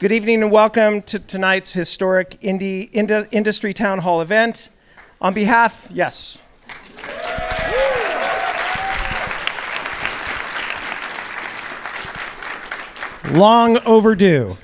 Good evening and welcome to tonight's historic industry town hall event. On behalf, yes. Long overdue.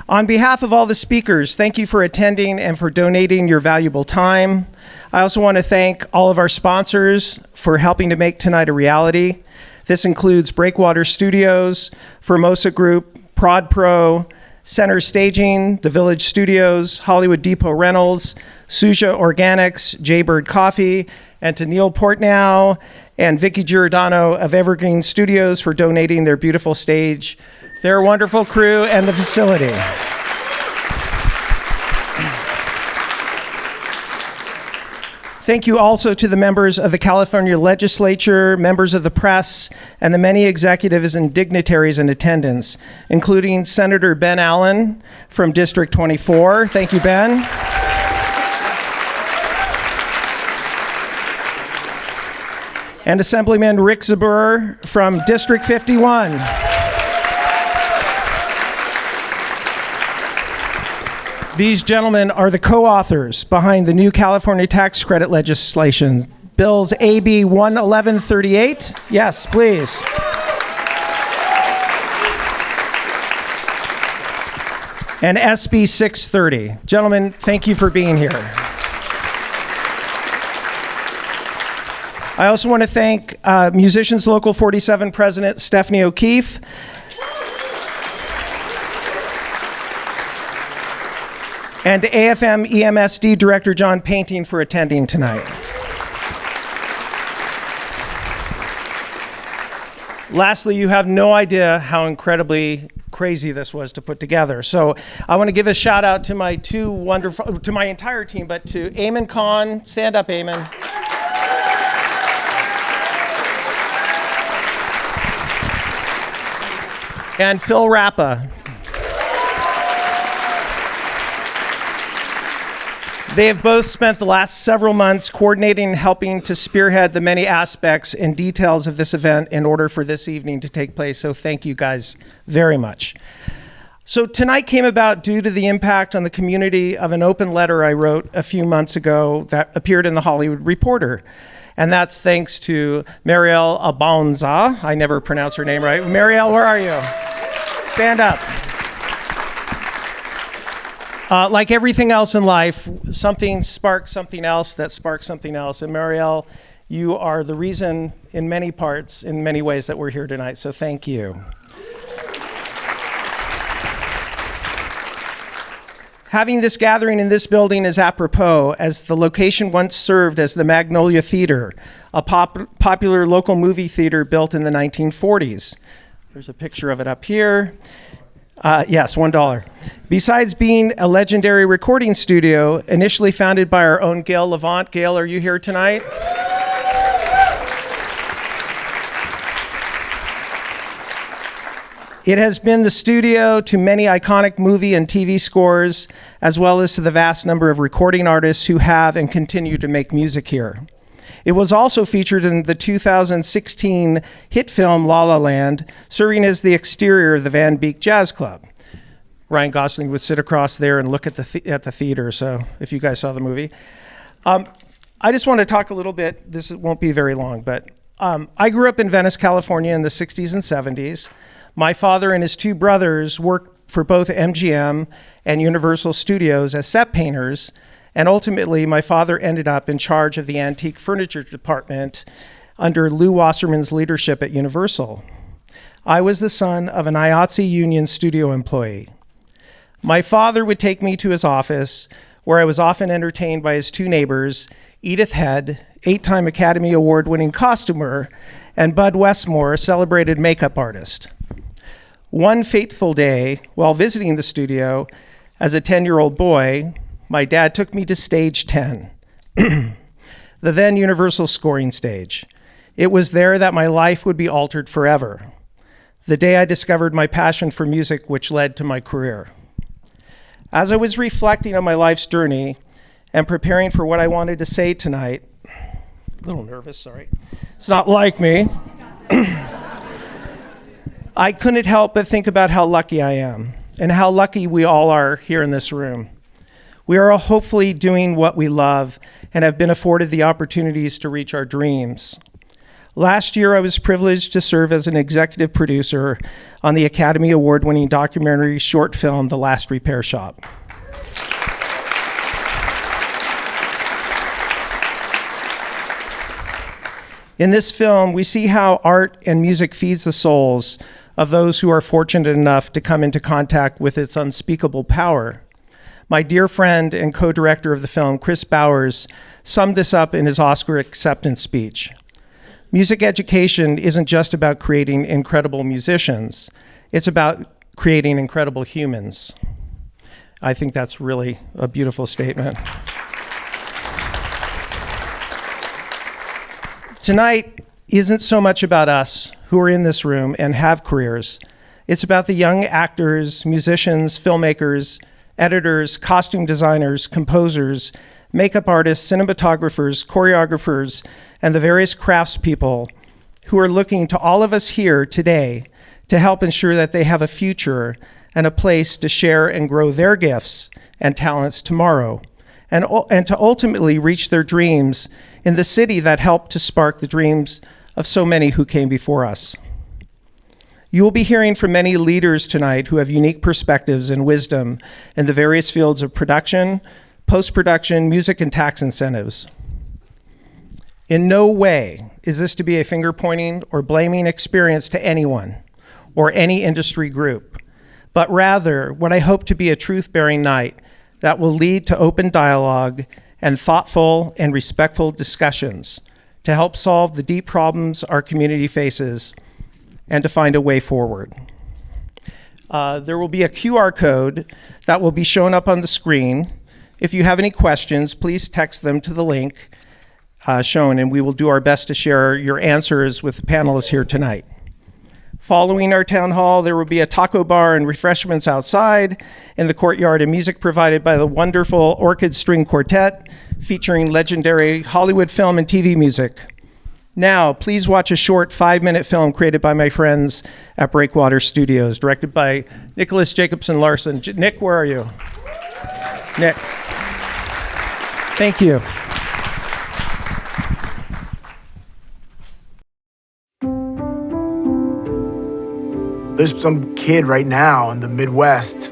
On behalf of all the speakers, thank you for attending and for donating your valuable time. I also want to thank all of our sponsors for helping to make tonight a reality. This includes Breakwater Studios, Formosa Group, ProdPro, Center Staging, The Village Studios, Hollywood Depot Rentals, Suja Organics, Jaybird Coffee, and to Neil Portnow and Vicky Giordano of Evergreen Studios for donating their beautiful stage, their wonderful crew, and the facility. Thank you also to the members of the California Legislature, members of the press, and the many executives and dignitaries in attendance, including Senator Ben Allen from District 24. Thank you, Ben. And Assemblyman Rick Zbur from District 51. These gentlemen are the co-authors behind the new California tax credit legislation, Bills AB 11138. Yes, please. And SB 630. Gentlemen, thank you for being here. I also want to thank Musicians Local 47 President Stephanie O'Keefe, and AFM EMSD Director John Painting for attending tonight. Lastly, you have no idea how incredibly crazy this was to put together. So I want to give a shout out to my to my entire team, but to Eamon Khan, stand up Eamon. And Phil Rappa. They have both spent the last several months coordinating and helping to spearhead the many aspects and details of this event in order for this evening to take place. So thank you guys very much. So tonight came about due to the impact on the community of an open letter I wrote a few months ago that appeared in the Hollywood Reporter. And that's thanks to Marielle Abanza. I never pronounce her name right. Marielle, where are you? Stand up. Like everything else in life, something sparks something else that sparks something else. And Marielle, you are the reason in many parts, in many ways that we're here tonight. So thank you. Having this gathering in this building is apropos, as the location once served as the Magnolia Theater, a popular local movie theater built in the 1940s. There's a picture of it up here. Yes, $1. Besides being a legendary recording studio, initially founded by our own Gail Levant. Gail, are you here tonight? It has been the studio to many iconic movie and TV scores, as well as to the vast number of recording artists who have and continue to make music here. It was also featured in the 2016 hit film La La Land, serving as the exterior of the Van Beek Jazz Club. Ryan Gosling would sit across there and look at the theater, so if you guys saw the movie. I just want to talk a little bit, this won't be very long, but I grew up in Venice, California in the 60s and 70s. My father and his two brothers worked for both MGM and Universal Studios as set painters, and ultimately, my father ended up in charge of the antique furniture department under Lou Wasserman's leadership at Universal. I was the son of an IATSE union studio employee. My father would take me to his office, where I was often entertained by his two neighbors, Edith Head, 8-time Academy Award-winning costumer, and Bud Westmore, celebrated makeup artist. One fateful day, while visiting the studio as a 10-year-old boy, my dad took me to stage 10, the then Universal scoring stage. It was there that my life would be altered forever, the day I discovered my passion for music, which led to my career. As I was reflecting on my life's journey and preparing for what I wanted to say tonight, a little nervous, sorry. It's not like me. I couldn't help but think about how lucky I am. and how lucky we all are here in this room. We are all hopefully doing what we love and have been afforded the opportunities to reach our dreams. Last year, I was privileged to serve as an executive producer on the Academy Award-winning documentary short film, The Last Repair Shop. In this film, we see how art and music feeds the souls of those who are fortunate enough to come into contact with its unspeakable power. My dear friend and co-director of the film, Chris Bowers, summed this up in his Oscar acceptance speech. Music education isn't just about creating incredible musicians. It's about creating incredible humans. I think that's really a beautiful statement. Tonight isn't so much about us who are in this room and have careers. It's about the young actors, musicians, filmmakers, editors, costume designers, composers, makeup artists, cinematographers, choreographers, and the various craftspeople who are looking to all of us here today to help ensure that they have a future and a place to share and grow their gifts and talents tomorrow, and to ultimately reach their dreams in the city that helped to spark the dreams of so many who came before us. You will be hearing from many leaders tonight who have unique perspectives and wisdom in the various fields of production, post-production, music, and tax incentives. In no way is this to be a finger-pointing or blaming experience to anyone or any industry group, but rather what I hope to be a truth-bearing night that will lead to open dialogue and thoughtful and respectful discussions to help solve the deep problems our community faces and to find a way forward. There will be a QR code that will be shown up on the screen. If you have any questions, please text them to the link shown, and we will do our best to share your answers with the panelists here tonight. Following our town hall, there will be a taco bar and refreshments outside in the courtyard, and music provided by the wonderful Orchid String Quartet, featuring legendary Hollywood film and TV music. Now, please watch a short 5-minute film created by my friends at Breakwater Studios, directed by Nicholas Jacobson-Larson. Nick, where are you? Nick. Thank you. There's some kid right now in the Midwest.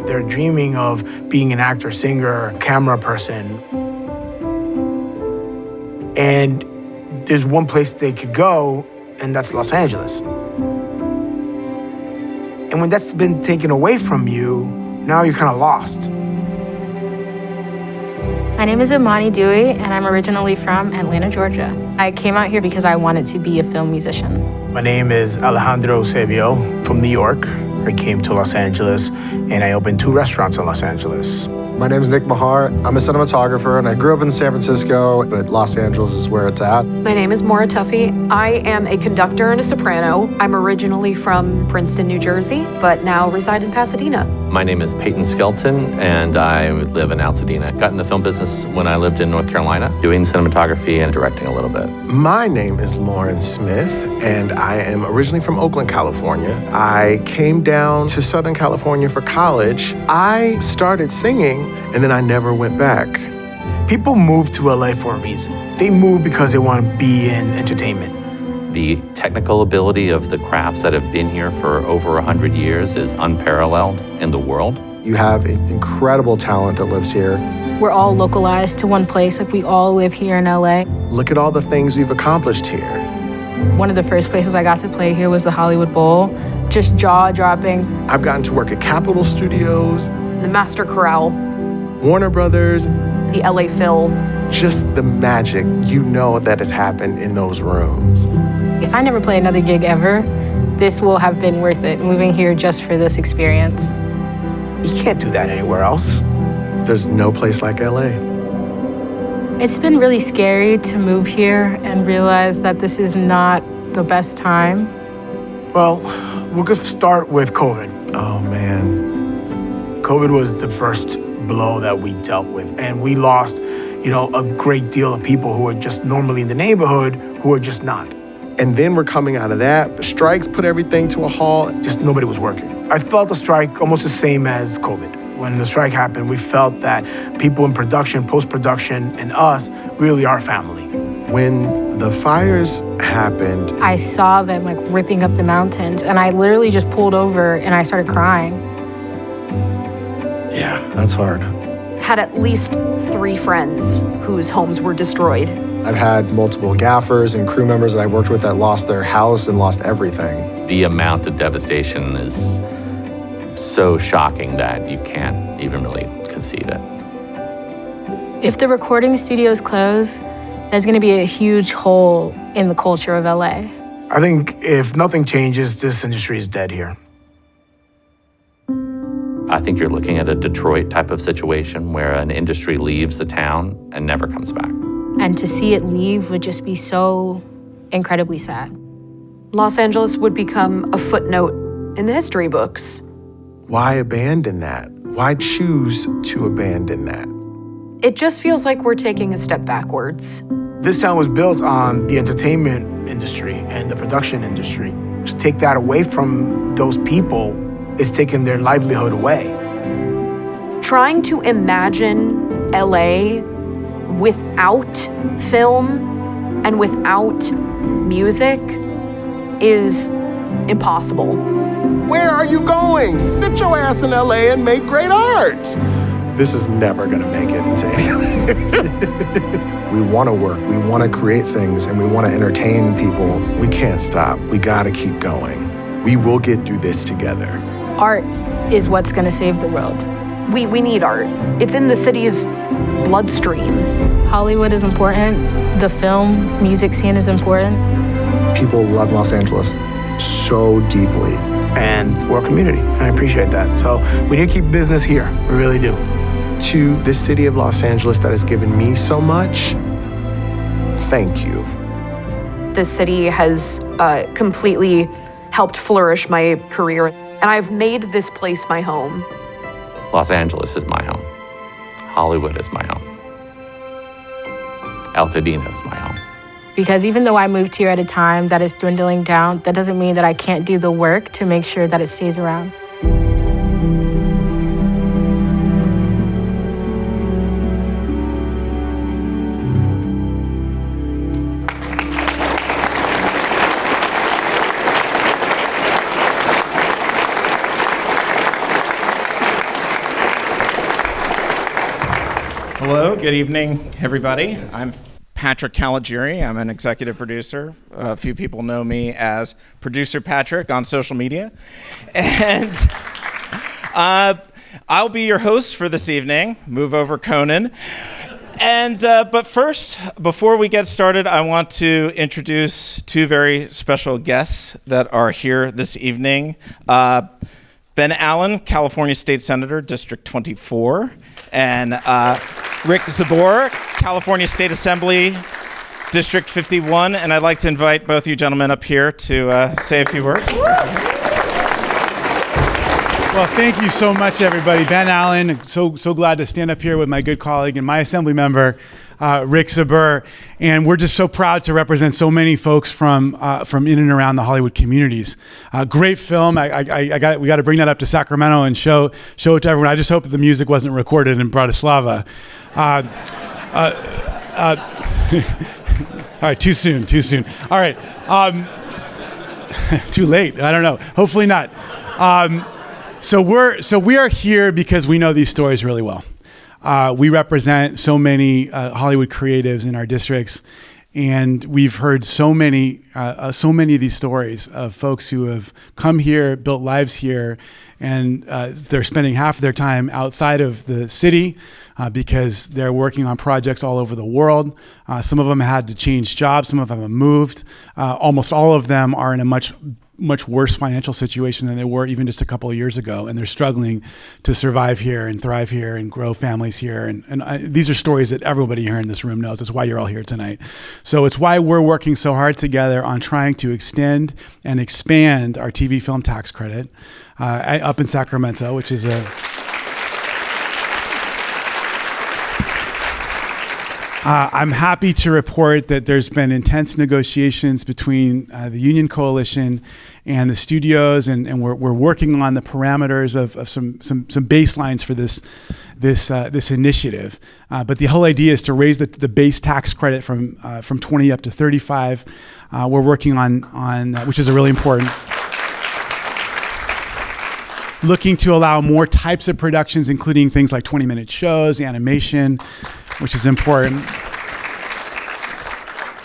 They're dreaming of being an actor, singer, camera person. And there's one place they could go, and that's Los Angeles. And when that's been taken away from you, now you're kind of lost. My name is Imani Dewey, and I'm originally from Atlanta, Georgia. I came out here because I wanted to be a film musician. My name is Alejandro Sebio from New York. I came to Los Angeles, and I opened 2 restaurants in Los Angeles. My name is Nick Mahar. I'm a cinematographer, and I grew up in San Francisco, but Los Angeles is where it's at. My name is Maura Tuffy. I am a conductor and a soprano. I'm originally from Princeton, New Jersey, but now reside in Pasadena. My name is Peyton Skelton, and I live in Altadena. Got in the film business when I lived in North Carolina, doing cinematography and directing a little bit. My name is Lauren Smith, and I am originally from Oakland, California. I came down to Southern California for college. I started singing, and then I never went back. People move to LA for a reason. They move because they want to be in entertainment. The technical ability of the crafts that have been here for over 100 years is unparalleled in the world. You have incredible talent that lives here. We're all localized to one place, like we all live here in LA. Look at all the things we've accomplished here. One of the first places I got to play here was the Hollywood Bowl, just jaw-dropping. I've gotten to work at Capitol Studios, The Master Chorale, Warner Brothers, the LA Film. just the magic you know that has happened in those rooms. If I never play another gig ever, this will have been worth it, moving here just for this experience. You can't do that anywhere else. There's no place like LA. It's been really scary to move here and realize that this is not the best time. Well, we're going to start with COVID. Oh man. COVID was the first blow that we dealt with, and we lost, a great deal of people who are just normally in the neighborhood who are just not. And then we're coming out of that. The strikes put everything to a halt. Just nobody was working. I felt the strike almost the same as COVID. When the strike happened, we felt that people in production, post-production, and us really are family. When the fires happened, I saw them like ripping up the mountains, and I literally just pulled over and I started crying. Yeah, that's hard. Had at least 3 friends whose homes were destroyed. I've had multiple gaffers and crew members that I've worked with that lost their house and lost everything. The amount of devastation is so shocking that you can't even really conceive it. If the recording studios close, there's going to be a huge hole in the culture of LA. I think if nothing changes, this industry is dead here. I think you're looking at a Detroit type of situation where an industry leaves the town and never comes back. And to see it leave would just be so incredibly sad. Los Angeles would become a footnote in the history books. why abandon that? Why choose to abandon that? It just feels like we're taking a step backwards. This town was built on the entertainment industry and the production industry. To take that away from those people is taking their livelihood away. Trying to imagine LA without film and without music is impossible. Where are you going? Sit your ass in LA and make great art. This is never gonna make it into anything. We want to work, we want to create things, and we want to entertain people. We can't stop. We gotta keep going. We will get through this together. Art is what's going to save the world. We need art. It's in the city's bloodstream. Hollywood is important. The film, music scene is important. People love Los Angeles so deeply. And we're a community, and I appreciate that. So we need to keep business here. We really do. To the city of Los Angeles that has given me so much, thank you. The city has completely helped flourish my career, and I've made this place my home. Los Angeles is my home. Hollywood is my home. Altadena is my home. Because even though I moved here at a time that is dwindling down, that doesn't mean that I can't do the work to make sure that it stays around. Hello, good evening, everybody. I'm Patrick Caligiuri. I'm an executive producer. A few people know me as ProducerPatrick on social media. And I'll be your host for this evening. Move over, Conan. And but first, before we get started, I want to introduce two very special guests that are here this evening. Ben Allen, California State Senator, District 24, and Rick Zbur, California State Assembly, District 51, and I'd like to invite both you gentlemen up here to say a few words. Well, thank you so much, everybody. Ben Allen, so glad to stand up here with my good colleague and my Assembly member, Rick Zbur, and we're just so proud to represent so many folks from in and around the Hollywood communities. Great film. We got to bring that up to Sacramento and show it to everyone. I just hope that the music wasn't recorded in Bratislava. All right, too soon. All right, too late. I don't know. Hopefully not. So we are here because we know these stories really well. We represent so many Hollywood creatives in our districts, and we've heard so many of these stories of folks who have come here, built lives here, and they're spending half of their time outside of the city because they're working on projects all over the world. Some of them had to change jobs. Some of them have moved. Almost all of them are in a much worse financial situation than they were even just a couple of years ago, and they're struggling to survive here and thrive here and grow families here. And these are stories that everybody here in this room knows. That's why you're all here tonight. So it's why we're working so hard together on trying to extend and expand our TV film tax credit up in Sacramento, which is I'm happy to report that there's been intense negotiations between the union coalition and the studios, and we're working on the parameters of some baselines for this initiative. But the whole idea is to raise the base tax credit from 20 up to 35. We're working on which is a really important. Looking to allow more types of productions, including things like 20-minute shows, animation, which is important.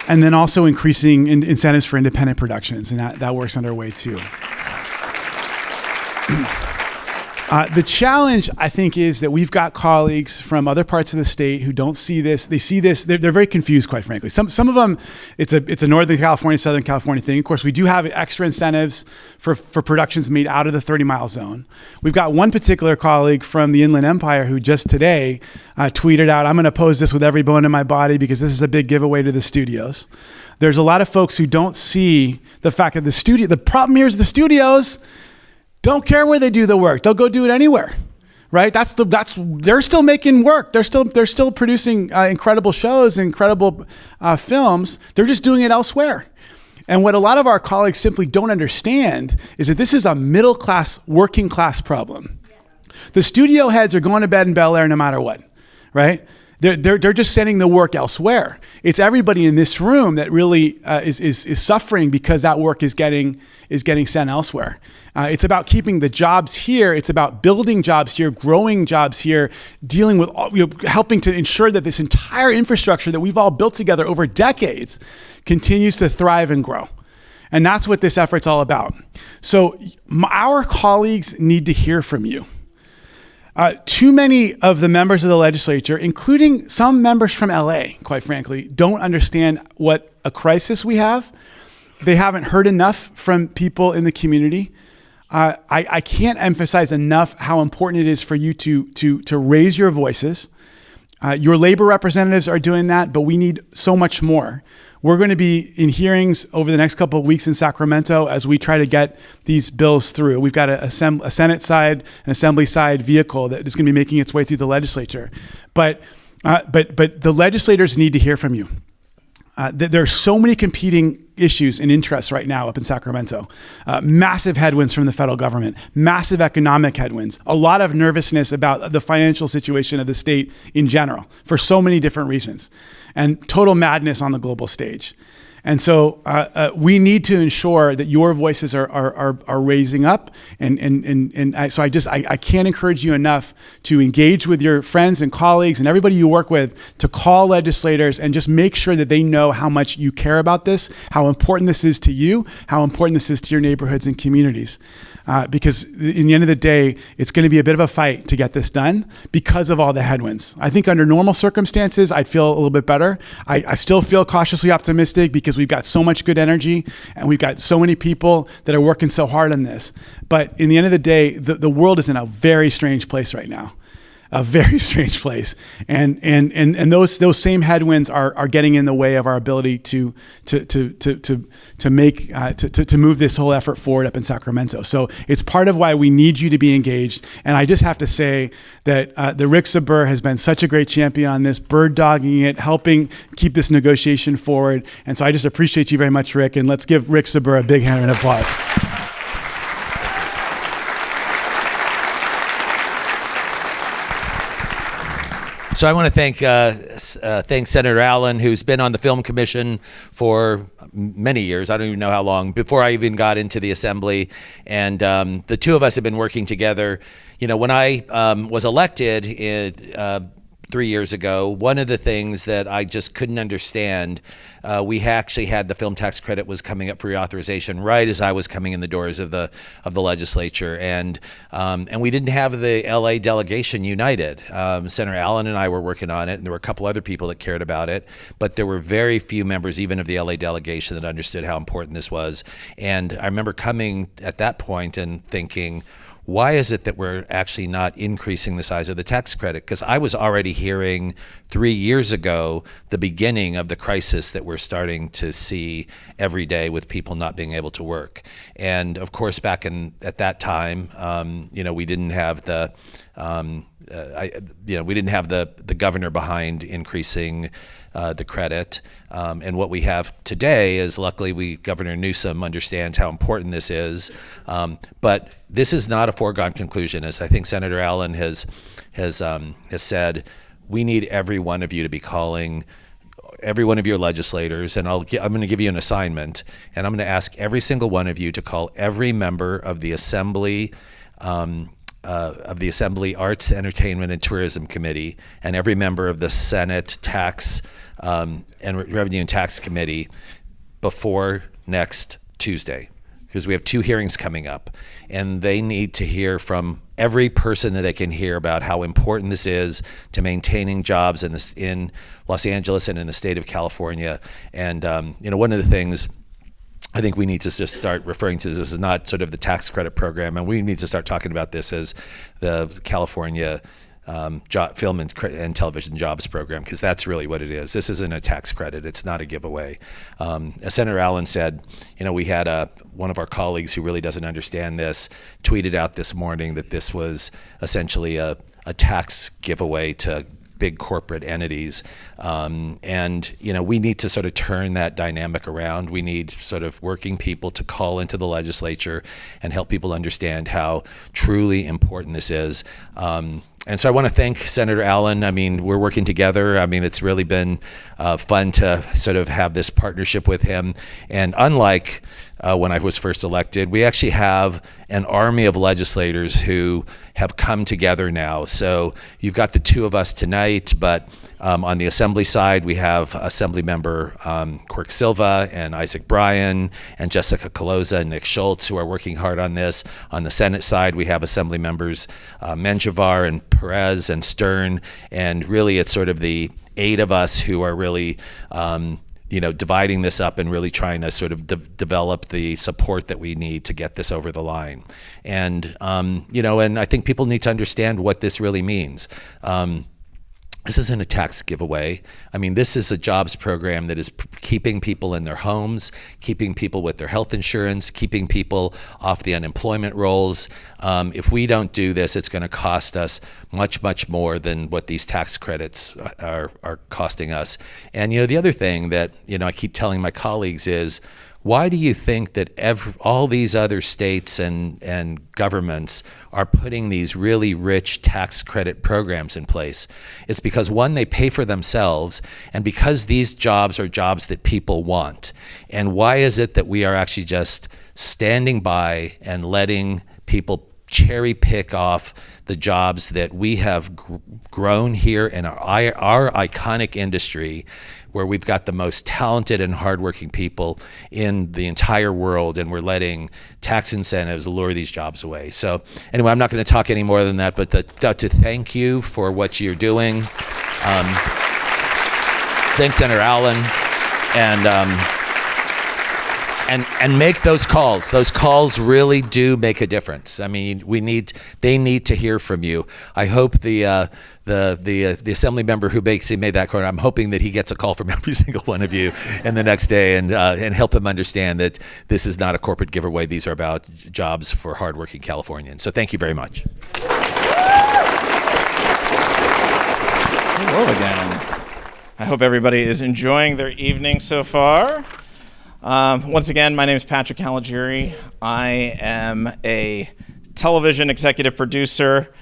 And then also increasing incentives for independent productions, and that work's underway too. The challenge, I think, is that we've got colleagues from other parts of the state who don't see this. They see this, they're very confused, quite frankly. Some of them, it's a Northern California, Southern California thing. Of course, we do have extra incentives for productions made out of the 30-mile zone. We've got one particular colleague from the Inland Empire who just today tweeted out, "I'm going to oppose this with every bone in my body because this is a big giveaway to the studios." There's a lot of folks who don't see the fact that the problem here is the studios don't care where they do the work. They'll go do it anywhere, right? They're still making work. They're still producing incredible shows, incredible films. They're just doing it elsewhere. And what a lot of our colleagues simply don't understand is that this is a middle class, working class problem. The studio heads are going to bed in Bel Air no matter what, right? They're just sending the work elsewhere. It's everybody in this room that really is suffering because that work is getting sent elsewhere. It's about keeping the jobs here. It's about building jobs here, growing jobs here, dealing with helping to ensure that this entire infrastructure that we've all built together over decades continues to thrive and grow. And that's what this effort's all about. So our colleagues need to hear from you. Too many of the members of the legislature, including some members from LA, quite frankly, don't understand what a crisis we have. They haven't heard enough from people in the community. I can't emphasize enough how important it is for you to raise your voices. Your labor representatives are doing that, but we need so much more. We're going to be in hearings over the next couple of weeks in Sacramento as we try to get these bills through. We've got a Senate side, an Assembly side vehicle that is going to be making its way through the legislature. But the legislators need to hear from you. There are so many competing issues and interests right now up in Sacramento. Massive headwinds from the federal government, massive economic headwinds, a lot of nervousness about the financial situation of the state in general for so many different reasons, and total madness on the global stage. And so we need to ensure that your voices are raising up. So I can't encourage you enough to engage with your friends and colleagues and everybody you work with to call legislators and just make sure that they know how much you care about this, how important this is to you, how important this is to your neighborhoods and communities. Because in the end of the day, it's going to be a bit of a fight to get this done because of all the headwinds. I think under normal circumstances, I'd feel a little bit better. I still feel cautiously optimistic because we've got so much good energy and we've got so many people that are working so hard on this. But in the end of the day, the world is in a very strange place right now. A very strange place, and those same headwinds are getting in the way of our ability to move this whole effort forward up in Sacramento. So it's part of why we need you to be engaged. And I just have to say that the Rick Zbur has been such a great champion on this, bird dogging it, helping keep this negotiation forward. And so I just appreciate you very much, Rick. And let's give Rick Zbur a big hand and applause. So I want to thank Senator Allen, who's been on the Film Commission for many years. I don't even know how long, before I even got into the Assembly. And the two of us have been working together. You know, when I was elected 3 years ago, one of the things that I just couldn't understand, we actually had the film tax credit was coming up for reauthorization right as I was coming in the doors of the legislature, and we didn't have the LA delegation united. Senator Allen and I were working on it, and there were a couple other people that cared about it, but there were very few members, even of the LA delegation, that understood how important this was. And I remember coming at that point and thinking, why is it that we're actually not increasing the size of the tax credit? Because I was already hearing 3 years ago the beginning of the crisis that we're starting to see every day with people not being able to work. And of course, back at that time, we didn't have the we didn't have the governor behind increasing the credit. And what we have today is, luckily, Governor Newsom understands how important this is. But this is not a foregone conclusion. As I think Senator Allen has said, we need every one of you to be calling every one of your legislators, and I'm going to give you an assignment, and I'm going to ask every single one of you to call every member of the Assembly Arts, Entertainment, and Tourism Committee, and every member of the Senate Tax and Revenue and Tax Committee before next Tuesday, because we have 2 hearings coming up, and they need to hear from every person that they can hear about how important this is to maintaining jobs in Los Angeles and in the state of California. And one of the things I think we need to just start referring to this as not sort of the tax credit program, and we need to start talking about this as the California Film and Television Jobs Program, because that's really what it is. This isn't a tax credit. It's not a giveaway. As Senator Allen said, we had one of our colleagues who really doesn't understand this tweeted out this morning that this was essentially a tax giveaway to big corporate entities. We need to sort of turn that dynamic around. We need sort of working people to call into the legislature and help people understand how truly important this is. And so I want to thank Senator Allen. I mean, we're working together. I mean, it's really been fun to sort of have this partnership with him. And unlike when I was first elected, we actually have an army of legislators who have come together now. So you've got the 2 of us tonight, but on the Assembly side, we have Assemblymember Quirk Silva and Isaac Bryan and Jessica Caloza and Nick Schultz, who are working hard on this. On the Senate side, we have Assembly members Menjivar and Perez and Stern, and really it's sort of the 8 of us who are really dividing this up and really trying to sort of develop the support that we need to get this over the line. And and I think people need to understand what this really means. This isn't a tax giveaway. I mean, this is a jobs program that is keeping people in their homes, keeping people with their health insurance, keeping people off the unemployment rolls. If we don't do this, it's going to cost us much, much more than what these tax credits are costing us. And, the other thing that, I keep telling my colleagues is, why do you think that all these other states and governments are putting these really rich tax credit programs in place? It's because, one, they pay for themselves, and because these jobs are jobs that people want. And why is it that we are actually just standing by and letting people cherry pick off the jobs that we have grown here in our iconic industry, where we've got the most talented and hardworking people in the entire world, and we're letting tax incentives lure these jobs away? So anyway, I'm not going to talk any more than that, but to thank you for what you're doing. Thanks, Senator Allen. And make those calls. Those calls really do make a difference. I mean, they need to hear from you. I hope the assembly member who basically made that call, I'm hoping that he gets a call from every single one of you in the next day, and help him understand that this is not a corporate giveaway. These are about jobs for hardworking Californians. So thank you very much. Hello again. I hope everybody is enjoying their evening so far. Once again, my name is Patrick Caligiuri. I am a television executive producer,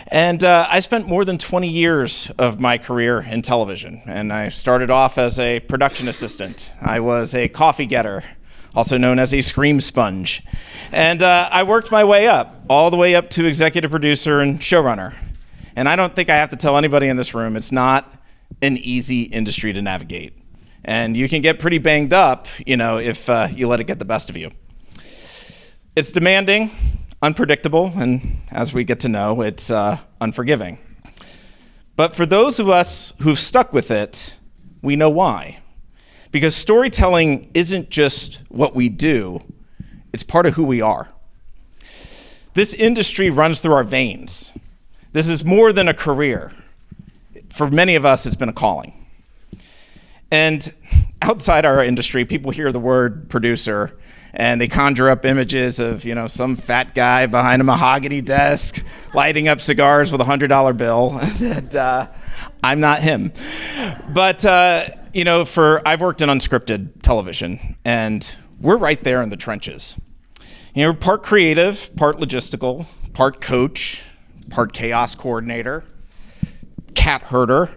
and I spent more than 20 years of my career in television. And I started off as a production assistant. I was a coffee getter, also known as a scream sponge. And I worked my way up, all the way up to executive producer and showrunner. And I don't think I have to tell anybody in this room, it's not an easy industry to navigate. And you can get pretty banged up, if you let it get the best of you. It's demanding, unpredictable, and as we get to know, it's unforgiving. But for those of us who've stuck with it, we know why. Because storytelling isn't just what we do, it's part of who we are. This industry runs through our veins. This is more than a career. For many of us, it's been a calling. And outside our industry, people hear the word producer and they conjure up images of, some fat guy behind a mahogany desk lighting up cigars with $100 bill. And I'm not him. But, I've worked in unscripted television, and we're right there in the trenches. We're part creative, part logistical, part coach, part chaos coordinator, cat herder,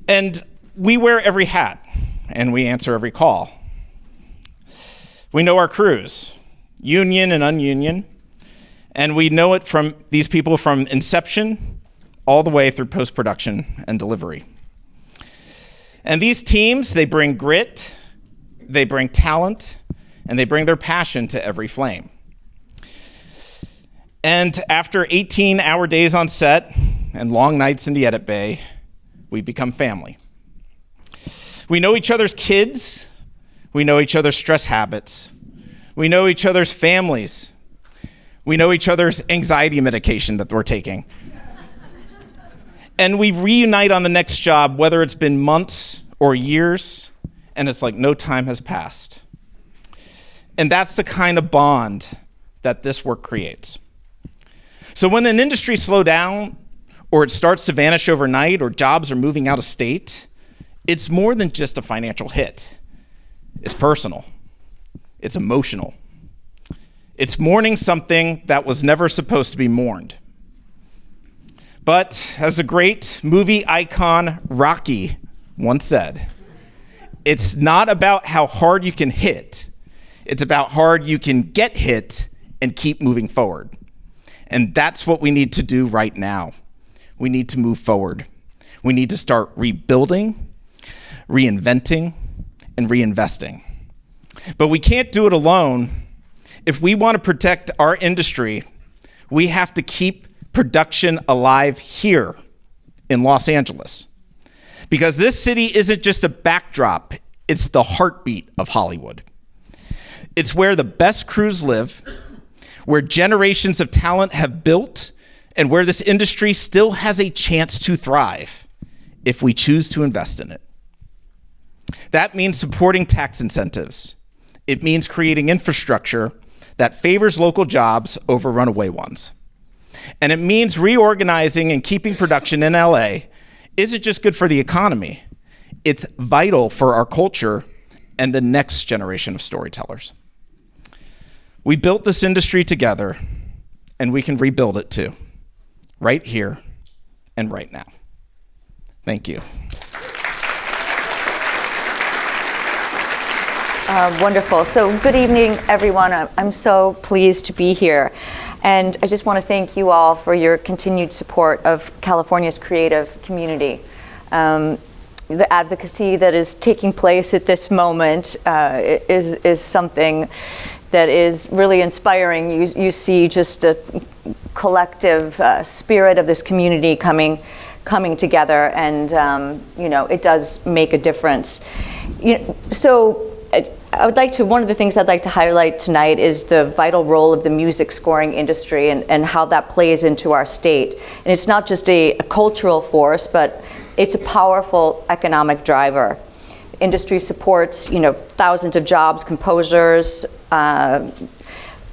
and we wear every hat, and we answer every call. We know our crews, union and ununion, and we know it from these people from inception all the way through post-production and delivery. And these teams, they bring grit, they bring talent, and they bring their passion to every flame. And after 18-hour days on set and long nights in the edit bay, we become family. We know each other's kids. We know each other's stress habits. We know each other's families. We know each other's anxiety medication that we're taking. And we reunite on the next job, whether it's been months or years, and it's like no time has passed. And that's the kind of bond that this work creates. So when an industry slows down, or it starts to vanish overnight, or jobs are moving out of state, it's more than just a financial hit. It's personal. It's emotional. It's mourning something that was never supposed to be mourned. But as the great movie icon Rocky once said, it's not about how hard you can hit. It's about how hard you can get hit and keep moving forward. And that's what we need to do right now. We need to move forward. We need to start rebuilding, reinventing, and reinvesting. But we can't do it alone. If we want to protect our industry, we have to keep production alive here in Los Angeles. Because this city isn't just a backdrop, it's the heartbeat of Hollywood. It's where the best crews live, where generations of talent have built, and where this industry still has a chance to thrive if we choose to invest in it. That means supporting tax incentives. It means creating infrastructure that favors local jobs over runaway ones. And it means reorganizing and keeping production in LA isn't just good for the economy, it's vital for our culture and the next generation of storytellers. We built this industry together, and we can rebuild it too, right here and right now. Thank you. Wonderful. So good evening, everyone. I'm so pleased to be here. And I just want to thank you all for your continued support of California's creative community. The advocacy that is taking place at this moment is something that is really inspiring. You see just a collective spirit of this community coming together, and it does make a difference. One of the things I'd like to highlight tonight is the vital role of the music scoring industry and how that plays into our state. And it's not just a cultural force, but it's a powerful economic driver. Industry supports, thousands of jobs, composers,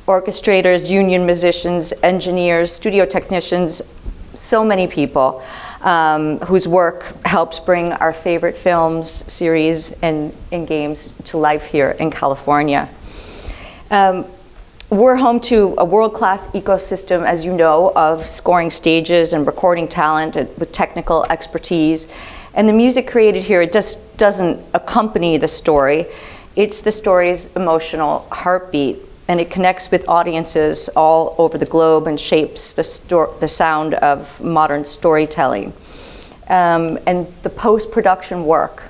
orchestrators, union musicians, engineers, studio technicians, so many people whose work helps bring our favorite films, series, and games to life here in California. We're home to a world-class ecosystem, as you know, of scoring stages and recording talent with technical expertise. And the music created here, it just doesn't accompany the story. It's the story's emotional heartbeat, and it connects with audiences all over the globe and shapes the sound of modern storytelling. And the post-production work.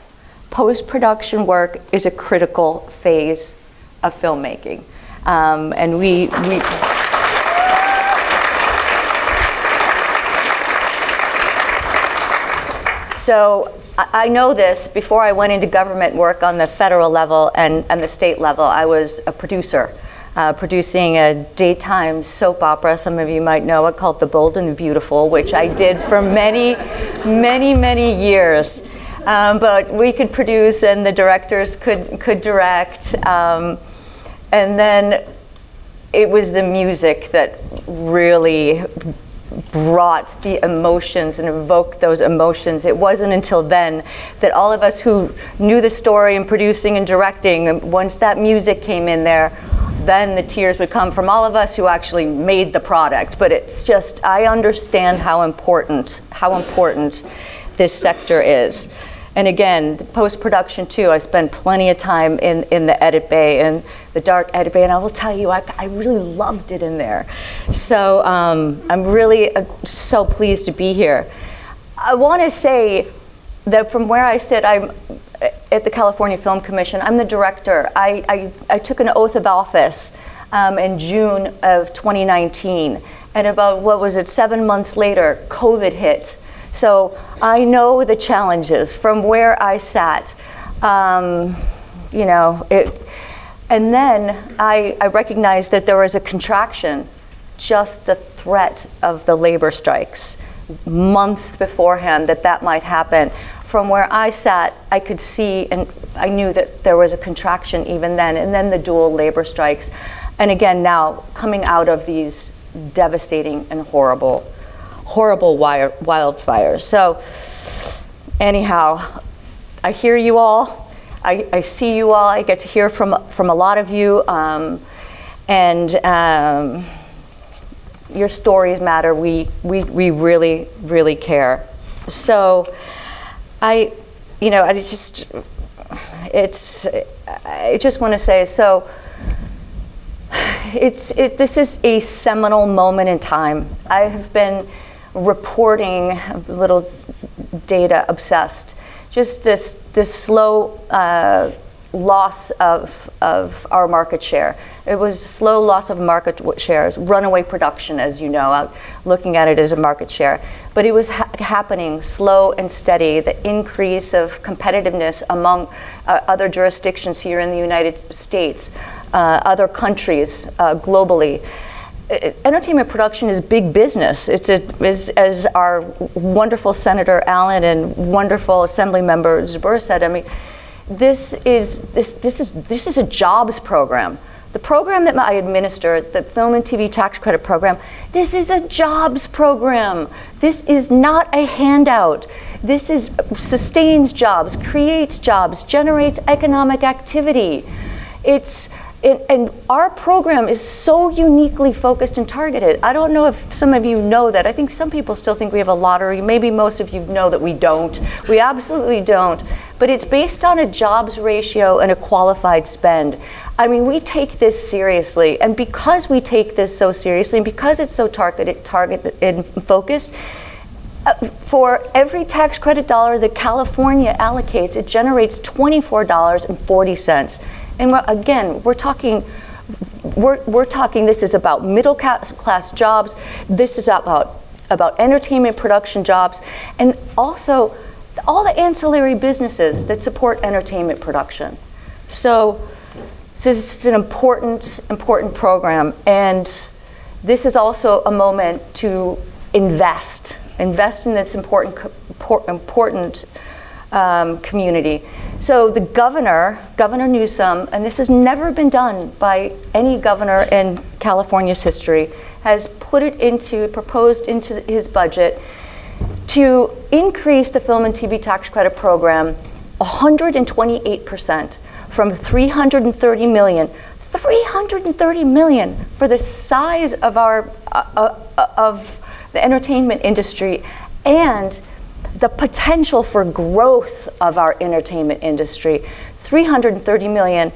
Post-production work is a critical phase of filmmaking. And we So I know this. Before I went into government work on the federal level and the state level, I was a producer, producing a daytime soap opera. Some of you might know it, called The Bold and the Beautiful, which I did for many, many, many years. But we could produce, and the directors could direct. And then it was the music that really brought the emotions and evoked those emotions. It wasn't until then that all of us who knew the story and producing and directing, once that music came in there, then the tears would come from all of us who actually made the product. But it's just, I understand how important this sector is. And again, post-production too, I spend plenty of time in the edit bay, and the dark edit bay, and I will tell you, I really loved it in there. So I'm really so pleased to be here. I want to say that from where I sit, I'm at the California Film Commission. I'm the director. I took an oath of office in June of 2019, and about, 7 months later, COVID hit. So I know the challenges from where I sat, and then I recognized that there was a contraction, just the threat of the labor strikes, months beforehand that might happen. From where I sat, I could see, and I knew that there was a contraction even then, and then the dual labor strikes. And again, now coming out of these devastating and horrible wildfires. So anyhow, I hear you all, I see you all, I get to hear from a lot of you, and your stories matter. We really, really care. So I just want to say, so this is a seminal moment in time. I have been reporting, a little data obsessed, just this slow loss of our market share. It was a slow loss of market shares, runaway production, as you know, looking at it as a market share. But it was happening slow and steady, the increase of competitiveness among other jurisdictions here in the United States, other countries globally. Entertainment production is big business. As our wonderful Senator Allen and wonderful Assembly Member Zbur said, I mean, this is a jobs program. The program that I administer, the Film and TV Tax Credit Program, this is a jobs program. This is not a handout. This sustains jobs, creates jobs, generates economic activity. And our program is so uniquely focused and targeted. I don't know if some of you know that. I think some people still think we have a lottery. Maybe most of you know that we don't. We absolutely don't. But it's based on a jobs ratio and a qualified spend. I mean, we take this seriously. And because we take this so seriously, and because it's so targeted and focused, for every tax credit dollar that California allocates, it generates $24.40. And we're talking this is about middle class jobs. This is about entertainment production jobs, and also all the ancillary businesses that support entertainment production. So this is an important program, and this is also a moment to invest in this important community. So the Governor Newsom, and this has never been done by any governor in California's history, has proposed into his budget to increase the Film and TV Tax Credit Program 128%, from $330 million for the size of of the entertainment industry and the potential for growth of our entertainment industry. $330 million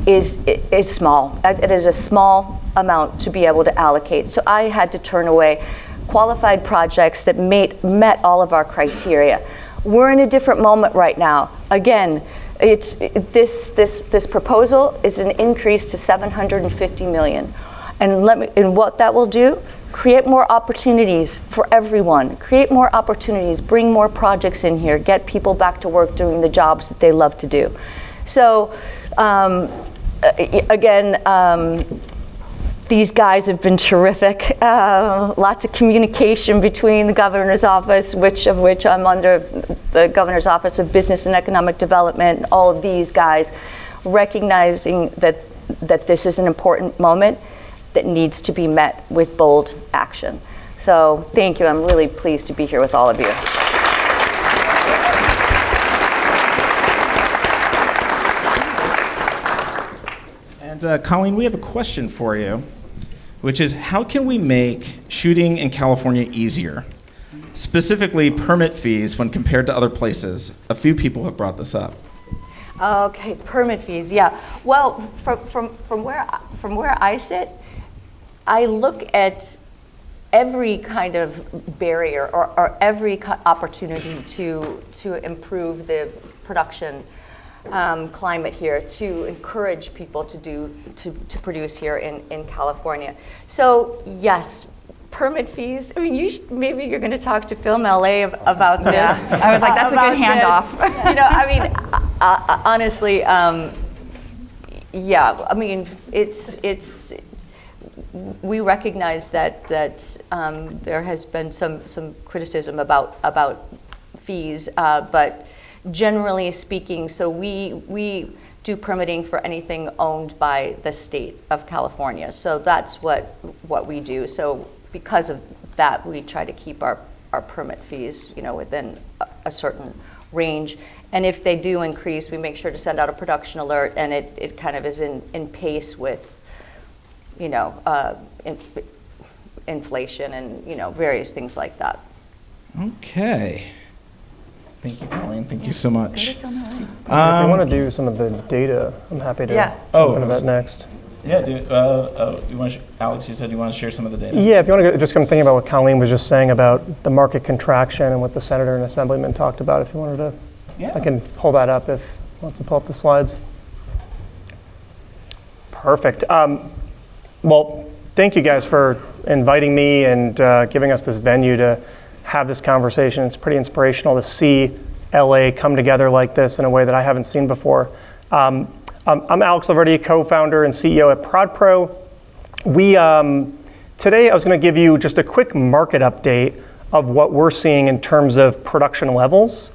is small. It is a small amount to be able to allocate. So I had to turn away qualified projects that met all of our criteria. We're in a different moment right now. Again, this proposal is an increase to $750 million. And what that will do, create more opportunities for everyone, create more opportunities, bring more projects in here, get people back to work doing the jobs that they love to do. So these guys have been terrific. Lots of communication between the governor's office, which I'm under the governor's office of Business and Economic Development, all of these guys, recognizing that that this is an important moment that needs to be met with bold action. So thank you. I'm really pleased to be here with all of you. And Colleen, we have a question for you, which is how can we make shooting in California easier? Specifically, permit fees when compared to other places. A few people have brought this up. Okay, permit fees, yeah. Well, from where I sit, I look at every kind of barrier or every opportunity to improve the production climate here, to encourage people to produce here in California. So yes, permit fees. I mean, maybe you're going to talk to FilmLA about this. Yeah. I was like, that's a good handoff. You know, I mean, honestly, yeah. I mean, it's. We recognize that there has been some criticism about fees, but generally speaking, so we do permitting for anything owned by the state of California. So that's what we do. So because of that, we try to keep our permit fees, you know, within a certain range. And if they do increase, we make sure to send out a production alert, and it kind of is in pace with, you know, inflation and, you know, various things like that. Okay. Thank you, Colleen. Thank you so much. If you want to do some of the data, I'm happy to jump into that next. Yeah, you want to Alex, you said you want to share some of the data. Yeah, if you want to just come thinking about what Colleen was just saying about the market contraction and what the senator and assemblyman talked about, if you wanted to, I can pull that up if wants to pull up the slides. Perfect. Well, thank you guys for inviting me and giving us this venue to have this conversation. It's pretty inspirational to see LA come together like this in a way that I haven't seen before. I'm Alex LoVerde, co-founder and CEO at ProdPro. Today I was going to give you just a quick market update of what we're seeing in terms of production levels.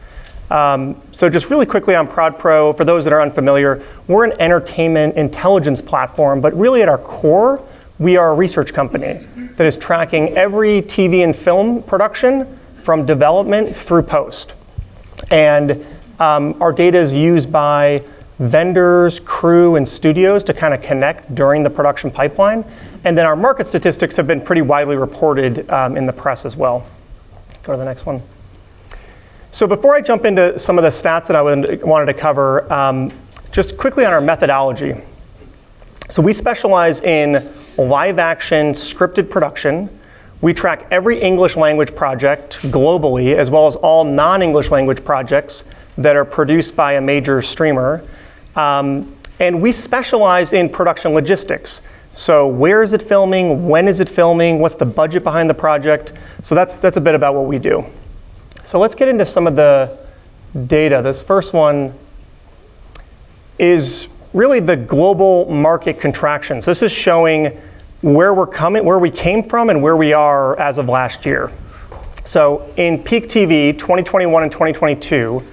So just really quickly on ProdPro, for those that are unfamiliar, we're an entertainment intelligence platform, but really at our core, we are a research company that is tracking every TV and film production from development through post. And our data is used by vendors, crew, and studios to kind of connect during the production pipeline. And then our market statistics have been pretty widely reported in the press as well. Go to the next one. So before I jump into some of the stats that I wanted to cover, just quickly on our methodology. So we specialize in live action scripted production. We track every English language project globally, as well as all non-English language projects that are produced by a major streamer. And we specialize in production logistics. So where is it filming? When is it filming? What's the budget behind the project? So that's a bit about what we do. So let's get into some of the data. This first one is really the global market contraction. So this is showing where we came from and where we are as of last year. So in peak TV, 2021 and 2022,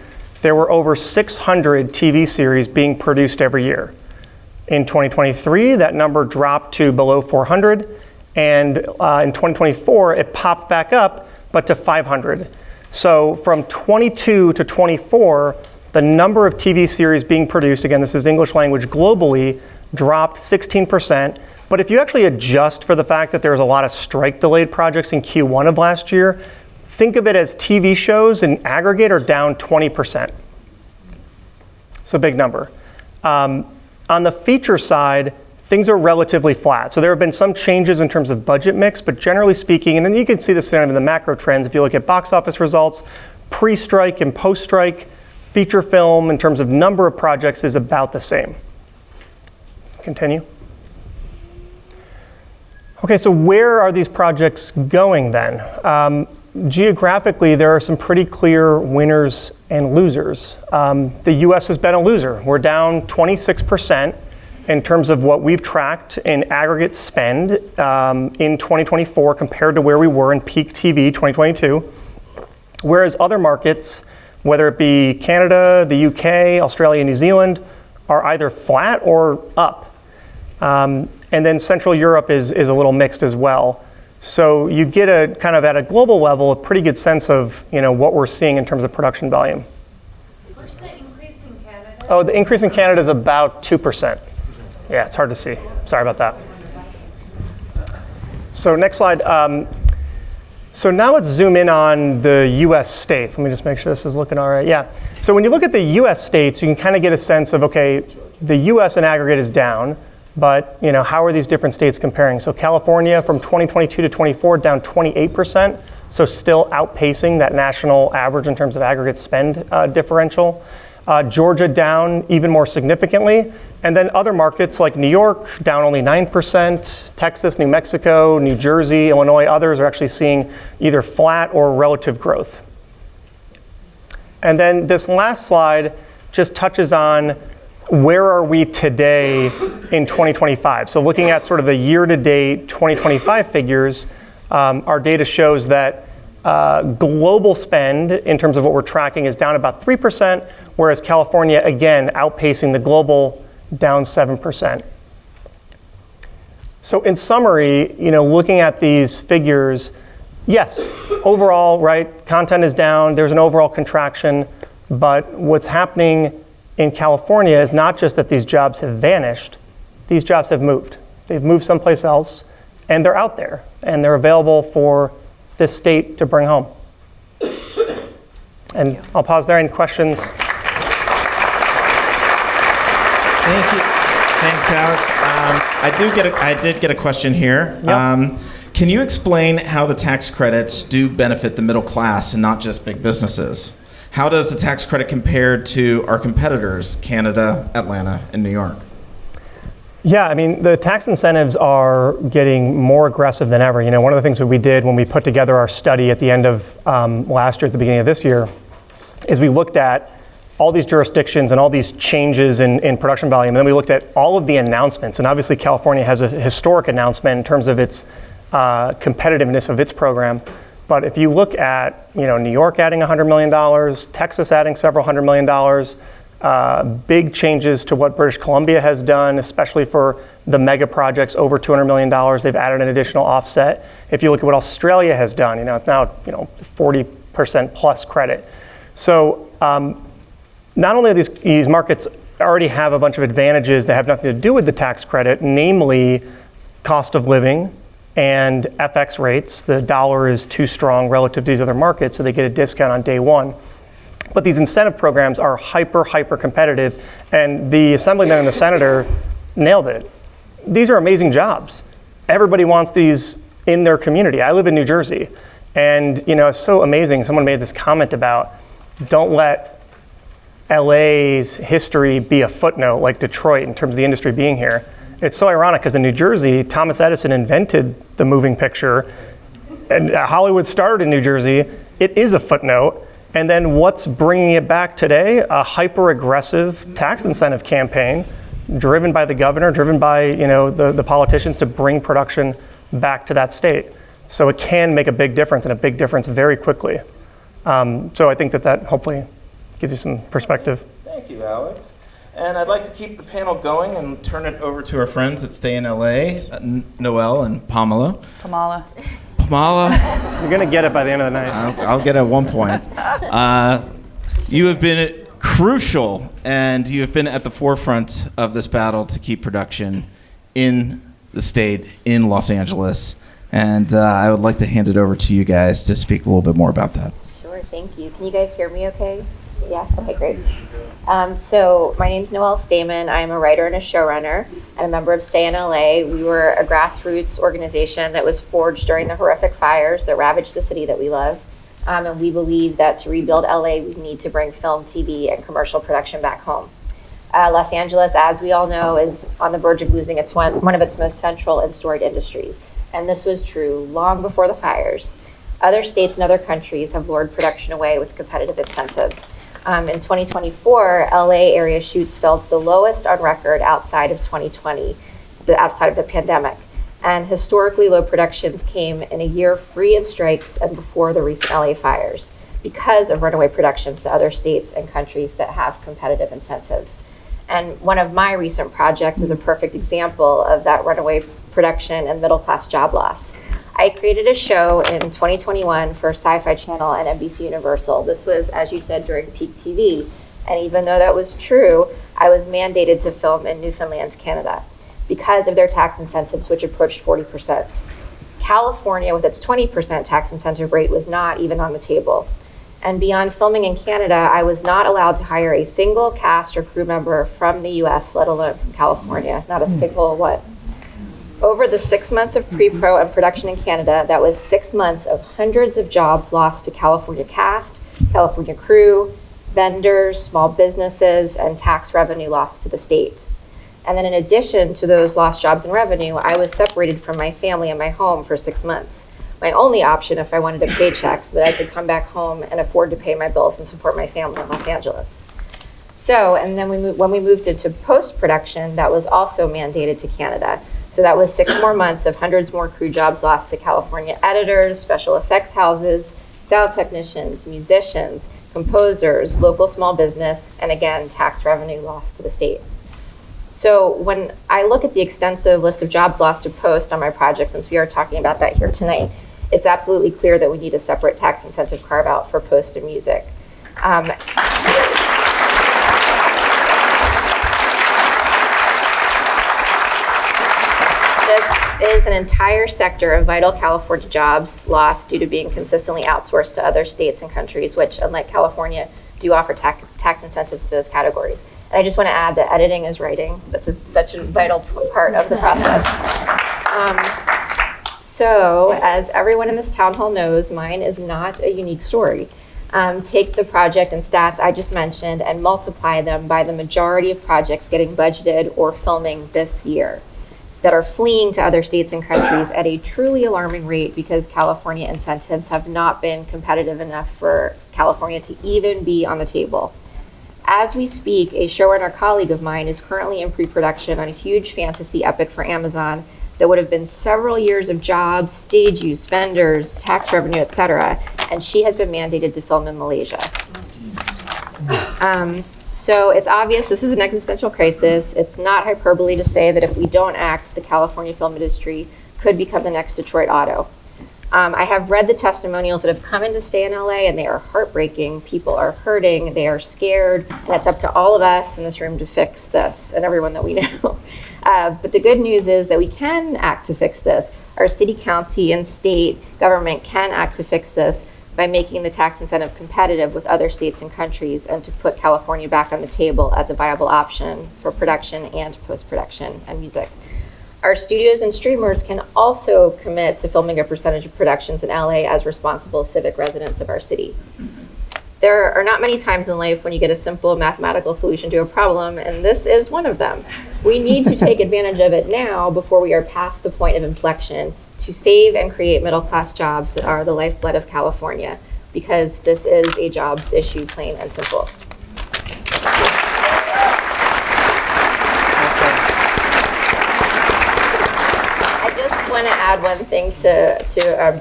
there were over 600 TV series being produced every year. In 2023, that number dropped to below 400, and in 2024, it popped back up, but to 500. So from 22 to 24, the number of TV series being produced, again, this is English language globally, dropped 16%. But if you actually adjust for the fact that there was a lot of strike-delayed projects in Q1 of last year, think of it as TV shows in aggregate are down 20%. It's a big number. On the feature side, things are relatively flat. So there have been some changes in terms of budget mix, but generally speaking, and then you can see this in the macro trends, if you look at box office results, pre-strike and post-strike, feature film in terms of number of projects is about the same. Continue. Okay, so where are these projects going then? Geographically, there are some pretty clear winners and losers. The US has been a loser. We're down 26% in terms of what we've tracked in aggregate spend in 2024 compared to where we were in peak TV 2022. Whereas other markets, whether it be Canada, the UK, Australia, New Zealand, are either flat or up. And then Central Europe is a little mixed as well. So you get a kind of at a global level, a pretty good sense of what we're seeing in terms of production volume. What's the increase in Canada? Oh, the increase in Canada is about 2%. Yeah, it's hard to see. Sorry about that. So next slide. So now let's zoom in on the US states. Let me just make sure this is looking all right. Yeah. So when you look at the US states, you can kind of get a sense of, okay, the US in aggregate is down, but how are these different states comparing? So California from 2022 to 24 down 28%, so still outpacing that national average in terms of aggregate spend differential. Georgia down even more significantly. And then other markets like New York down only 9%, Texas, New Mexico, New Jersey, Illinois, others are actually seeing either flat or relative growth. And then this last slide just touches on where are we today in 2025. So looking at sort of the year-to-date 2025 figures, our data shows that global spend in terms of what we're tracking is down about 3%, whereas California, again, outpacing the global, down 7%. So in summary, looking at these figures, yes, overall, right, content is down, there's an overall contraction, but what's happening in California is not just that these jobs have vanished, these jobs have moved. They've moved someplace else, and they're out there, and they're available for this state to bring home. And I'll pause there. Any questions? Thank you. Thanks, Alex. I did get a question here. Yep. Can you explain how the tax credits do benefit the middle class and not just big businesses? How does the tax credit compare to our competitors, Canada, Atlanta, and New York? Yeah, I mean, the tax incentives are getting more aggressive than ever. One of the things that we did when we put together our study at the end of last year, at the beginning of this year, is we looked at all these jurisdictions and all these changes in production volume. And then we looked at all of the announcements. And obviously, California has a historic announcement in terms of its competitiveness of its program. But if you look at, New York adding $100 million, Texas adding several $100 million, big changes to what British Columbia has done, especially for the mega projects over $200 million. They've added an additional offset. If you look at what Australia has done, it's now 40% plus credit. So not only are these markets already have a bunch of advantages that have nothing to do with the tax credit, namely cost of living and FX rates. The dollar is too strong relative to these other markets, so they get a discount on day one. But these incentive programs are hyper competitive, and the Assemblyman and the Senator nailed it. These are amazing jobs. Everybody wants these in their community. I live in New Jersey, and it's so amazing. Someone made this comment about, don't let LA's history be a footnote like Detroit in terms of the industry being here. It's so ironic because in New Jersey, Thomas Edison invented the moving picture, and Hollywood started in New Jersey. It is a footnote. And then what's bringing it back today? A hyper-aggressive tax incentive campaign driven by the governor, driven by the politicians to bring production back to that state. So it can make a big difference, and a big difference very quickly. So I think that hopefully gives you some perspective. Thank you, Alex. And I'd like to keep the panel going and turn it over to our friends that stay in LA, Noelle and Pamala. Pamala. You're going to get it by the end of the night. I'll get it at one point. You have been crucial, and you have been at the forefront of this battle to keep production in the state, in Los Angeles. And I would like to hand it over to you guys to speak a little bit more about that. Sure, thank you. Can you guys hear me okay? Yeah, okay, great. So my name's Noelle Stehman. I'm a writer and a showrunner and a member of Stay in LA. We were a grassroots organization that was forged during the horrific fires that ravaged the city that we love. And we believe that to rebuild LA, we need to bring film, TV, and commercial production back home. Los Angeles, as we all know, is on the verge of losing one of its most central and storied industries. And this was true long before the fires. Other states and other countries have lured production away with competitive incentives. In 2024, LA area shoots fell to the lowest on record outside of 2020, outside of the pandemic. And historically low productions came in a year free of strikes and before the recent LA fires because of runaway productions to other states and countries that have competitive incentives. And one of my recent projects is a perfect example of that runaway production and middle-class job loss. I created a show in 2021 for Sci-Fi Channel and NBC Universal. This was, as you said, during peak TV. And even though that was true, I was mandated to film in Newfoundland, Canada, because of their tax incentives, which approached 40%. California, with its 20% tax incentive rate, was not even on the table. And beyond filming in Canada, I was not allowed to hire a single cast or crew member from the US, let alone from California, not a single one. Over the 6 months of pre-pro and production in Canada, that was 6 months of hundreds of jobs lost to California cast, California crew, vendors, small businesses, and tax revenue lost to the state. And then in addition to those lost jobs and revenue, I was separated from my family and my home for 6 months. My only option if I wanted a paycheck so that I could come back home and afford to pay my bills and support my family in Los Angeles. So, and then when we moved into post-production, that was also mandated to Canada. So that was 6 more months of hundreds more crew jobs lost to California editors, special effects houses, sound technicians, musicians, composers, local small business, and again, tax revenue lost to the state. So when I look at the extensive list of jobs lost to post on my project, since we are talking about that here tonight, it's absolutely clear that we need a separate tax incentive carve out for post and music. This is an entire sector of vital California jobs lost due to being consistently outsourced to other states and countries, which, unlike California, do offer tax incentives to those categories. And I just want to add that editing is writing. That's such a vital part of the process. So, as everyone in this town hall knows, mine is not a unique story. Take the project and stats I just mentioned and multiply them by the majority of projects getting budgeted or filming this year that are fleeing to other states and countries at a truly alarming rate because California incentives have not been competitive enough for California to even be on the table. As we speak, a showrunner colleague of mine is currently in pre-production on a huge fantasy epic for Amazon that would have been several years of jobs, stage use, vendors, tax revenue, etc. And she has been mandated to film in Malaysia. So it's obvious this is an existential crisis. It's not hyperbole to say that if we don't act, the California film industry could become the next Detroit Auto. I have read the testimonials that have come in to stay in LA, and they are heartbreaking. People are hurting, they are scared, and it's up to all of us in this room to fix this, and everyone that we know. But the good news is that we can act to fix this. Our city, county, and state government can act to fix this by making the tax incentive competitive with other states and countries, and to put California back on the table as a viable option for production and post-production and music. Our studios and streamers can also commit to filming a percentage of productions in LA as responsible civic residents of our city. There are not many times in life when you get a simple mathematical solution to a problem, and this is one of them. We need to take advantage of it now before we are past the point of inflection to save and create middle-class jobs that are the lifeblood of California, because this is a jobs issue, plain and simple. I just want to add one thing to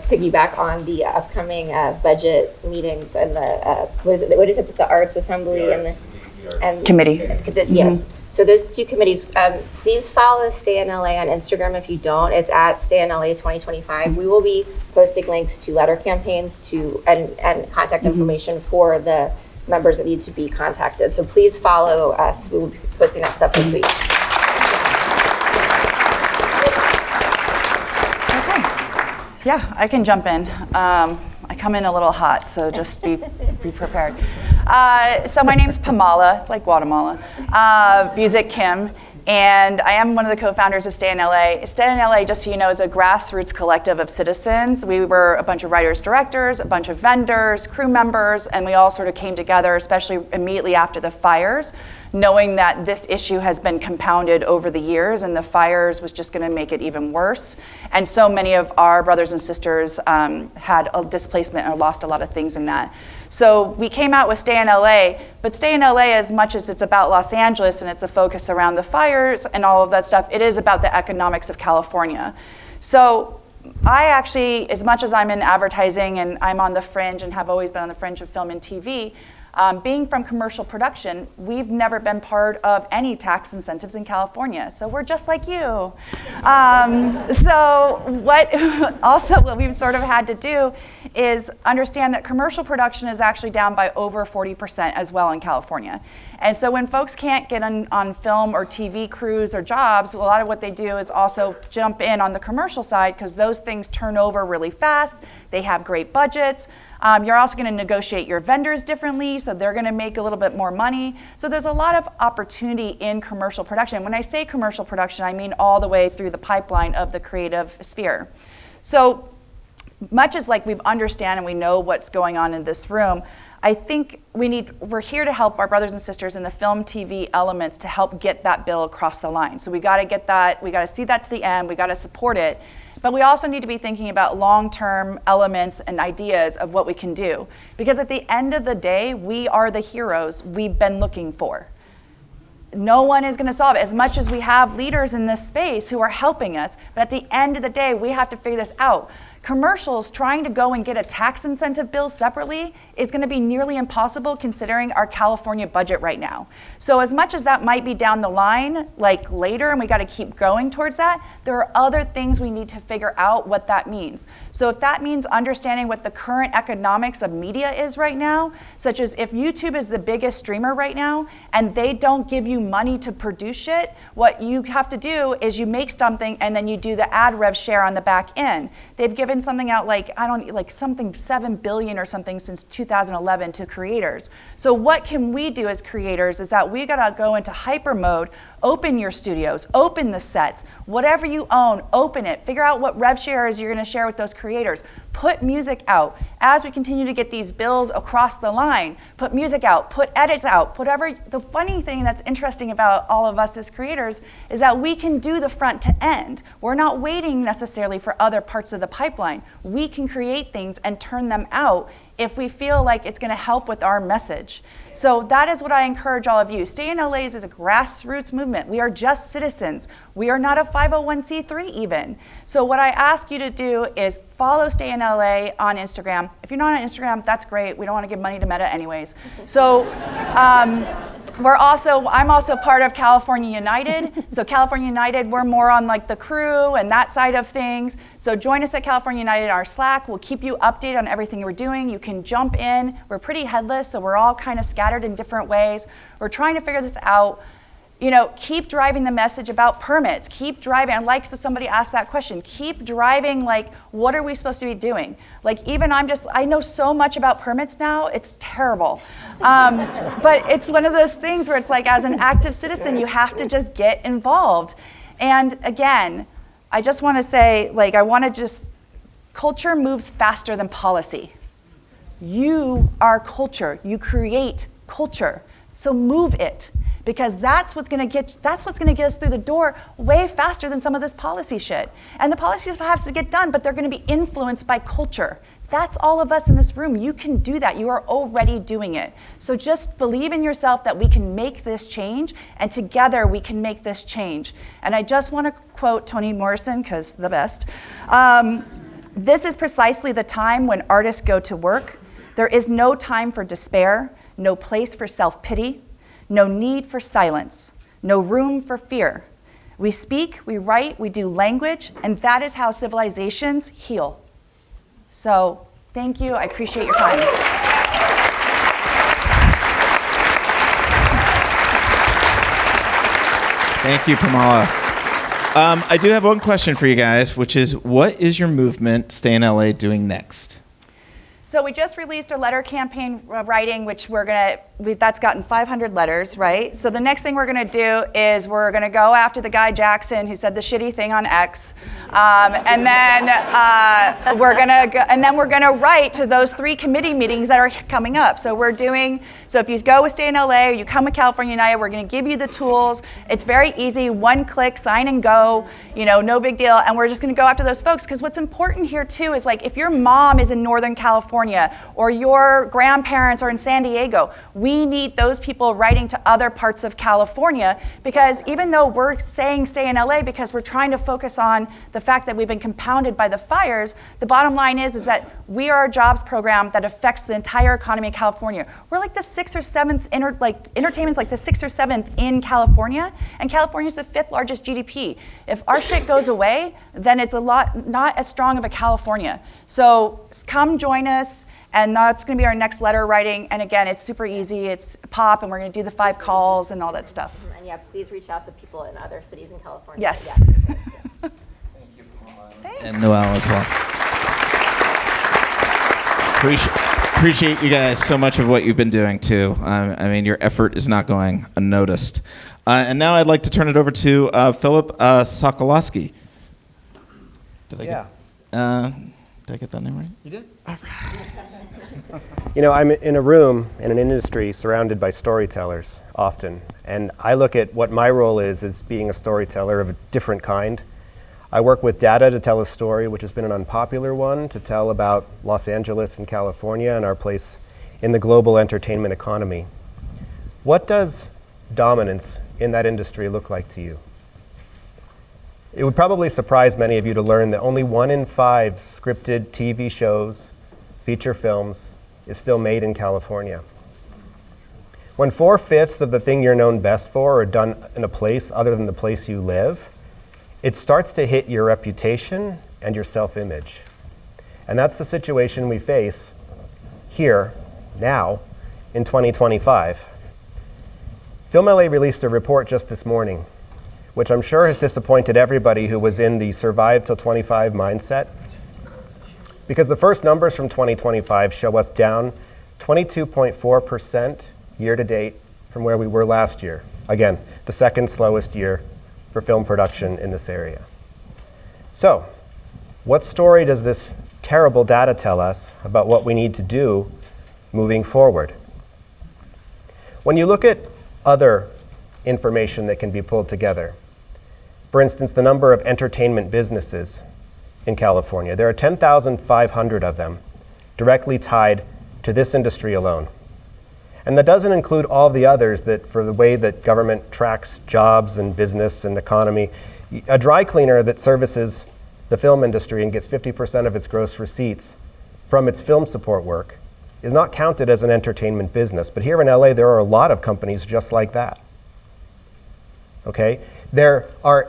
piggyback on the upcoming budget meetings and the what is it? The Arts Assembly and Committee. Yeah. So those two committees, please follow Stay in LA on Instagram if you don't. It's at Stay in LA 2025. We will be posting links to letter campaigns and contact information for the members that need to be contacted. So please follow us. We will be posting that stuff this week. Okay. Yeah, I can jump in. I come in a little hot, so just be prepared. So my name's Pamala, it's like Guatemala, Buzick Kim, and I am one of the co-founders of Stay in LA. Stay in LA, just so you know, is a grassroots collective of citizens. We were a bunch of writers, directors, a bunch of vendors, crew members, and we all sort of came together, especially immediately after the fires, knowing that this issue has been compounded over the years and the fires was just gonna make it even worse. And so many of our brothers and sisters had a displacement or lost a lot of things in that. So we came out with Stay in LA, but Stay in LA, as much as it's about Los Angeles and it's a focus around the fires and all of that stuff, it is about the economics of California. So I actually, as much as I'm in advertising and I'm on the fringe and have always been on the fringe of film and TV, Being from commercial production, we've never been part of any tax incentives in California, so we're just like you. So what we've sort of had to do is understand that commercial production is actually down by over 40% as well in California. And so when folks can't get on film or TV crews or jobs, a lot of what they do is also jump in on the commercial side because those things turn over really fast. They have great budgets. You're also going to negotiate your vendors differently, so they're going to make a little bit more money. So there's a lot of opportunity in commercial production. When I say commercial production, I mean all the way through the pipeline of the creative sphere. So much as like we understand and we know what's going on in this room, I think we're here to help our brothers and sisters in the film, TV elements to help get that bill across the line. So we got to get that, we got to see that to the end, we got to support it. But we also need to be thinking about long-term elements and ideas of what we can do. Because at the end of the day, we are the heroes we've been looking for. No one is going to solve it, as much as we have leaders in this space who are helping us. But at the end of the day, we have to figure this out. Commercials trying to go and get a tax incentive bill separately is going to be nearly impossible considering our California budget right now. So as much as that might be down the line, like later, and we got to keep going towards that, there are other things we need to figure out what that means. So if that means understanding what the current economics of media is right now, such as if YouTube is the biggest streamer right now and they don't give you money to produce shit, what you have to do is you make something and then you do the ad rev share on the back end. They've given something out like something $7 billion or something since 2011 to creators. So what can we do as creators is that we gotta go into hyper mode, open your studios, open the sets, whatever you own, open it, figure out what rev shares you're gonna share with those creators, put music out. As we continue to get these bills across the line, put music out, put edits out, whatever. The funny thing that's interesting about all of us as creators is that we can do the front to end. We're not waiting necessarily for other parts of the pipeline. We can create things and turn them out if we feel like it's going to help with our message. So that is what I encourage all of you. Stay in LA is a grassroots movement. We are just citizens. We are not a 501c3 even. So what I ask you to do is follow Stay in LA on Instagram. If you're not on Instagram, that's great. We don't want to give money to Meta anyways. So I'm also part of California United. So California United, we're more on like the crew and that side of things. So join us at California United in our Slack. We'll keep you updated on everything we're doing. You can jump in. We're pretty headless, so we're all kind of scattered in different ways. We're trying to figure this out. You know, keep driving the message about permits. Keep driving. I'd like somebody asked that question. Keep driving, like, what are we supposed to be doing? Like, even I know so much about permits now, it's terrible. But it's one of those things where it's like, as an active citizen, you have to just get involved. And again, I just want to say, like, culture moves faster than policy. You are culture. You create culture. So move it. Because that's what's gonna get us through the door way faster than some of this policy shit. And the policies have to get done, but they're gonna be influenced by culture. That's all of us in this room. You can do that. You are already doing it. So just believe in yourself that we can make this change, and together we can make this change. And I just want to quote Toni Morrison, because the best. This is precisely the time when artists go to work. There is no time for despair, no place for self-pity, no need for silence, no room for fear. We speak, we write, we do language, and that is how civilizations heal. So, thank you. I appreciate your time. Thank you, Pamala. I do have one question for you guys, which is, what is your movement, Stay in LA, doing next? So we just released a letter campaign writing, which that's gotten 500 letters, right? So the next thing we're gonna do is we're gonna go after the guy Jackson who said the shitty thing on X, and then we're gonna write to those 3 committee meetings that are coming up. So if you go with Stay in LA or you come with California United, we're gonna give you the tools. It's very easy, 1 click, sign and go, no big deal. And we're just gonna go after those folks, because what's important here too is, like, if your mom is in Northern California California, or your grandparents are in San Diego. We need those people writing to other parts of California, because even though we're saying stay in LA because we're trying to focus on the fact that we've been compounded by the fires, the bottom line is that we are a jobs program that affects the entire economy of California. We're like the 6th or 7th, entertainment's like the 6th or 7th in California, and California's the 5th largest GDP. If our shit goes away, then it's not as strong of a California. So come join us, and that's gonna be our next letter writing. And again, it's super easy, it's pop, and we're gonna do the 5 calls and all that stuff. And yeah, please reach out to people in other cities in California. Yes. Yeah. And Noelle as well. Appreciate you guys so much of what you've been doing too. I mean, your effort is not going unnoticed. And now I'd like to turn it over to Philip Sokoloski. Did I get that name right? You did? All right. You know, I'm in a room in an industry surrounded by storytellers often, and I look at what my role is as being a storyteller of a different kind. I work with data to tell a story, which has been an unpopular one, to tell about Los Angeles and California and our place in the global entertainment economy. What does dominance in that industry look like to you? It would probably surprise many of you to learn that only 1 in 5 scripted TV shows, feature films, is still made in California. When 4/5 of the thing you're known best for are done in a place other than the place you live, it starts to hit your reputation and your self-image. And that's the situation we face here, now, in 2025. FilmLA released a report just this morning, which I'm sure has disappointed everybody who was in the survive till 25 mindset, because the first numbers from 2025 show us down 22.4% year to date from where we were last year. Again, the second slowest year for film production in this area. So, what story does this terrible data tell us about what we need to do moving forward? When you look at other information that can be pulled together, for instance, the number of entertainment businesses in California, there are 10,500 of them directly tied to this industry alone. And that doesn't include all the others that, for the way that government tracks jobs and business and economy. A dry cleaner that services the film industry and gets 50% of its gross receipts from its film support work is not counted as an entertainment business. But here in LA, there are a lot of companies just like that. Okay? There are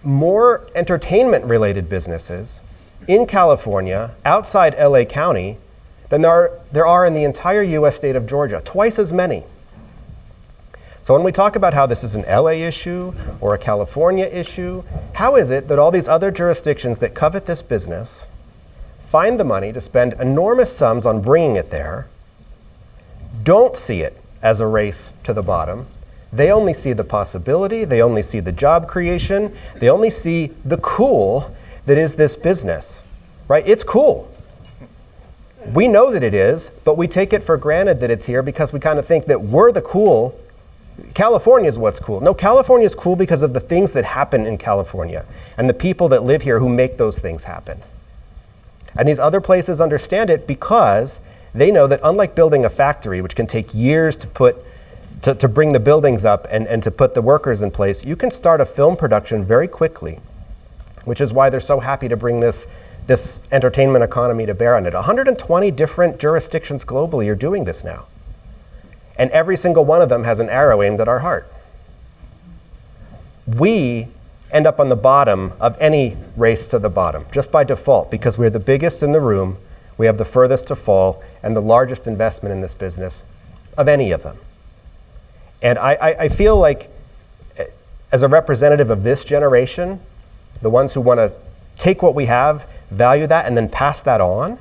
more entertainment-related businesses in California, outside LA County, than there are in the entire US state of Georgia, twice as many. So when we talk about how this is an LA issue or a California issue, how is it that all these other jurisdictions that covet this business find the money to spend enormous sums on bringing it there, don't see it as a race to the bottom? They only see the possibility, they only see the job creation, they only see the cool that is this business, right? It's cool. We know that it is, but we take it for granted that it's here because we kind of think that we're the cool. California is what's cool. No, California is cool because of the things that happen in California and the people that live here who make those things happen. And these other places understand it because they know that unlike building a factory, which can take years to bring the buildings up and to put the workers in place, you can start a film production very quickly, which is why they're so happy to bring this entertainment economy to bear on it. 120 different jurisdictions globally are doing this now. And every single one of them has an arrow aimed at our heart. We end up on the bottom of any race to the bottom, just by default, because we're the biggest in the room, we have the furthest to fall, and the largest investment in this business of any of them. And I feel like, as a representative of this generation, the ones who want to take what we have, value that, and then pass that on,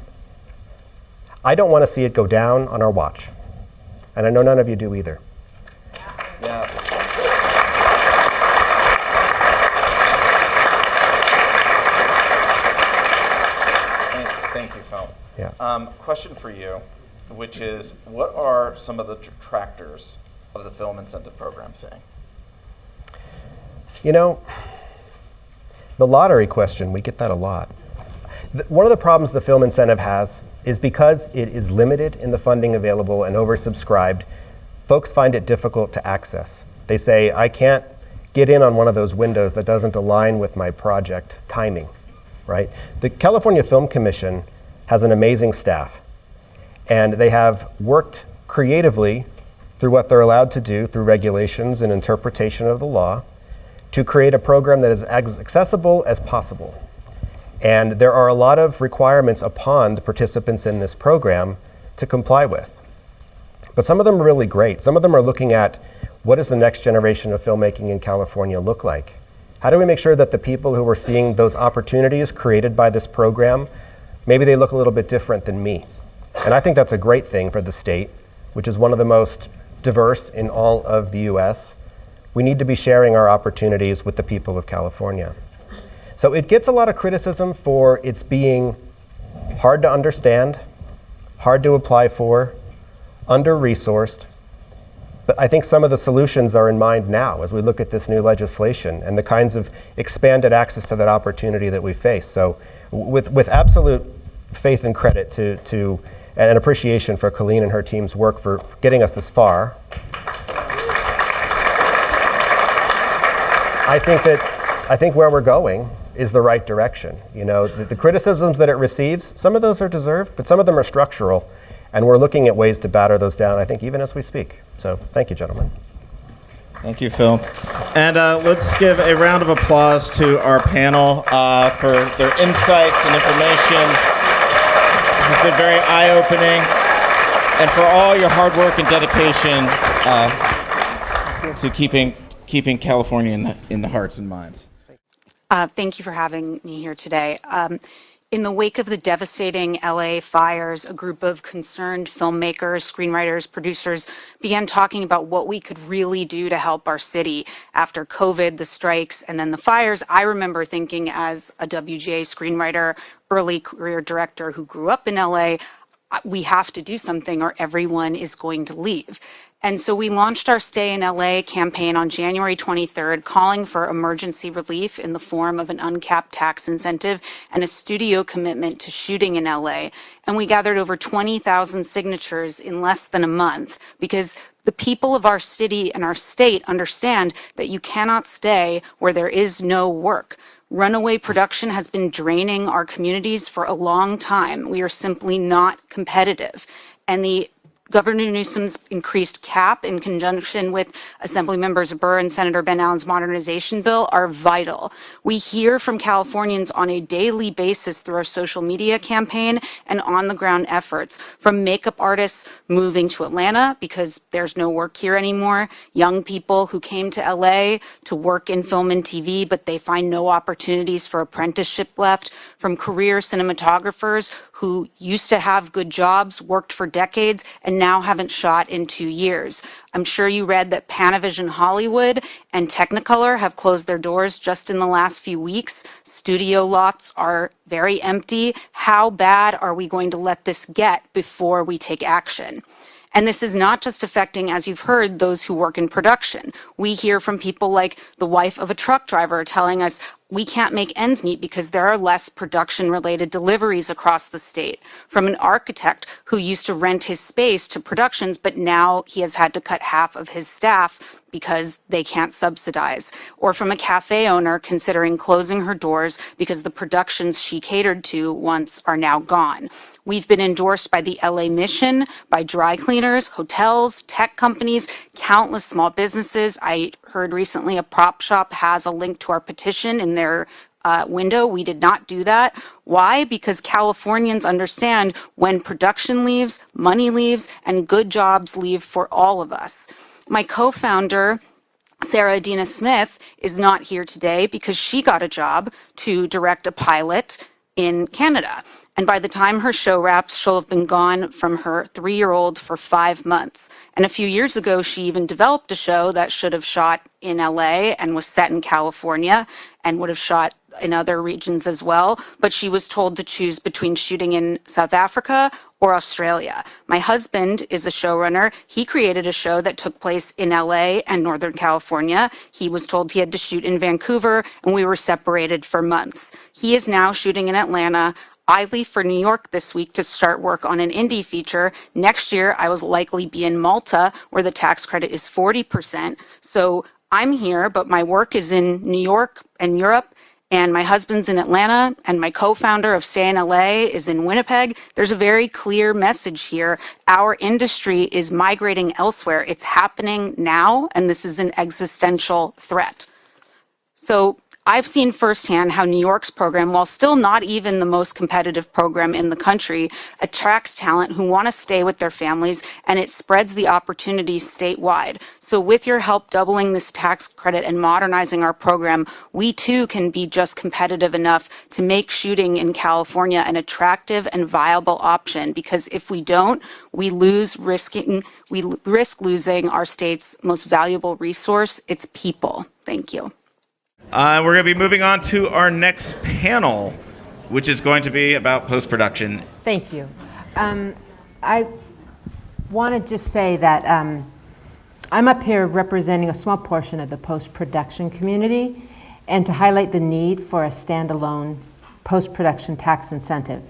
I don't want to see it go down on our watch. And I know none of you do either. Yeah. Thank you, Phil. Yeah. Question for you, which is, what are some of the detractors of the film incentive program saying? You know, the lottery question, we get that a lot. One of the problems the film incentive has is because it is limited in the funding available and oversubscribed, folks find it difficult to access. They say, I can't get in on one of those windows that doesn't align with my project timing, right? The California Film Commission has an amazing staff, and they have worked creatively through what they're allowed to do through regulations and interpretation of the law to create a program that is as accessible as possible. And there are a lot of requirements upon the participants in this program to comply with. But some of them are really great. Some of them are looking at what does the next generation of filmmaking in California look like? How do we make sure that the people who are seeing those opportunities created by this program, maybe they look a little bit different than me? And I think that's a great thing for the state, which is one of the most diverse in all of the US. We need to be sharing our opportunities with the people of California. So it gets a lot of criticism for its being hard to understand, hard to apply for, under-resourced. But I think some of the solutions are in mind now as we look at this new legislation and the kinds of expanded access to that opportunity that we face. So with absolute faith and credit to and appreciation for Colleen and her team's work for getting us this far, I think where we're going is the right direction. You know, the criticisms that it receives, some of those are deserved, but some of them are structural. And we're looking at ways to batter those down, I think, even as we speak. So thank you, gentlemen. Thank you, Phil. And let's give a round of applause to our panel for their insights and information. This has been very eye-opening. And for all your hard work and dedication to keeping California in the hearts and minds. Thank you for having me here today. In the wake of the devastating LA fires, a group of concerned filmmakers, screenwriters, producers began talking about what we could really do to help our city. After COVID, the strikes, and then the fires, I remember thinking as a WGA screenwriter, early career director who grew up in LA, we have to do something or everyone is going to leave. And so we launched our Stay in LA campaign on January 23rd, calling for emergency relief in the form of an uncapped tax incentive and a studio commitment to shooting in LA. And we gathered over 20,000 signatures in less than a month because the people of our city and our state understand that you cannot stay where there is no work. Runaway production has been draining our communities for a long time. We are simply not competitive. And the Governor Newsom's increased cap in conjunction with Assemblymember Zbur and Senator Ben Allen's modernization bill are vital. We hear from Californians on a daily basis through our social media campaign and on-the-ground efforts, from makeup artists moving to Atlanta because there's no work here anymore, young people who came to LA to work in film and TV, but they find no opportunities for apprenticeship left, from career cinematographers who used to have good jobs, worked for decades, and now haven't shot in 2 years. I'm sure you read that Panavision Hollywood and Technicolor have closed their doors just in the last few weeks. Studio lots are very empty. How bad are we going to let this get before we take action? And this is not just affecting, as you've heard, those who work in production. We hear from people like the wife of a truck driver telling us, we can't make ends meet because there are less production-related deliveries across the state. From an architect who used to rent his space to productions, but now he has had to cut half of his staff because they can't subsidize. Or from a cafe owner considering closing her doors because the productions she catered to once are now gone. We've been endorsed by the LA Mission, by dry cleaners, hotels, tech companies, countless small businesses. I heard recently a prop shop has a link to our petition in their window. We did not do that. Why? Because Californians understand when production leaves, money leaves, and good jobs leave for all of us. My co-founder, Sarah Adina Smith, is not here today because she got a job to direct a pilot in Canada. And by the time her show wraps, she'll have been gone from her 3-year-old for 5 months. And a few years ago, she even developed a show that should have shot in LA and was set in California and would have shot in other regions as well. But she was told to choose between shooting in South Africa or Australia. My husband is a showrunner. He created a show that took place in LA and Northern California. He was told he had to shoot in Vancouver, and we were separated for months. He is now shooting in Atlanta. I leave for New York this week to start work on an indie feature. Next year, I will likely be in Malta, where the tax credit is 40%. So I'm here, but my work is in New York and Europe, and my husband's in Atlanta, and my co-founder of Stay in LA is in Winnipeg. There's a very clear message here. Our industry is migrating elsewhere. It's happening now, and this is an existential threat. So I've seen firsthand how New York's program, while still not even the most competitive program in the country, attracts talent who want to stay with their families, and it spreads the opportunities statewide. So with your help doubling this tax credit and modernizing our program, we too can be just competitive enough to make shooting in California an attractive and viable option, because if we don't, we risk losing our state's most valuable resource, its people. Thank you. We're going to be moving on to our next panel, which is going to be about post-production. Thank you. I want to just say that I'm up here representing a small portion of the post-production community, and to highlight the need for a standalone post-production tax incentive.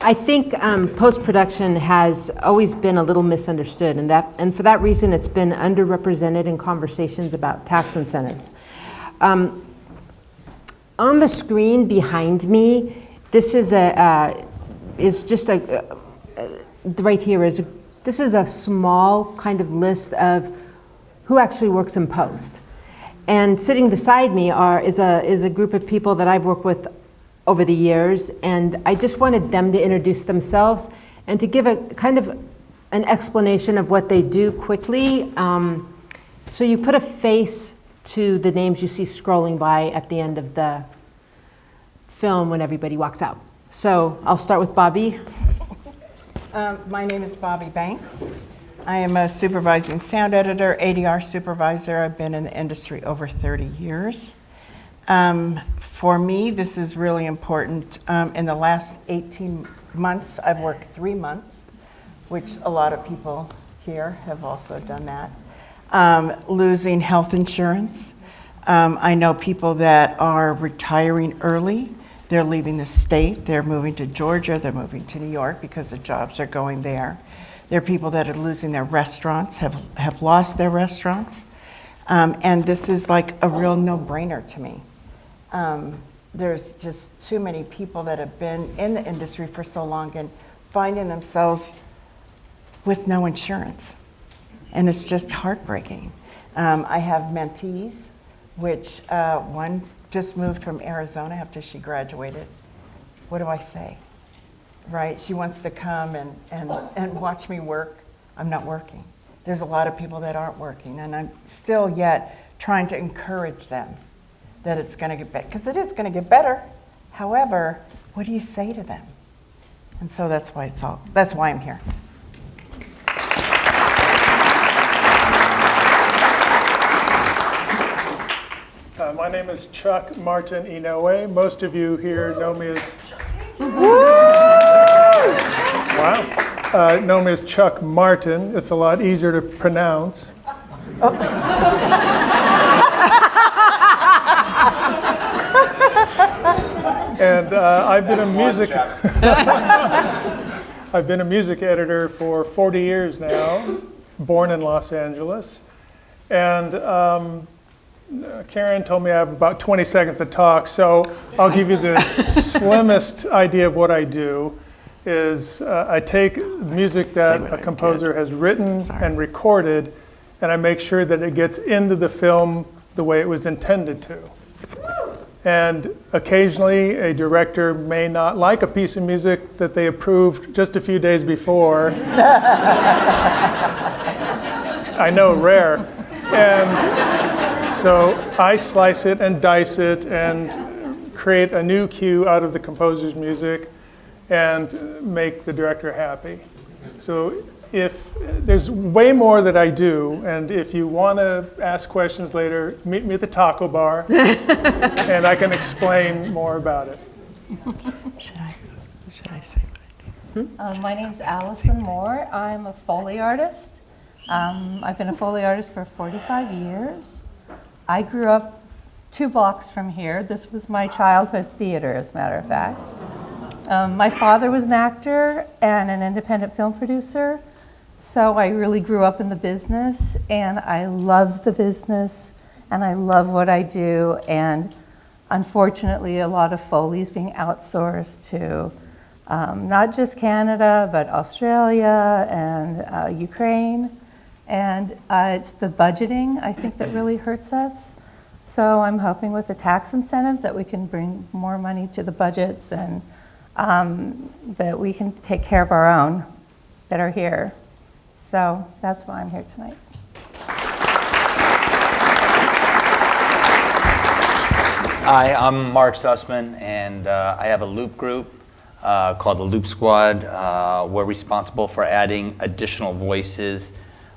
I think post-production has always been a little misunderstood, and for that reason it's been underrepresented in conversations about tax incentives. On the screen behind me, this is right here this is a small kind of list of who actually works in post. And sitting beside me is a group of people that I've worked with over the years, and I just wanted them to introduce themselves and to give a kind of an explanation of what they do quickly. So you put a face to the names you see scrolling by at the end of the film when everybody walks out. So I'll start with Bobby. My name is Bobby Banks. I am a supervising sound editor, ADR supervisor. I've been in the industry over 30 years. For me, this is really important. In the last 18 months, I've worked 3 months, which a lot of people here have also done that. Losing health insurance. I know people that are retiring early. They're leaving the state. They're moving to Georgia. They're moving to New York because the jobs are going there. There are people that are losing their restaurants, have lost their restaurants. And this is like a real no-brainer to me. There's just too many people that have been in the industry for so long and finding themselves with no insurance. And it's just heartbreaking. I have mentees, which one just moved from Arizona after she graduated. What do I say? Right, she wants to come and watch me work. I'm not working. There's a lot of people that aren't working, and I'm still yet trying to encourage them that it's going to get better, because it is going to get better. However, what do you say to them? And so that's why I'm here. My name is Chuck Martin Inoue. Most of you here know me as know me as Chuck Martin. It's a lot easier to pronounce. And I've been a music editor for 40 years now, born in Los Angeles. And Karen told me I have about 20 seconds to talk, so I'll give you the slimmest idea of what I do. Is I take music that a composer has written and recorded, and I make sure that it gets into the film the way it was intended to. And occasionally a director may not like a piece of music that they approved just a few days before. I know, rare. And so I slice it and dice it and create a new cue out of the composer's music and make the director happy. So if there's way more that I do, and if you want to ask questions later, meet me at the taco bar, and I can explain more about it. Should I say what I do? My name's Allison Moore. I'm a Foley artist. I've been a Foley artist for 45 years. I grew up 2 blocks from here. This was my childhood theater, as a matter of fact. My father was an actor and an independent film producer, so I really grew up in the business, and I love the business, and I love what I do, and unfortunately, a lot of Foley's being outsourced to not just Canada, but Australia and Ukraine. And it's the budgeting, I think, that really hurts us. So I'm hoping with the tax incentives that we can bring more money to the budgets and that we can take care of our own that are here. So that's why I'm here tonight. Hi, I'm Mark Sussman, and I have a loop group called the Loop Squad. We're responsible for adding additional voices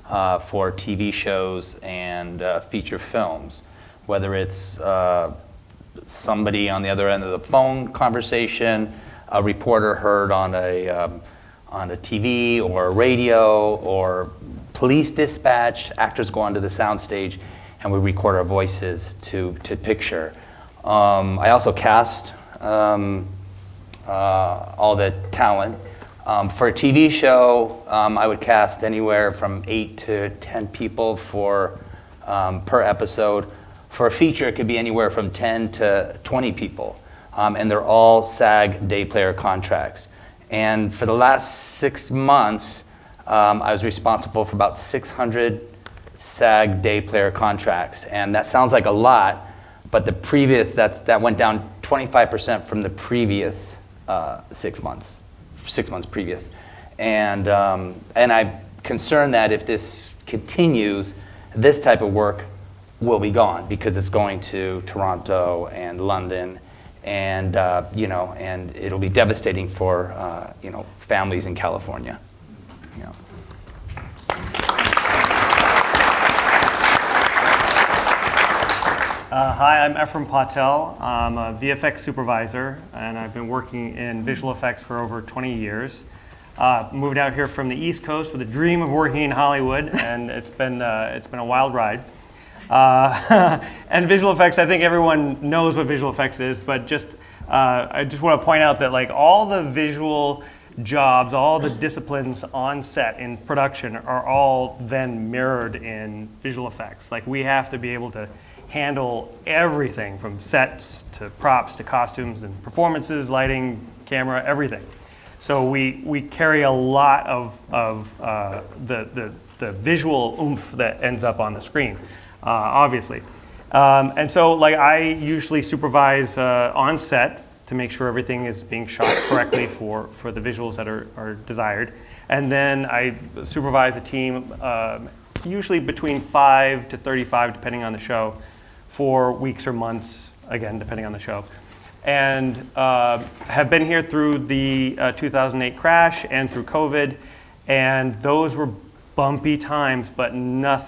for TV shows and feature films, whether it's somebody on the other end of the phone conversation, a reporter heard on a TV or a radio, or police dispatch. Actors go onto the soundstage, and we record our voices to picture. I also cast all the talent. For a TV show, I would cast anywhere from 8 to 10 people for per episode. For a feature, it could be anywhere from 10 to 20 people, and they're all SAG day player contracts. And for the last 6 months, I was responsible for about 600 SAG day player contracts, and that sounds like a lot, but the previous, that went down 25% from the previous 6 months. 6 months previous, and I'm concerned that if this continues, this type of work will be gone because it's going to Toronto and London, and and it'll be devastating for families in California. Hi, I'm Ephraim Patel. I'm a VFX supervisor, and I've been working in visual effects for over 20 years. Moved out here from the East Coast with a dream of working in Hollywood, and it's been a wild ride. And visual effects, I think everyone knows what visual effects is, but I just want to point out that like all the visual jobs, all the disciplines on set in production are all then mirrored in visual effects. Like we have to be able to handle everything from sets to props to costumes and performances, lighting, camera, everything. So we carry a lot of the visual oomph that ends up on the screen, obviously. And so like I usually supervise on set to make sure everything is being shot correctly for the visuals that are desired. And then I supervise a team, usually between 5 to 35, depending on the show, for weeks or months, again, depending on the show. And have been here through the 2008 crash and through COVID. And those were bumpy times, but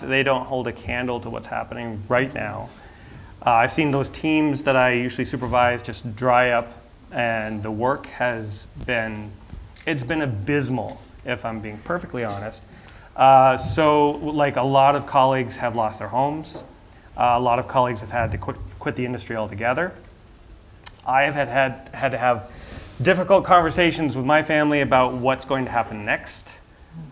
they don't hold a candle to what's happening right now. I've seen those teams that I usually supervise just dry up, and the work it's been abysmal, if I'm being perfectly honest. So like a lot of colleagues have lost their homes. A lot of colleagues have had to quit the industry altogether. I have had to have difficult conversations with my family about what's going to happen next.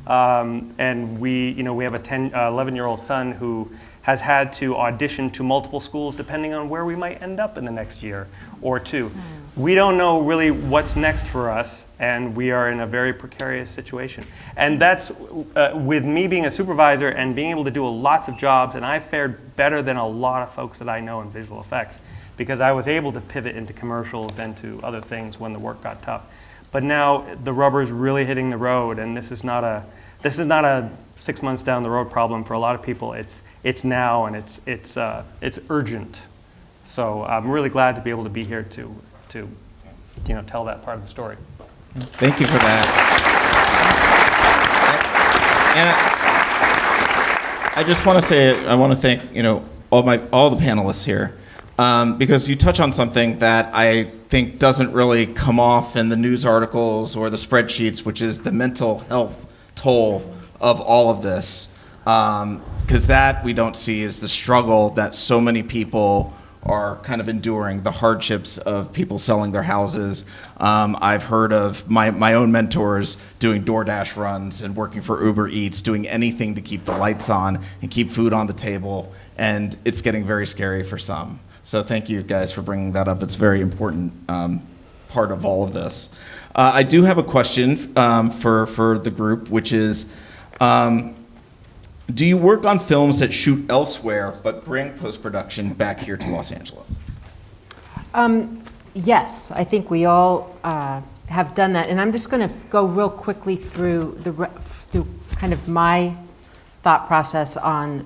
And we have a 11-year-old son who has had to audition to multiple schools depending on where we might end up in the next year or two. We don't know really what's next for us, and we are in a very precarious situation. And that's with me being a supervisor and being able to do lots of jobs, and I fared better than a lot of folks that I know in visual effects because I was able to pivot into commercials and to other things when the work got tough. But now the rubber's really hitting the road, and this is not a 6 months down the road problem for a lot of people. It's now, and it's urgent. So I'm really glad to be able to be here to tell that part of the story. Thank you for that. And I just want to say, I want to thank all the panelists here because you touch on something that I think doesn't really come off in the news articles or the spreadsheets, which is the mental health toll of all of this. Because that we don't see is the struggle that so many people are kind of enduring, the hardships of people selling their houses. I've heard of my own mentors doing DoorDash runs and working for Uber Eats, doing anything to keep the lights on and keep food on the table, and it's getting very scary for some. So thank you guys for bringing that up. It's a very important part of all of this. I do have a question for the group, which is, do you work on films that shoot elsewhere but bring post-production back here to Los Angeles? Yes, I think we all have done that. And I'm just going to go real quickly through through kind of my thought process on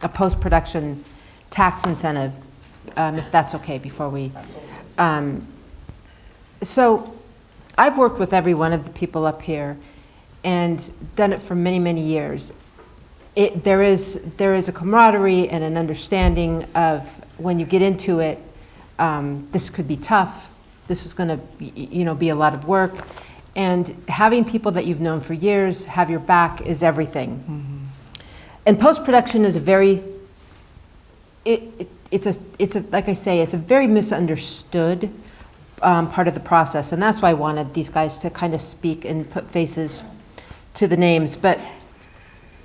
a post-production tax incentive, if that's okay, before we. So I've worked with every one of the people up here and done it for many, many years. There is a camaraderie and an understanding of when you get into it, this could be tough. This is going to be a lot of work, and having people that you've known for years have your back is everything. Mm-hmm. And post-production is a very it's a like I say, it's a very misunderstood part of the process, and that's why I wanted these guys to kind of speak and put faces to the names. But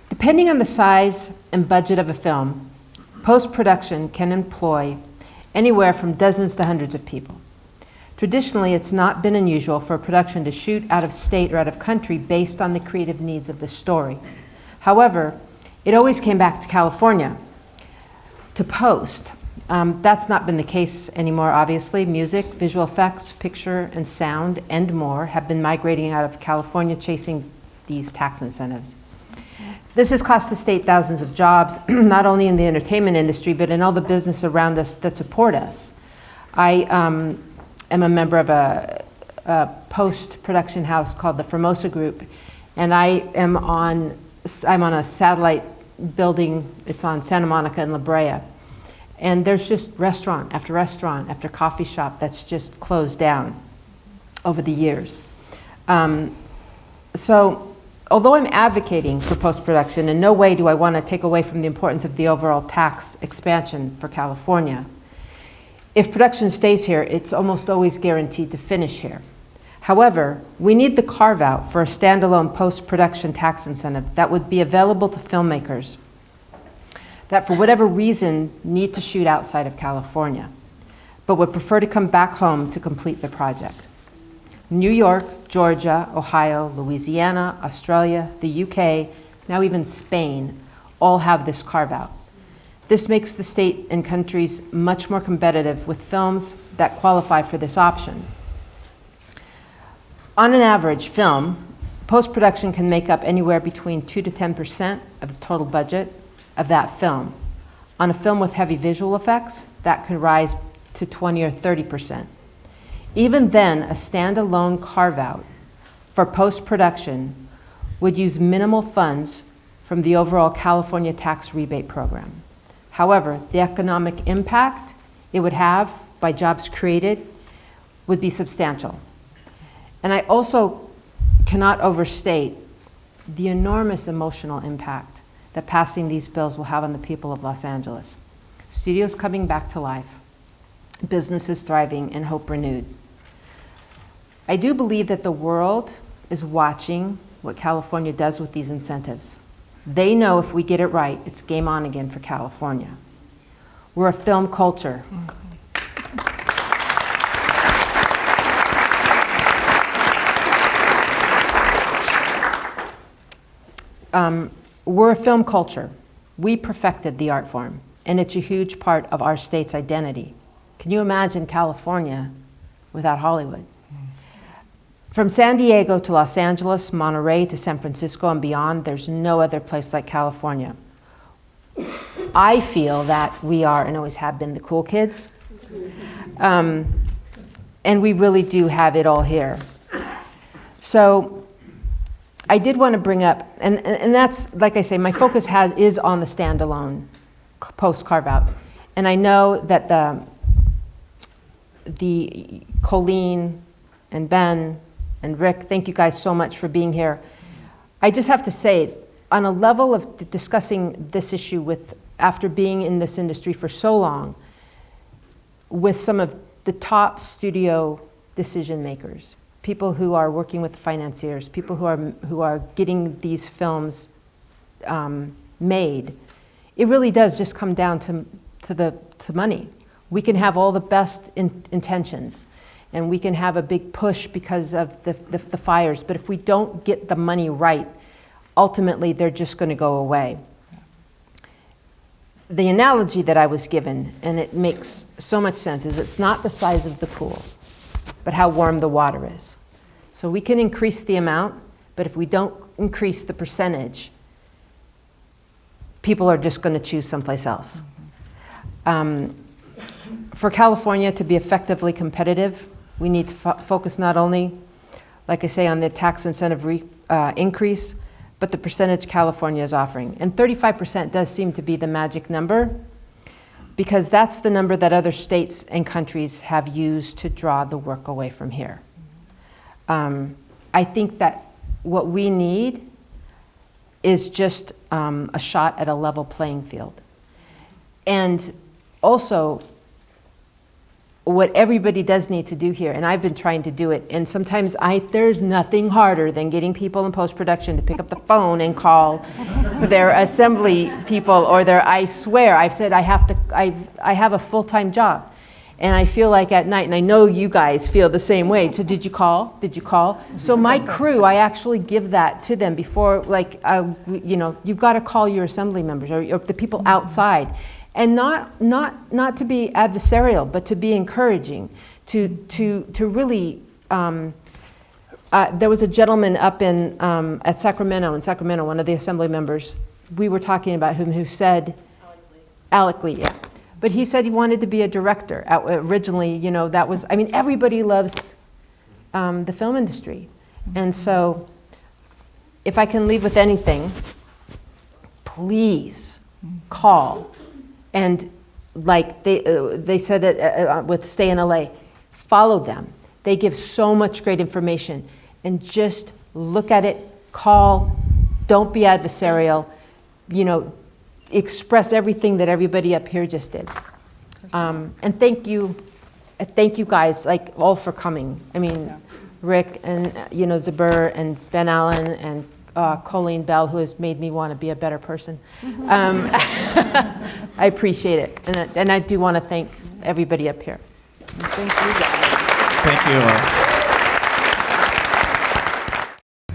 depending on the size and budget of a film, post-production can employ anywhere from dozens to hundreds of people. Traditionally, it's not been unusual for a production to shoot out of state or out of country based on the creative needs of the story. However, it always came back to California to post. That's not been the case anymore, obviously. Music, visual effects, picture, and sound, and more have been migrating out of California chasing these tax incentives. This has cost the state thousands of jobs, not only in the entertainment industry, but in all the business around us that support us. I am a member of a post-production house called the Formosa Group, and I'm on a satellite building. It's on Santa Monica and La Brea. And there's just restaurant after coffee shop that's just closed down over the years. So although I'm advocating for post-production, in no way do I want to take away from the importance of the overall tax expansion for California. If production stays here, it's almost always guaranteed to finish here. However, we need the carve-out for a standalone post-production tax incentive that would be available to filmmakers that for whatever reason need to shoot outside of California, but would prefer to come back home to complete the project. New York, Georgia, Ohio, Louisiana, Australia, the UK, now even Spain, all have this carve-out. This makes the state and countries much more competitive with films that qualify for this option. On an average film, post-production can make up anywhere between 2 to 10% of the total budget of that film. On a film with heavy visual effects, that could rise to 20 or 30%. Even then, a standalone carve-out for post-production would use minimal funds from the overall California tax rebate program. However, the economic impact it would have by jobs created would be substantial. And I also cannot overstate the enormous emotional impact that passing these bills will have on the people of Los Angeles. Studios coming back to life, businesses thriving, and hope renewed. I do believe that the world is watching what California does with these incentives. They know if we get it right, it's game on again for California. We're a film culture. We're a film culture. We perfected the art form, and it's a huge part of our state's identity. Can you imagine California without Hollywood? From San Diego to Los Angeles, Monterey to San Francisco and beyond, there's no other place like California. I feel that we are, and always have been, the cool kids. And we really do have it all here. So I did want to bring up, and that's, like I say, my focus is on the standalone post carve-out. And I know that the Colleen and Ben and Rick, thank you guys so much for being here. I just have to say, on a level of discussing this issue with, after being in this industry for so long, with some of the top studio decision makers, people who are working with financiers, people who are getting these films made, it really does just come down to money. We can have all the best intentions, and we can have a big push because of the fires, but if we don't get the money right, ultimately they're just going to go away. The analogy that I was given, and it makes so much sense, is it's not the size of the pool, but how warm the water is. So we can increase the amount, but if we don't increase the percentage, people are just going to choose someplace else. For California to be effectively competitive, we need to focus not only, like I say, on the tax incentive increase, but the percentage California is offering. And 35% does seem to be the magic number, because that's the number that other states and countries have used to draw the work away from here. I think that what we need is just a shot at a level playing field. And also, what everybody does need to do here, and I've been trying to do it, and sometimes there's nothing harder than getting people in post-production to pick up the phone and call their assembly people, or I swear, I've said I have a full-time job, and I feel like at night, and I know you guys feel the same way, so did you call? Did you call? So my crew, I actually give that to them before, like, you've got to call your assembly members, or the people outside. And not to be adversarial, but to be encouraging, to really. There was a gentleman up at Sacramento, one of the assembly members. We were talking about him, who said, Alec Lee, yeah. But he said he wanted to be a director. Originally, that was. I mean, everybody loves the film industry, and so if I can leave with anything, please call. And like they said that with StehMan, follow them. They give so much great information. And just look at it, call, don't be adversarial, express everything that everybody up here just did. And thank you guys, all for coming. I mean, Rick and Zbur and Ben Allen and Colleen Bell, who has made me want to be a better person. I appreciate it. And I do want to thank everybody up here. Thank you guys. Thank you.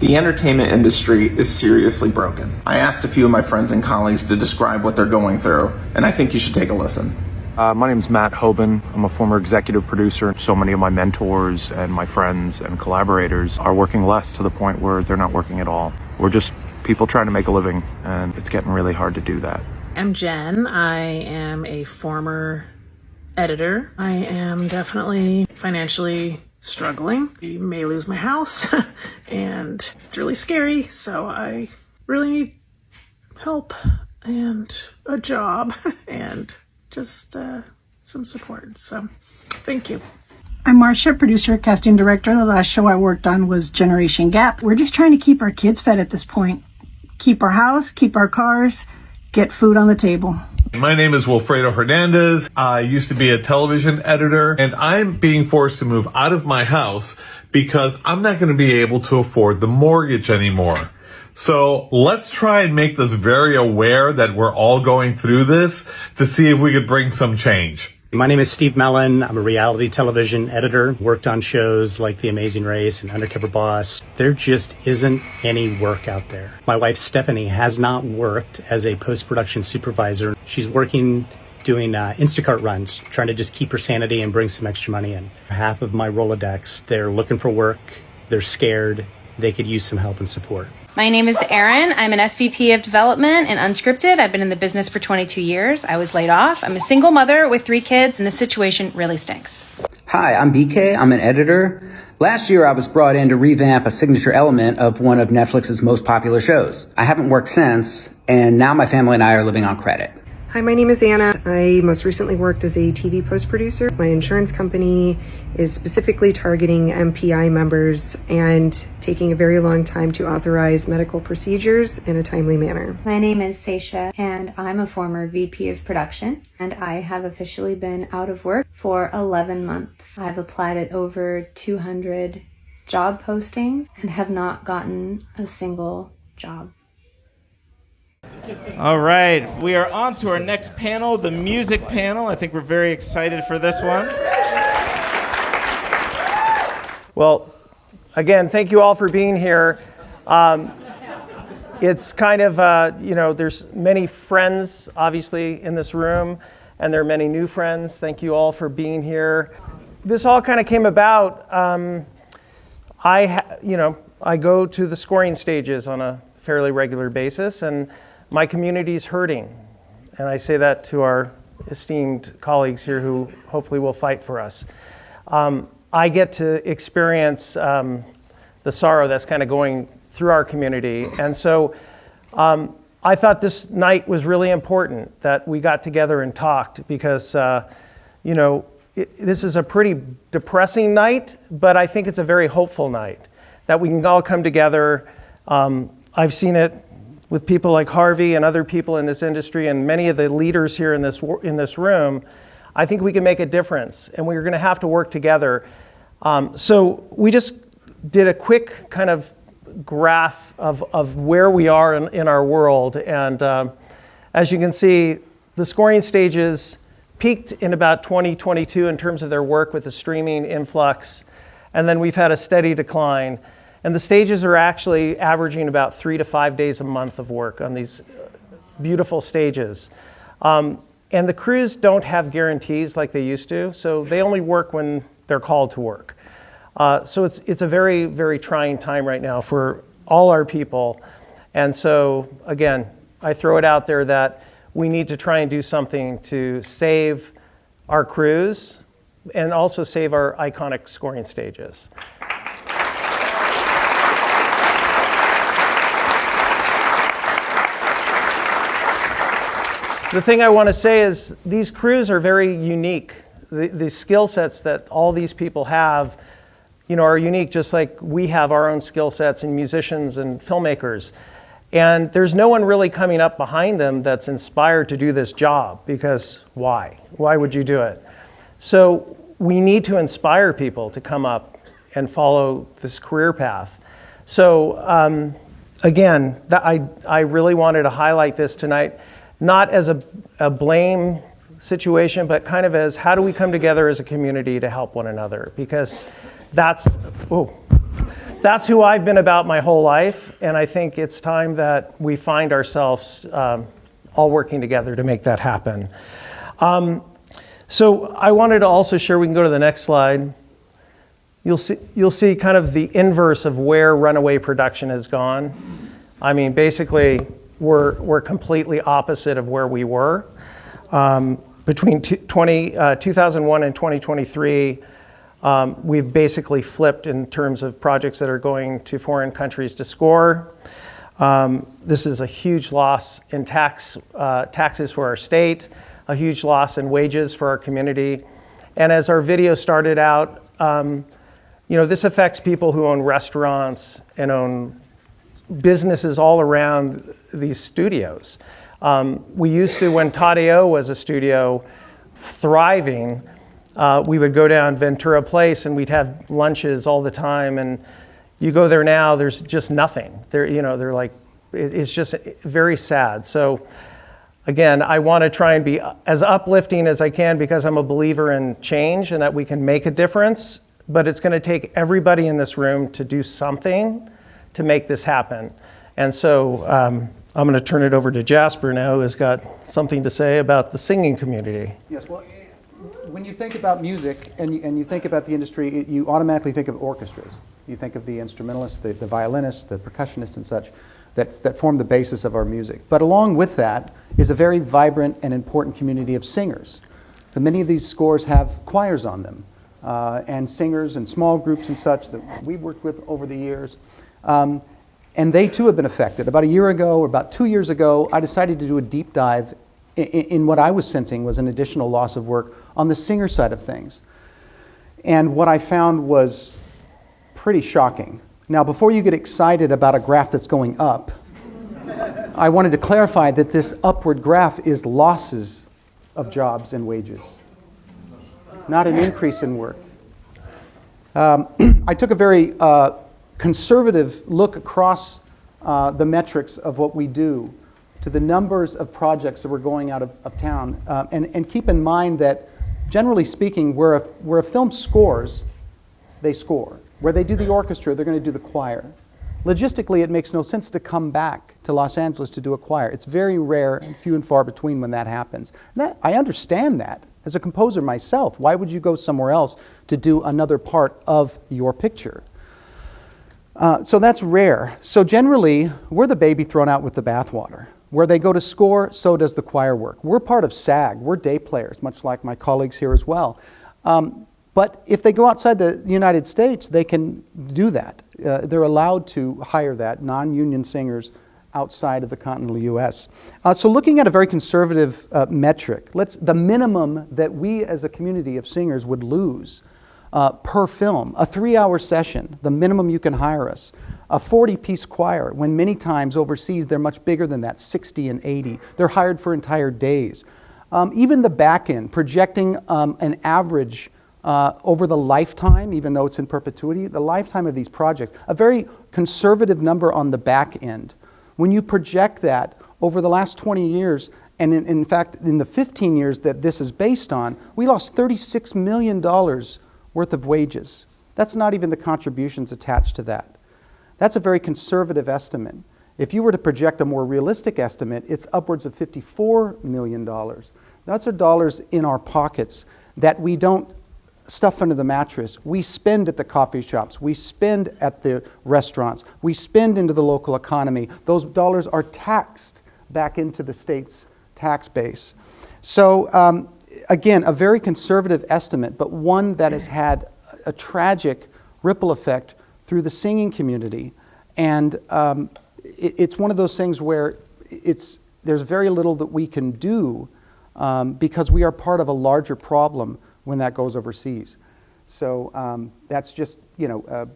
The entertainment industry is seriously broken. I asked a few of my friends and colleagues to describe what they're going through, and I think you should take a listen. My name's Matt Hoban. I'm a former executive producer. So many of my mentors and my friends and collaborators are working less, to the point where they're not working at all. We're just people trying to make a living, and it's getting really hard to do that. I'm Jen. I am a former editor. I am definitely financially struggling. I may lose my house, and it's really scary, so I really need help and a job and just some support. So thank you. I'm Marcia, producer, casting director. The last show I worked on was Generation Gap. We're just trying to keep our kids fed at this point. Keep our house, keep our cars, get food on the table. My name is Wilfredo Hernandez. I used to be a television editor, and I'm being forced to move out of my house because I'm not going to be able to afford the mortgage anymore. So let's try and make this very aware that we're all going through this to see if we could bring some change. My name is Steve Mellon. I'm a reality television editor, worked on shows like The Amazing Race and Undercover Boss. There just isn't any work out there. My wife, Stephanie, has not worked as a post-production supervisor. She's working doing Instacart runs, trying to just keep her sanity and bring some extra money in. Half of my Rolodex, they're looking for work, they're scared, they could use some help and support. My name is Erin. I'm an SVP of Development and Unscripted. I've been in the business for 22 years. I was laid off. I'm a single mother with 3 kids, and the situation really stinks. Hi, I'm BK. I'm an editor. Last year, I was brought in to revamp a signature element of one of Netflix's most popular shows. I haven't worked since, and now my family and I are living on credit. Hi, my name is Anna. I most recently worked as a TV post producer. My insurance company is specifically targeting MPI members and taking a very long time to authorize medical procedures in a timely manner. My name is Seisha, and I'm a former VP of production, and I have officially been out of work for 11 months. I've applied at over 200 job postings and have not gotten a single job. All right, we are on to our next panel, the music panel. I think we're very excited for this one. Well, again, thank you all for being here. It's kind of, there's many friends, obviously, in this room, and there are many new friends. Thank you all for being here. This all kind of came about. I go to the scoring stages on a fairly regular basis, and my community's hurting. And I say that to our esteemed colleagues here who hopefully will fight for us. I get to experience the sorrow that's kind of going through our community. And so I thought this night was really important that we got together and talked because, this is a pretty depressing night, but I think it's a very hopeful night that we can all come together. I've seen it with people like Harvey and other people in this industry and many of the leaders here in this room. I think we can make a difference, and we're going to have to work together. So we just did a quick kind of graph of where we are in our world. And as you can see, the scoring stages peaked in about 2022 in terms of their work with the streaming influx. And then we've had a steady decline. And the stages are actually averaging about 3 to 5 days a month of work on these beautiful stages. And the crews don't have guarantees like they used to, so they only work when they're called to work. So it's a very, very trying time right now for all our people. And so, again, I throw it out there that we need to try and do something to save our crews and also save our iconic scoring stages. The thing I want to say is these crews are very unique. The skill sets that all these people have, are unique, just like we have our own skill sets in musicians and filmmakers. And there's no one really coming up behind them that's inspired to do this job, because why? Why would you do it? So we need to inspire people to come up and follow this career path. So again, I really wanted to highlight this tonight. Not as a blame situation, but kind of as how do we come together as a community to help one another? Because that's who I've been about my whole life, and I think it's time that we find ourselves all working together to make that happen. So I wanted to also share, we can go to the next slide. You'll see kind of the inverse of where runaway production has gone. I mean, basically, we're completely opposite of where we were. Between 2001 and 2023, we've basically flipped in terms of projects that are going to foreign countries to score. This is a huge loss in taxes for our state, a huge loss in wages for our community. And as our video started out, this affects people who own restaurants and own businesses all around these studios. We used to, when Tadeo was a studio thriving, we would go down Ventura Place and we'd have lunches all the time. And you go there now, there's just nothing. They're like, it's just very sad. So again, I want to try and be as uplifting as I can because I'm a believer in change and that we can make a difference. But it's going to take everybody in this room to do something to make this happen. And so I'm going to turn it over to Jasper now, who has got something to say about the singing community. Yes, well, when you think about music and you think about the industry, you automatically think of orchestras. You think of the instrumentalists, the violinists, the percussionists and such that form the basis of our music. But along with that is a very vibrant and important community of singers. And many of these scores have choirs on them and singers and small groups and such that we've worked with over the years. And they too have been affected. About a year ago, or about 2 years ago, I decided to do a deep dive in what I was sensing was an additional loss of work on the singer side of things. And what I found was pretty shocking. Now, before you get excited about a graph that's going up, I wanted to clarify that this upward graph is losses of jobs and wages, not an increase in work. I took a very conservative look across the metrics of what we do to the numbers of projects that were going out of town. And keep in mind that, generally speaking, where a film scores, they score. Where they do the orchestra, they're going to do the choir. Logistically, it makes no sense to come back to Los Angeles to do a choir. It's very rare and few and far between when that happens. I understand that. As a composer myself, why would you go somewhere else to do another part of your picture? So that's rare. So generally, we're the baby thrown out with the bathwater. Where they go to score, so does the choir work. We're part of SAG. We're day players, much like my colleagues here as well. But if they go outside the United States, they can do that. They're allowed to hire that, non-union singers outside of the continental U.S. So looking at a very conservative metric, the minimum that we as a community of singers would lose per film, a 3-hour session, the minimum you can hire us, a 40-piece choir, when many times overseas they're much bigger than that, 60 and 80. They're hired for entire days. Even the back end, projecting an average over the lifetime, even though it's in perpetuity, the lifetime of these projects, a very conservative number on the back end. When you project that over the last 20 years, and in fact, in the 15 years that this is based on, we lost $36 million worth of wages. That's not even the contributions attached to that. That's a very conservative estimate. If you were to project a more realistic estimate, it's upwards of $54 million. Those are dollars in our pockets that we don't stuff under the mattress. We spend at the coffee shops. We spend at the restaurants. We spend into the local economy. Those dollars are taxed back into the state's tax base. So again, a very conservative estimate, but one that has had a tragic ripple effect through the singing community. And it's one of those things where there's very little that we can do because we are part of a larger problem when that goes overseas. So that's just, a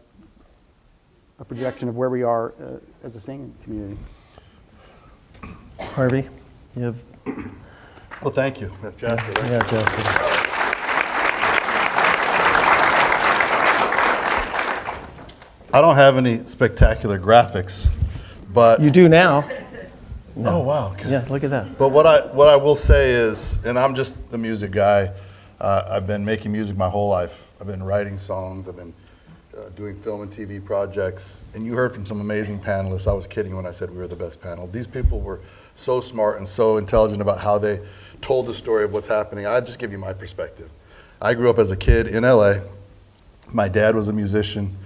projection of where we are as a singing community. Harvey, you have... Well, thank you. Jasper, right? Yeah, Jasper. I don't have any spectacular graphics, but... You do now. No. Oh, wow. Okay. Yeah, look at that. But what I will say is, and I'm just the music guy, I've been making music my whole life. I've been writing songs, I've been doing film and TV projects, and you heard from some amazing panelists. I was kidding when I said we were the best panel. These people were so smart and so intelligent about how they told the story of what's happening. I'll just give you my perspective. I grew up as a kid in LA. My dad was a musician.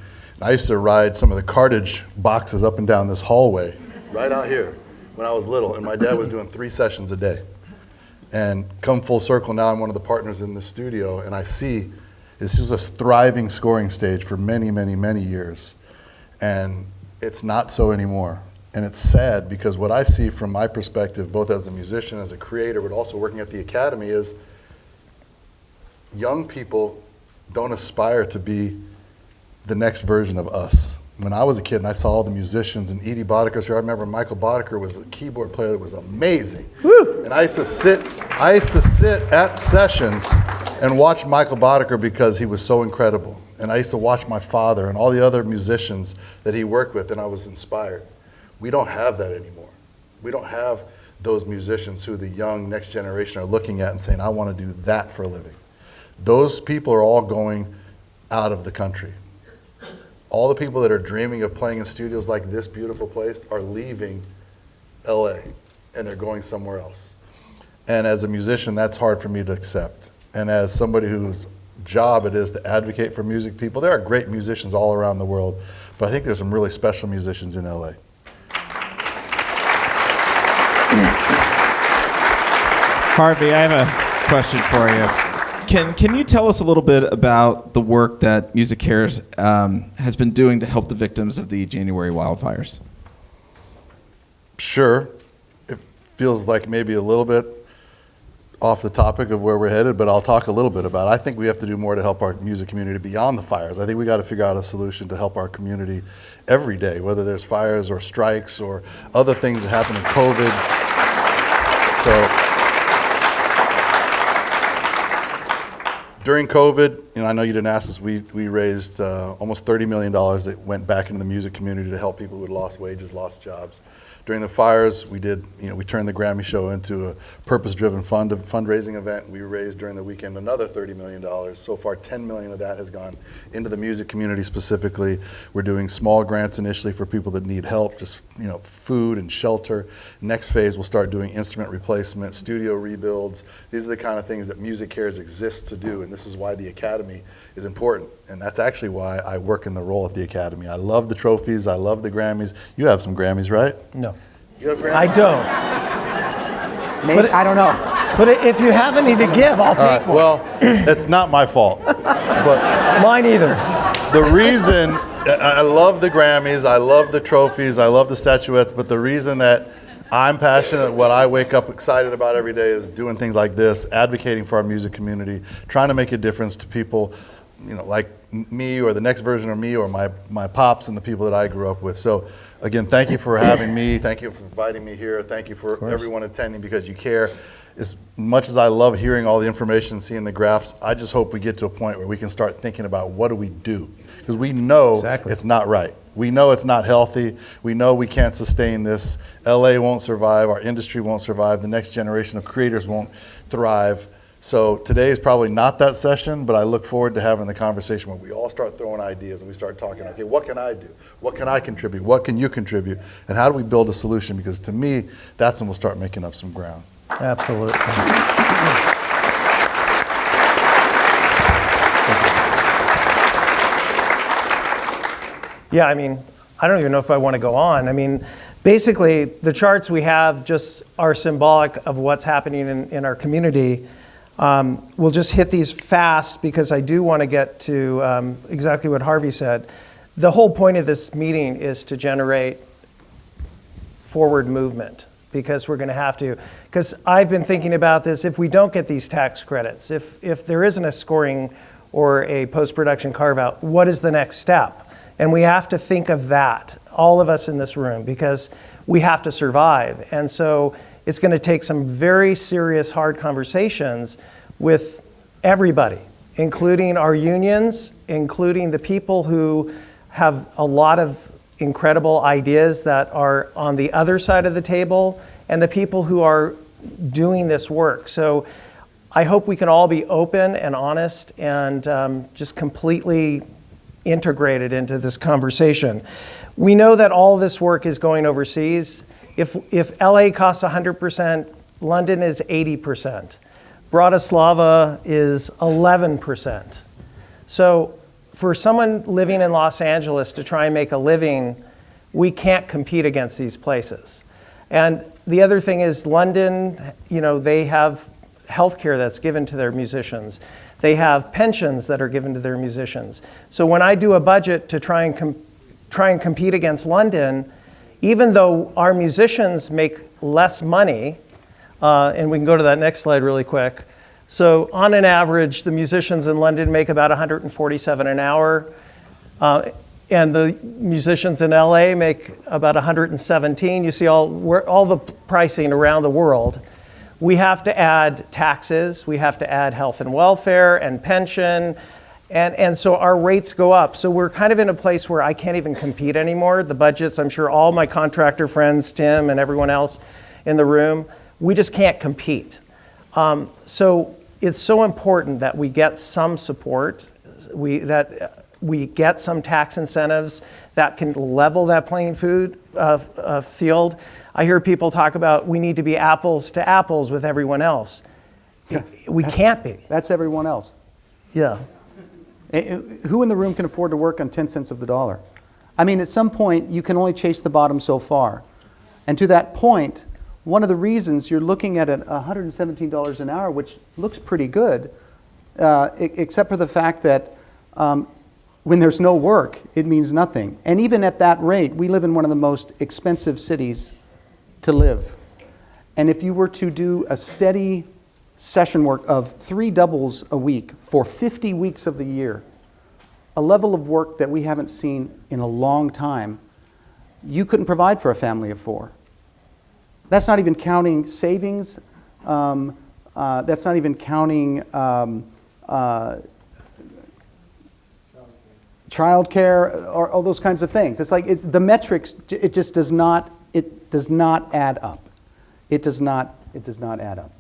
I used to ride some of the cartage boxes up and down this hallway right out here when I was little, and my dad was doing 3 sessions a day. And come full circle, now I'm one of the partners in the studio, and I see this was a thriving scoring stage for many, many, many years. And it's not so anymore. And it's sad because what I see from my perspective, both as a musician, as a creator, but also working at the Academy, is young people don't aspire to be the next version of us. When I was a kid and I saw all the musicians and Edie Bodeker's here, I remember Michael Bodeker was a keyboard player that was amazing. Woo! And I used to sit at sessions and watch Michael Bodeker because he was so incredible. And I used to watch my father and all the other musicians that he worked with, and I was inspired. We don't have that anymore. We don't have those musicians who the young next generation are looking at and saying, I want to do that for a living. Those people are all going out of the country. All the people that are dreaming of playing in studios like this beautiful place are leaving LA and they're going somewhere else. And as a musician, that's hard for me to accept. And as somebody whose job it is to advocate for music people, there are great musicians all around the world, but I think there's some really special musicians in LA. Harvey, I have a question for you. Can you tell us a little bit about the work that Music Cares has been doing to help the victims of the January wildfires? Sure. It feels like maybe a little bit off the topic of where we're headed, but I'll talk a little bit about it. I think we have to do more to help our music community beyond the fires. I think we got to figure out a solution to help our community every day, whether there's fires or strikes or other things that happen in COVID. So during COVID, I know you didn't ask us, we raised almost $30 million that went back into the music community to help people who had lost wages, lost jobs. During the fires, we turned the Grammy show into a purpose-driven fundraising event. We raised during the weekend another $30 million. So far, $10 million of that has gone into the music community specifically. We're doing small grants initially for people that need help, just food and shelter. Next phase, we'll start doing instrument replacement, studio rebuilds. These are the kind of things that Music Cares exists to do, and this is why the Academy is important. And that's actually why I work in the role at the Academy. I love the trophies. I love the Grammys. You have some Grammys, right? No. You have Grammys? I don't. Maybe, I don't know. But if you have any to give, I'll take one. Well, it's not my fault. But mine either. The reason, I love the Grammys, I love the trophies, I love the statuettes, but the reason that I'm passionate, what I wake up excited about every day is doing things like this, advocating for our music community, trying to make a difference to people, like me or the next version of me or my pops and the people that I grew up with. So again, thank you for having me. Thank you for inviting me here. Thank you for everyone attending because you care. As much as I love hearing all the information, seeing the graphs, I just hope we get to a point where we can start thinking about what do we do? Because we know it's not right. We know it's not healthy. We know we can't sustain this. LA won't survive. Our industry won't survive. The next generation of creators won't thrive. So today is probably not that session, but I look forward to having the conversation where we all start throwing ideas and we start talking, okay, what can I do? What can I contribute? What can you contribute? And how do we build a solution? Because to me, that's when we'll start making up some ground. Absolutely. Yeah, I don't even know if I want to go on. Basically, the charts we have just are symbolic of what's happening in our community. We'll just hit these fast because I do want to get to exactly what Harvey said. The whole point of this meeting is to generate forward movement because we're going to have to. Because I've been thinking about this, if we don't get these tax credits, if there isn't a scoring or a post-production carve-out, what is the next step? And we have to think of that, all of us in this room, because we have to survive. And so it's going to take some very serious, hard conversations with everybody, including our unions, including the people who have a lot of incredible ideas that are on the other side of the table, and the people who are doing this work. So I hope we can all be open and honest and just completely integrated into this conversation. We know that all of this work is going overseas. If LA costs 100%, London is 80%. Bratislava is 11%. So for someone living in Los Angeles to try and make a living, we can't compete against these places. And the other thing is London, they have healthcare that's given to their musicians. They have pensions that are given to their musicians. So when I do a budget to try and compete against London, even though our musicians make less money, and we can go to that next slide really quick. So on an average, the musicians in London make about $147 an hour, and the musicians in LA make about $117. You see all the pricing around the world. We have to add taxes, we have to add health and welfare and pension, and so our rates go up. So we're kind of in a place where I can't even compete anymore. The budgets, I'm sure all my contractor friends, Tim and everyone else in the room, we just can't compete. So it's so important that we get some support, that we get some tax incentives that can level that playing field. I hear people talk about we need to be apples to apples with everyone else. We can't be. That's everyone else. Yeah. Who in the room can afford to work on 10 cents of the dollar? At some point, you can only chase the bottom so far. And to that point, one of the reasons you're looking at $117 an hour, which looks pretty good, except for the fact that when there's no work, it means nothing. And even at that rate, we live in one of the most expensive cities to live. And if you were to do a steady session work of 3 doubles a week for 50 weeks of the year, a level of work that we haven't seen in a long time, you couldn't provide for a family of 4. That's not even counting savings. That's not even counting childcare or all those kinds of things. It's like the metrics. It just does not. It does not add up. It does not add up.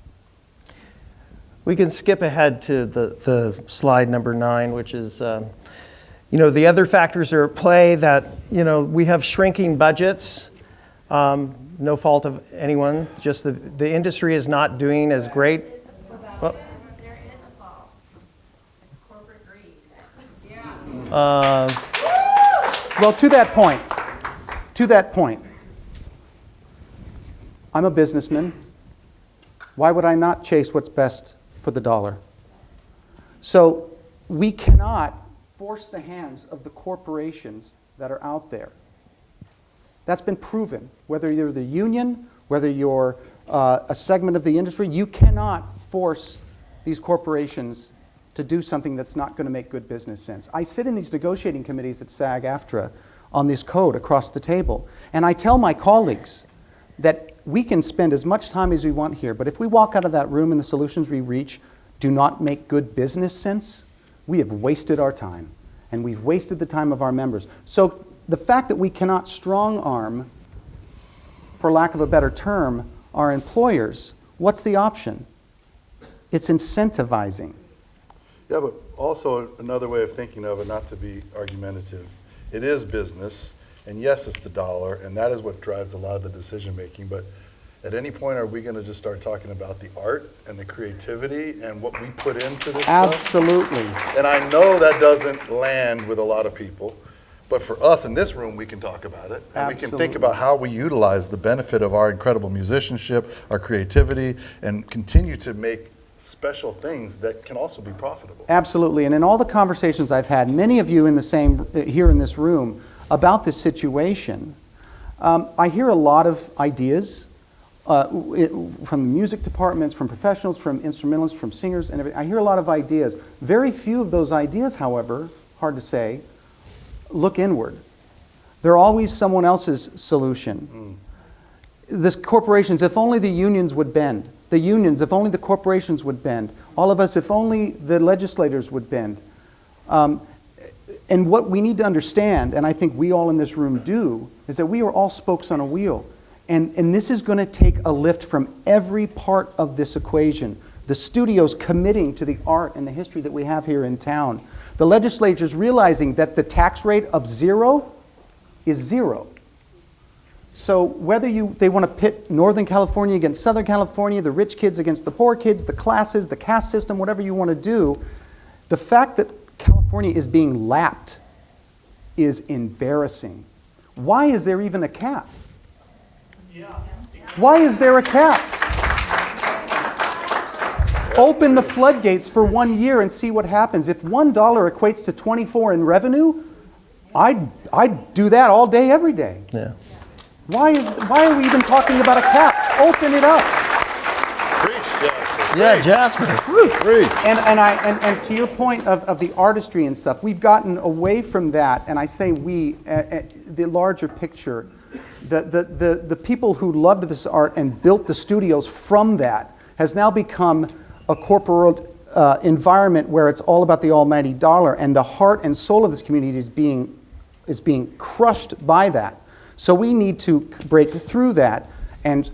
We can skip ahead to the slide number 9, which is, the other factors are at play that, we have shrinking budgets. No fault of anyone, just the industry is not doing as great. Well, There is a fault. It's corporate greed. Well, to that point, I'm a businessman. Why would I not chase what's best for the dollar? So we cannot force the hands of the corporations that are out there. That's been proven. Whether you're the union, whether you're a segment of the industry, you cannot force these corporations to do something that's not going to make good business sense. I sit in these negotiating committees at SAG-AFTRA on this code across the table, and I tell my colleagues that we can spend as much time as we want here, but if we walk out of that room and the solutions we reach do not make good business sense, we have wasted our time, and we've wasted the time of our members. So the fact that we cannot strong-arm, for lack of a better term, our employers, what's the option? It's incentivizing. Yeah, but also another way of thinking of it, not to be argumentative, it is business, and yes, it's the dollar, and that is what drives a lot of the decision making, but at any point are we going to just start talking about the art and the creativity and what we put into this Absolutely. stuff? And I know that doesn't land with a lot of people, but for us in this room, we can talk about it. And we can think about how we utilize the benefit of our incredible musicianship, our creativity, and continue to make special things that can also be profitable. Absolutely, and in all the conversations I've had, many of you in the same here in this room about this situation, I hear a lot of ideas from music departments, from professionals, from instrumentalists, from singers, and everything. I hear a lot of ideas. Very few of those ideas, however, hard to say, look inward. They're always someone else's solution. This corporations, if only the unions would bend. The unions, if only the corporations would bend. All of us, if only the legislators would bend. And what we need to understand, and I think we all in this room do, is that we are all spokes on a wheel. And this is going to take a lift from every part of this equation. The studios committing to the art and the history that we have here in town. The legislatures realizing that the tax rate of 0 is 0. So whether they want to pit Northern California against Southern California, the rich kids against the poor kids, the classes, the caste system, whatever you want to do, the fact that California is being lapped is embarrassing. Why is there even a cap? Why is there a cap? Open the floodgates for 1 year and see what happens. If $1 equates to 24 in revenue, I'd do that all day, every day. Yeah. Why are we even talking about a cap? Open it up. Yeah, Jasper. And to your point of the artistry and stuff, we've gotten away from that, and I say we, the larger picture, the people who loved this art and built the studios from that has now become a corporate environment where it's all about the almighty dollar, and the heart and soul of this community is being crushed by that. So we need to break through that and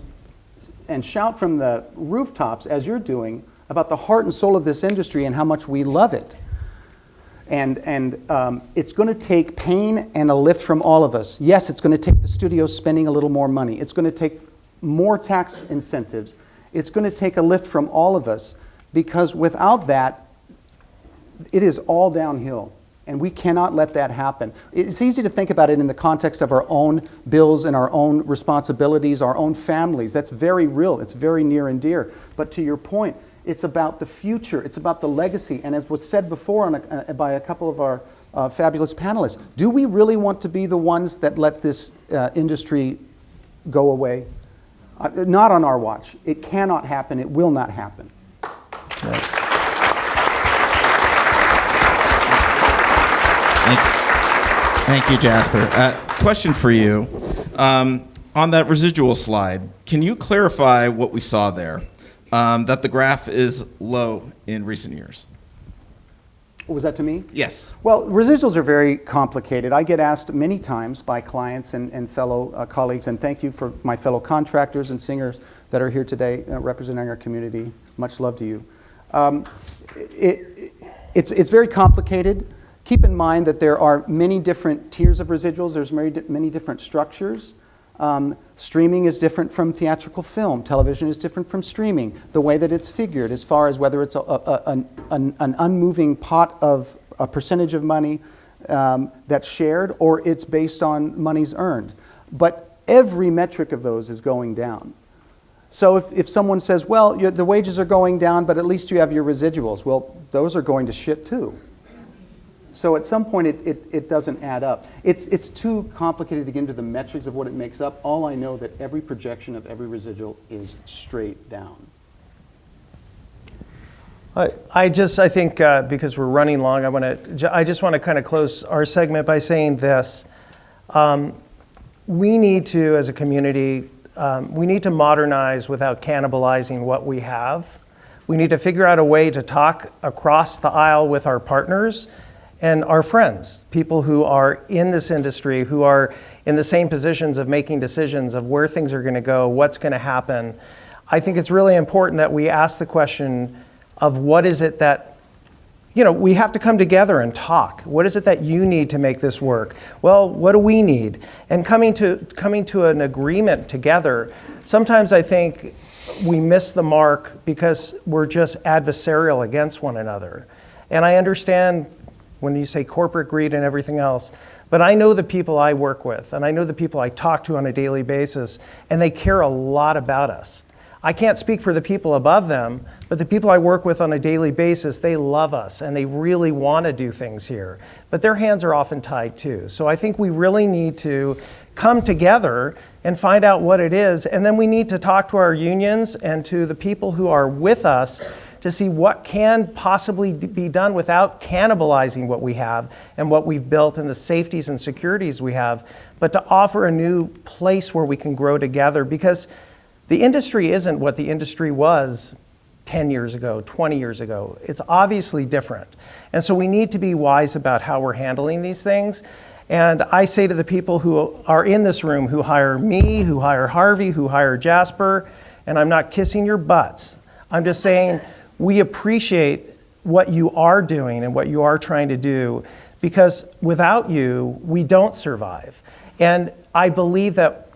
shout from the rooftops, as you're doing, about the heart and soul of this industry and how much we love it. And it's going to take pain and a lift from all of us. Yes, it's going to take the studios spending a little more money. It's going to take more tax incentives. It's going to take a lift from all of us, because without that, it is all downhill. And we cannot let that happen. It's easy to think about it in the context of our own bills and our own responsibilities, our own families. That's very real. It's very near and dear. But to your point, it's about the future. It's about the legacy. And as was said before by a couple of our fabulous panelists, do we really want to be the ones that let this industry go away? Not on our watch. It cannot happen. It will not happen. Thank you, Jasper. Question for you. On that residual slide, can you clarify what we saw there? That the graph is low in recent years. Was that to me? Yes. Well, residuals are very complicated. I get asked many times by clients and fellow colleagues, and thank you for my fellow contractors and singers that are here today representing our community. Much love to you. It's very complicated. Keep in mind that there are many different tiers of residuals. There's many different structures. Streaming is different from theatrical film. Television is different from streaming. The way that it's figured as far as whether it's an unmoving pot of a percentage of money that's shared or it's based on monies earned. But every metric of those is going down. So if someone says, well, the wages are going down, but at least you have your residuals, well, those are going to shit too. So at some point, it doesn't add up. It's too complicated to get into the metrics of what it makes up. All I know that every projection of every residual is straight down. I think because we're running long, I just want to kind of close our segment by saying this. We need to, as a community, we need to modernize without cannibalizing what we have. We need to figure out a way to talk across the aisle with our partners and our friends, people who are in this industry, who are in the same positions of making decisions of where things are going to go, what's going to happen. I think it's really important that we ask the question of what is it that, we have to come together and talk. What is it that you need to make this work? Well, what do we need? And coming to an agreement together, sometimes I think we miss the mark because we're just adversarial against one another. And I understand when you say corporate greed and everything else, but I know the people I work with, and I know the people I talk to on a daily basis, and they care a lot about us. I can't speak for the people above them, but the people I work with on a daily basis, they love us, and they really want to do things here. But their hands are often tied too. So I think we really need to come together and find out what it is, and then we need to talk to our unions and to the people who are with us to see what can possibly be done without cannibalizing what we have and what we've built and the safeties and securities we have, but to offer a new place where we can grow together, because the industry isn't what the industry was 10 years ago, 20 years ago. It's obviously different. And so we need to be wise about how we're handling these things. And I say to the people who are in this room, who hire me, who hire Harvey, who hire Jasper, and I'm not kissing your butts, I'm just saying, we appreciate what you are doing and what you are trying to do, because without you, we don't survive. And I believe that,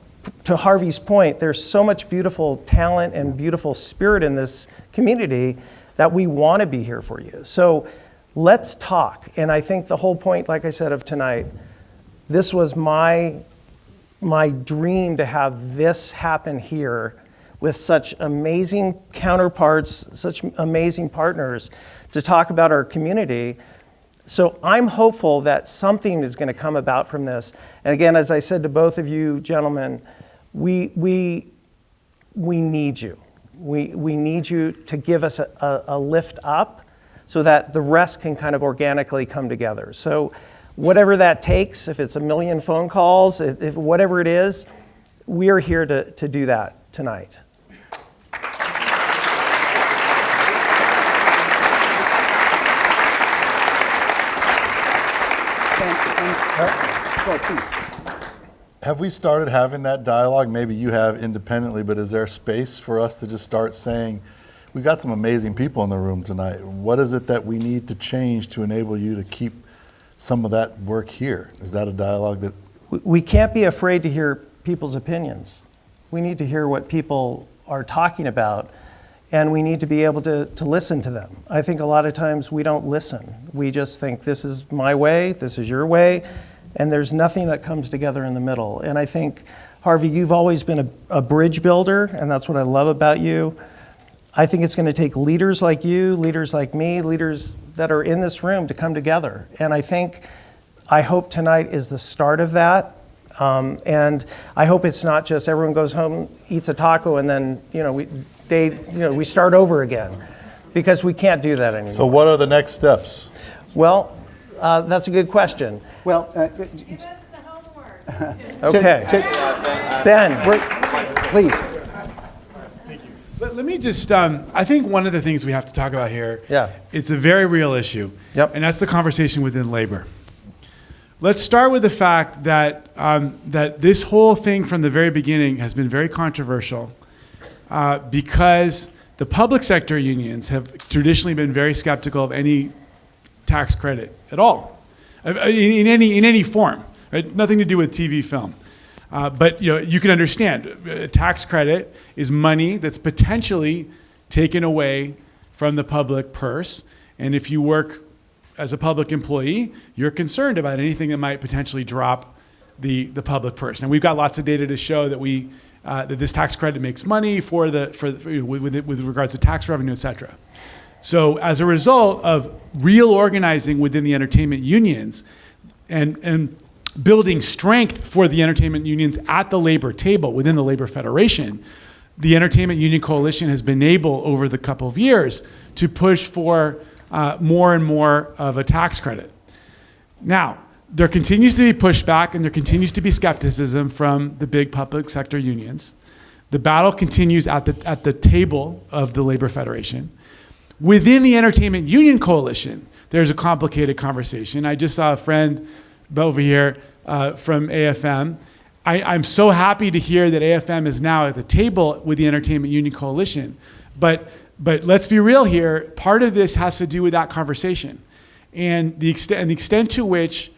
to Harvey's point, there's so much beautiful talent and beautiful spirit in this community that we want to be here for you. So let's talk. And I think the whole point, like I said, of tonight, this was my dream to have this happen here with such amazing counterparts, such amazing partners to talk about our community. So I'm hopeful that something is going to come about from this. And again, as I said to both of you gentlemen, we need you. We need you to give us a lift up so that the rest can kind of organically come together. So whatever that takes, if it's 1 million phone calls, if whatever it is, we are here to do that tonight. Go, please. Have we started having that dialogue? Maybe you have independently, but is there space for us to just start saying, we've got some amazing people in the room tonight. What is it that we need to change to enable you to keep some of that work here? Is that a dialogue that... We can't be afraid to hear people's opinions. We need to hear what people are talking about, and we need to be able to listen to them. I think a lot of times we don't listen. We just think this is my way, this is your way, and there's nothing that comes together in the middle. And I think, Harvey, you've always been a bridge builder, and that's what I love about you. I think it's going to take leaders like you, leaders like me, leaders that are in this room to come together. And I hope tonight is the start of that. And I hope it's not just everyone goes home, eats a taco, and then we start over again, because we can't do that anymore. So what are the next steps? Well, That's a good question. Well, Okay. Ben. Please. Let me just, I think one of the things we have to talk about here, it's a very real issue, and that's the conversation within labor. Let's start with the fact that, that this whole thing from the very beginning has been very controversial because the public sector unions have traditionally been very skeptical of any tax credit at all, in any form, right? Nothing to do with TV film. But you can understand, a tax credit is money that's potentially taken away from the public purse. And if you work as a public employee, you're concerned about anything that might potentially drop the public purse. And we've got lots of data to show that that this tax credit makes money with regards to tax revenue, et cetera. So as a result of real organizing within the entertainment unions and building strength for the entertainment unions at the labor table within the Labor Federation, the Entertainment Union Coalition has been able over the couple of years to push for more and more of a tax credit. Now, there continues to be pushback and there continues to be skepticism from the big public sector unions. The battle continues at the table of the Labor Federation. Within the Entertainment Union Coalition, there's a complicated conversation. I just saw a friend over here from AFM. I'm so happy to hear that AFM is now at the table with the Entertainment Union Coalition. But let's be real here. Part of this has to do with that conversation. And the extent to which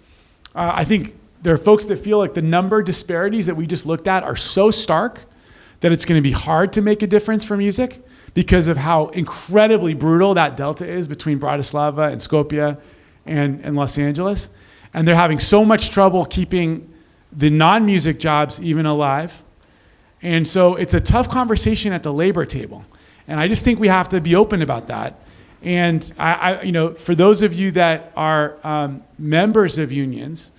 I think there are folks that feel like the number disparities that we just looked at are so stark that it's going to be hard to make a difference for music because of how incredibly brutal that delta is between Bratislava and Skopje and Los Angeles. And they're having so much trouble keeping the non-music jobs even alive. And so it's a tough conversation at the labor table. And I just think we have to be open about that. And for those of you that are members of unions,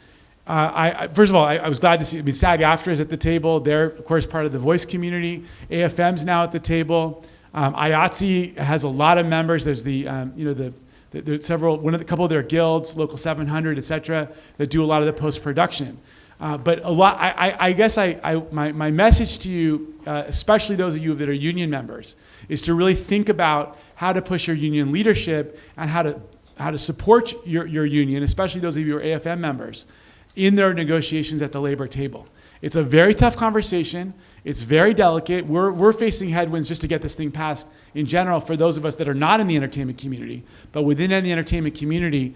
first of all, I was glad to see, SAG-AFTRA is at the table. They're, of course, part of the voice community. AFM's now at the table. IATSE has a lot of members. There's there's a couple of their guilds, Local 700, et cetera, that do a lot of the post-production. But a lot, I guess my message to you, especially those of you that are union members, is to really think about how to push your union leadership and how to support your union, especially those of you who are AFM members, in their negotiations at the labor table. It's a very tough conversation. It's very delicate. We're facing headwinds just to get this thing passed in general for those of us that are not in the entertainment community. But within the entertainment community,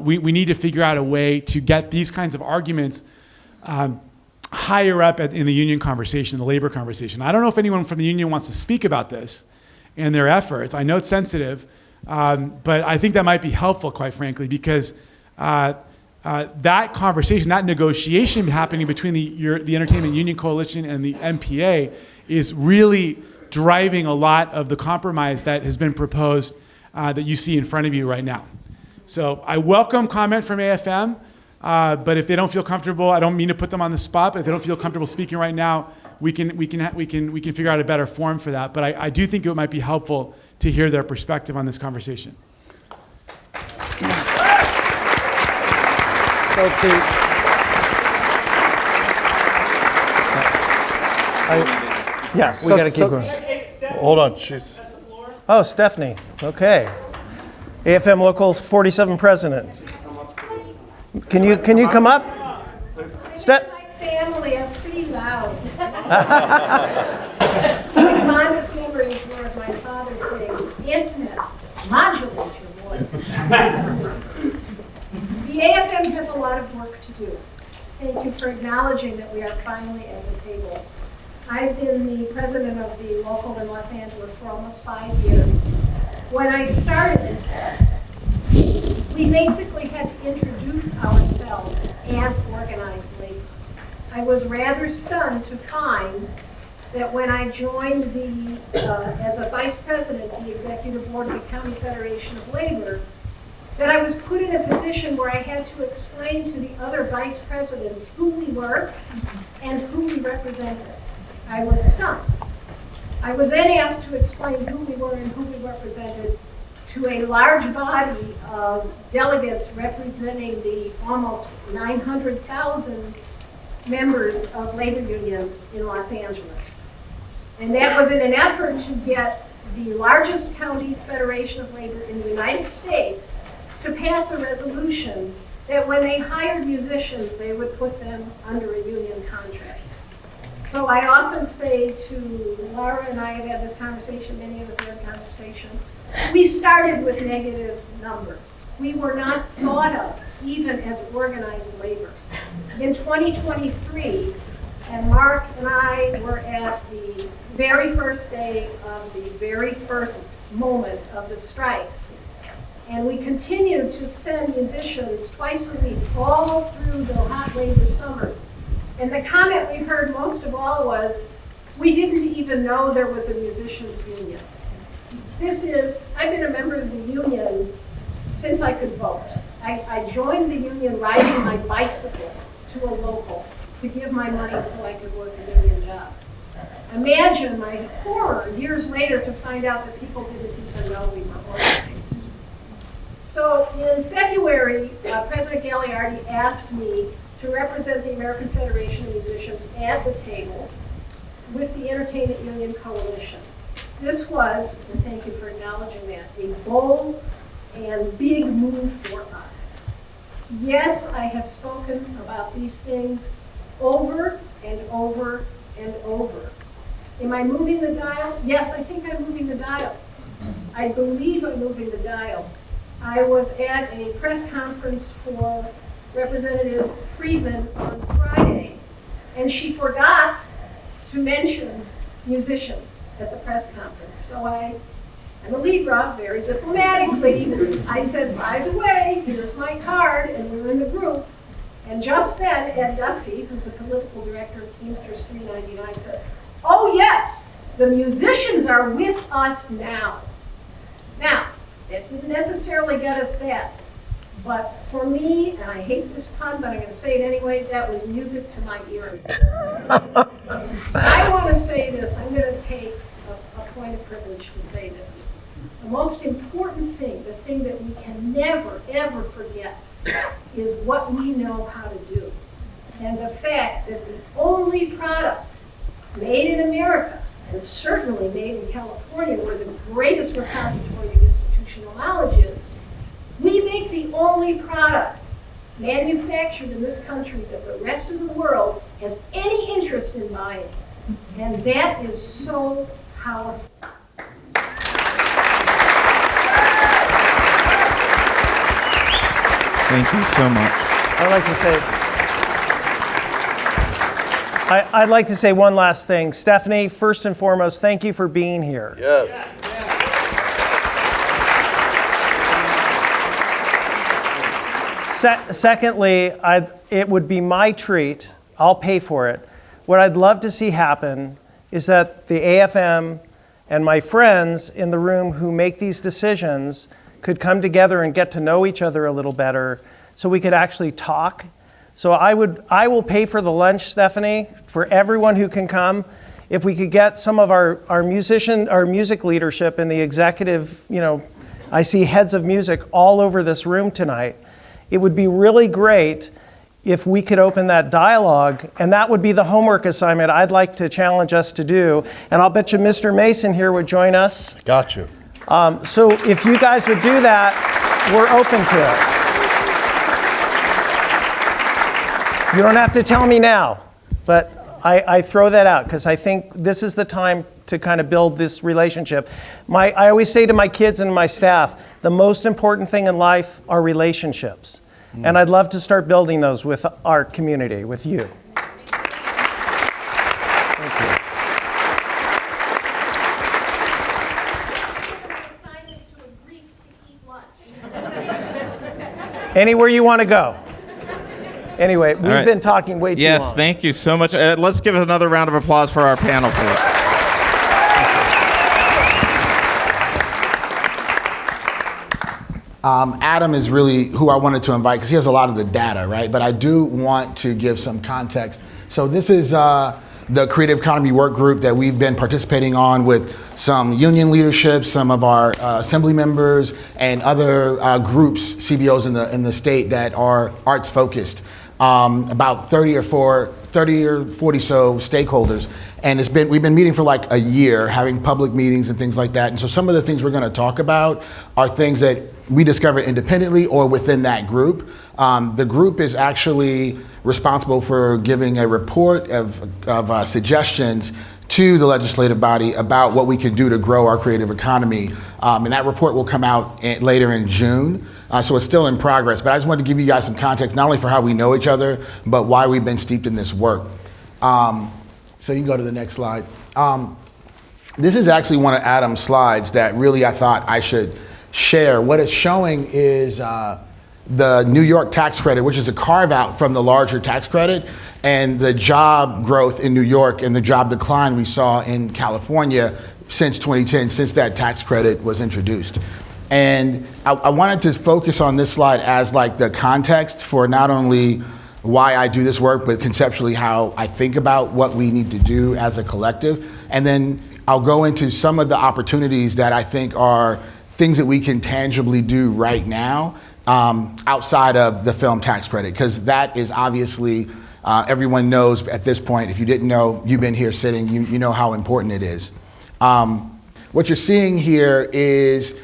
we need to figure out a way to get these kinds of arguments higher up in the union conversation, the labor conversation. I don't know if anyone from the union wants to speak about this and their efforts. I know it's sensitive, but I think that might be helpful, quite frankly, because that conversation, that negotiation happening between the Entertainment Union Coalition and the MPA is really driving a lot of the compromise that has been proposed that you see in front of you right now. So I welcome comment from AFM, but if they don't feel comfortable, I don't mean to put them on the spot, but if they don't feel comfortable speaking right now, we can figure out a better form for that. But I do think it might be helpful to hear their perspective on this conversation. So we got to keep going. Hold on, she's. Oh, Stephanie. Okay. AFM Local 47 President. Can you come up? My family are pretty loud. My fondest memories were of my father saying, "Internet, modulate your voice." The AFM has a lot of work to do. Thank you for acknowledging that we are finally at the table. I've been the president of the local in Los Angeles for almost 5 years. When I started, we basically had to introduce ourselves as organized labor. I was rather stunned to find that when I joined as a vice president of the executive board of the County Federation of Labor, that I was put in a position where I had to explain to the other vice presidents who we were and who we represented. I was stunned. I was then asked to explain who we were and who we represented to a large body of delegates representing the almost 900,000 members of labor unions in Los Angeles. And that was in an effort to get the largest county federation of labor in the United States to pass a resolution that when they hired musicians, they would put them under a union contract. So I often say to Laura, and I have had this conversation, many of us have had conversation, we started with negative numbers. We were not thought of even as organized labor. In 2023, and Mark and I were at the very first day of the very first moment of the strikes, and we continued to send musicians twice a week all through the hot labor summer. And the comment we heard most of all was, we didn't even know there was a musicians union. I've been a member of the union since I could vote. I joined the union riding my bicycle to a local to give my money so I could work a union job. Imagine my horror years later to find out that people didn't even know we were organized. So in February, President Gagliardi asked me to represent the American Federation of Musicians at the table with the Entertainment Union Coalition. This was, and thank you for acknowledging that, a bold and big move for us. Yes, I have spoken about these things over and over and over. Am I moving the dial? Yes, I think I'm moving the dial. I believe I'm moving the dial. I was at a press conference for Representative Friedman on Friday, and she forgot to mention musicians at the press conference. So I'm a Libra, very diplomatically. I said, by the way, here's my card, and we're in the group. And just then, Ed Duffy, who's the political director of Teamsters 399, said, oh yes, the musicians are with us now. Now, that didn't necessarily get us that. But for me, and I hate this pun, but I'm going to say it anyway, that was music to my ears. I want to say this. I'm going to take a point of privilege to say this. The most important thing, the thing that we can never, ever forget, is what we know how to do. And the fact that the only product made in America, and certainly made in California, where the greatest repository of institutional knowledge is, we make the only product manufactured in this country that the rest of the world has any interest in buying. And that is so powerful. Thank you so much. I'd like to say one last thing. Stephanie, first and foremost, thank you for being here. Yes. Secondly, it would be my treat, I'll pay for it. What I'd love to see happen is that the AFM and my friends in the room who make these decisions could come together and get to know each other a little better so we could actually talk. So I will pay for the lunch, Stephanie, for everyone who can come. If we could get some of our music leadership and the executive, I see heads of music all over this room tonight. It would be really great if we could open that dialogue, and that would be the homework assignment I'd like to challenge us to do. And I'll bet you Mr. Mason here would join us. Got you. So if you guys would do that, we're open to it. You don't have to tell me now, but I throw that out because I think this is the time to kind of build this relationship. I always say to my kids and my staff, the most important thing in life are relationships. And I'd love to start building those with our community, with you. Thank you. Anywhere you want to go. Anyway, we've been talking way too long. Yes, thank you so much. Let's give another round of applause for our panel, please. Adam is really who I wanted to invite because he has a lot of the data, right? But I do want to give some context. So this is the creative economy work group that we've been participating on with some union leadership, some of our assembly members, and other groups, CBOs in the state that are arts focused. About 30 or 40 so stakeholders, and we've been meeting for like a year, having public meetings and things like that. And so some of the things we're going to talk about are things that we discovered independently or within that group. The group is actually responsible for giving a report of suggestions to the legislative body about what we can do to grow our creative economy. And that report will come out later in June. So it's still in progress, but I just wanted to give you guys some context, not only for how we know each other, but why we've been steeped in this work. So you can go to the next slide. This is actually one of Adam's slides that really I thought I should share. What it's showing is the New York tax credit, which is a carve out from the larger tax credit, and the job growth in New York and the job decline we saw in California since 2010, since that tax credit was introduced. And I wanted to focus on this slide as like the context for not only why I do this work, but conceptually how I think about what we need to do as a collective. And then I'll go into some of the opportunities that I think are things that we can tangibly do right now outside of the film tax credit, because that is obviously, everyone knows at this point, if you didn't know, you've been here sitting, you know how important it is. What you're seeing here is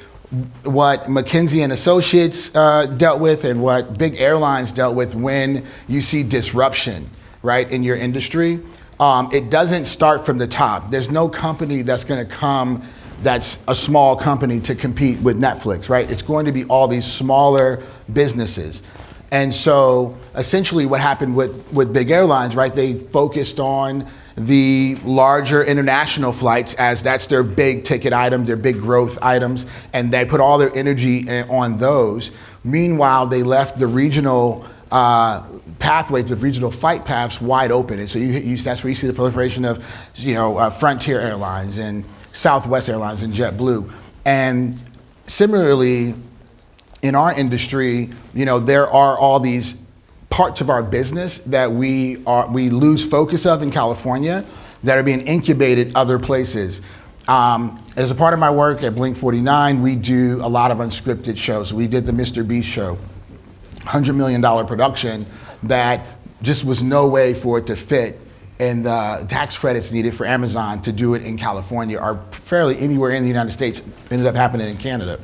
what McKinsey and Associates dealt with and what big airlines dealt with when you see disruption, right, in your industry. It doesn't start from the top. There's no company that's going to come that's a small company to compete with Netflix, right? It's going to be all these smaller businesses. And so essentially what happened with big airlines, right, they focused on the larger international flights as that's their big ticket item, their big growth items, and they put all their energy on those. Meanwhile, they left the regional pathways, the regional flight paths wide open. And so that's where you see the proliferation of, Frontier Airlines and Southwest Airlines and JetBlue. And similarly, in our industry, there are all these parts of our business that we lose focus of in California that are being incubated other places. As a part of my work at Blink 49, we do a lot of unscripted shows. We did the Mr. Beast show, $100 million production that just was no way for it to fit, and the tax credits needed for Amazon to do it in California or fairly anywhere in the United States ended up happening in Canada.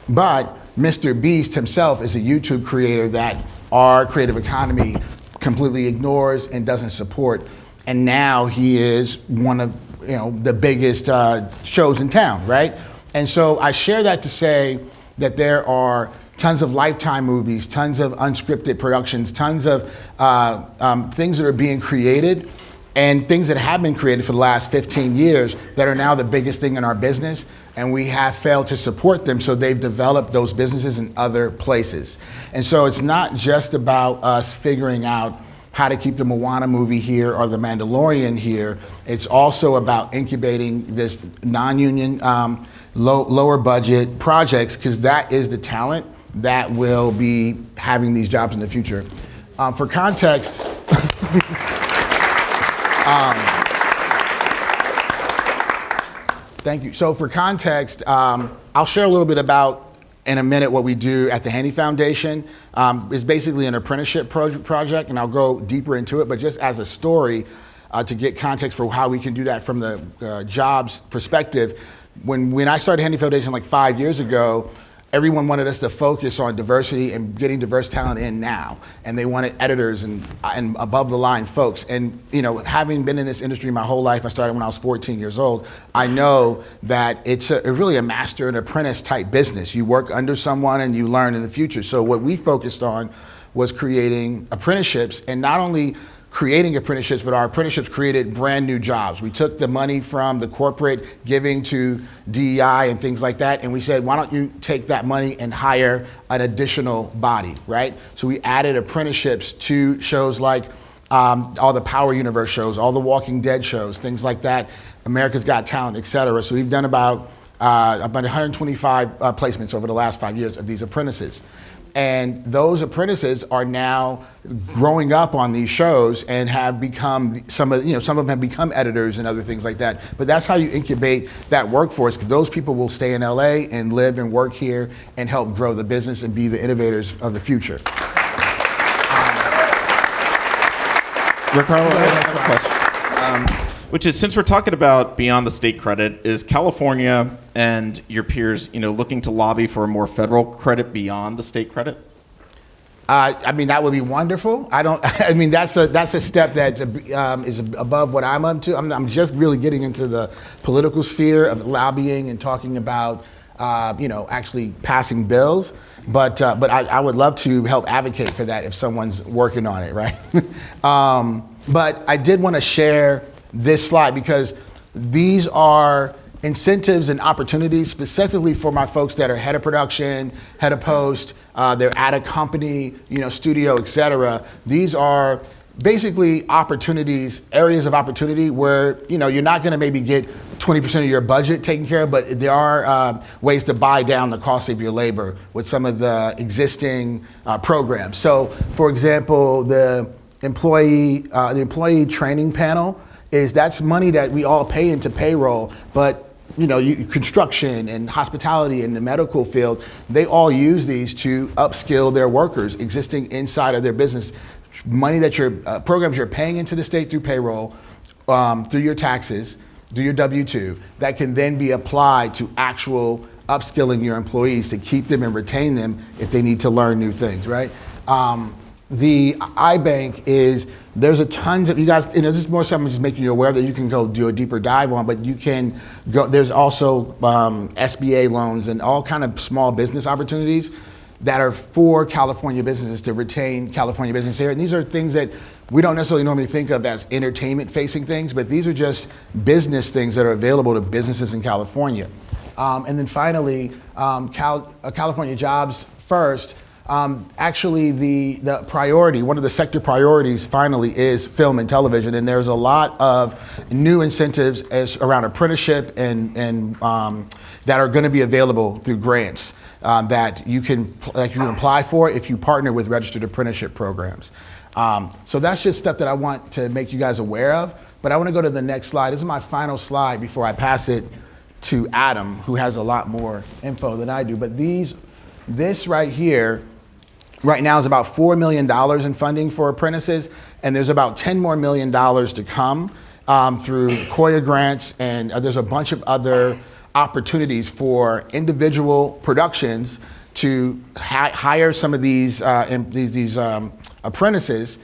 But Mr. Beast himself is a YouTube creator that our creative economy completely ignores and doesn't support. And now he is one of the biggest shows in town, right? And so I share that to say that there are tons of Lifetime movies, tons of unscripted productions, tons of things that are being created and things that have been created for the last 15 years that are now the biggest thing in our business, and we have failed to support them, so they've developed those businesses in other places. And so it's not just about us figuring out how to keep the Moana movie here or the Mandalorian here. It's also about incubating this non-union, lower budget projects, because that is the talent that will be having these jobs in the future. For context, thank you. So for context, I'll share a little bit about, in a minute, what we do at the Handy Foundation. It's basically an apprenticeship project, and I'll go deeper into it, but just as a story, to get context for how we can do that from the jobs perspective. When I started Handy Foundation like 5 years ago, everyone wanted us to focus on diversity and getting diverse talent in now. And they wanted editors and above the line folks. And having been in this industry my whole life, I started when I was 14 years old, I know that it's really a master and apprentice type business. You work under someone and you learn in the future. So what we focused on was creating apprenticeships, and not only creating apprenticeships, but our apprenticeships created brand new jobs. We took the money from the corporate giving to DEI and things like that, and we said, why don't you take that money and hire an additional body, right? So we added apprenticeships to shows like all the Power Universe shows, all the Walking Dead shows, things like that, America's Got Talent, et cetera. So we've done about 125 placements over the last 5 years of these apprentices. And those apprentices are now growing up on these shows and have become some of them have become editors and other things like that. But that's how you incubate that workforce, because those people will stay in LA and live and work here and help grow the business and be the innovators of the future. Ricardo, I have a question. Which is, since we're talking about beyond the state credit, is California and your peers, looking to lobby for a more federal credit beyond the state credit? I mean, that would be wonderful. I mean, that's a step that is above what I'm up to. I'm just really getting into the political sphere of lobbying and talking about, actually passing bills. But I would love to help advocate for that if someone's working on it, right? But I did want to share this slide because these are incentives and opportunities specifically for my folks that are head of production, head of post, they're at a company, studio, etc. These are basically opportunities, areas of opportunity where, you're not going to maybe get 20% of your budget taken care of, but there are ways to buy down the cost of your labor with some of the existing programs. So, for example, the employee training panel that's money that we all pay into payroll, but construction and hospitality and the medical field, they all use these to upskill their workers existing inside of their business. Money that programs you're paying into the state through payroll, through your taxes, through your W-2, that can then be applied to actual upskilling your employees to keep them and retain them if they need to learn new things, right? The iBank there's a tons of, you guys, this is more something just making you aware that you can go do a deeper dive on, but you can go, there's also SBA loans and all kind of small business opportunities that are for California businesses to retain California business here. And these are things that we don't necessarily normally think of as entertainment facing things, but these are just business things that are available to businesses in California. And then finally, California Jobs First. Actually, the priority, one of the sector priorities finally is film and television, and there's a lot of new incentives around apprenticeship and that are going to be available through grants that you can apply for if you partner with registered apprenticeship programs. So that's just stuff that I want to make you guys aware of, but I want to go to the next slide. This is my final slide before I pass it to Adam, who has a lot more info than I do, but this right here, right now is about $4 million in funding for apprentices, and there's about $10 more million to come through COIA grants, and there's a bunch of other opportunities for individual productions to hire some of these apprentices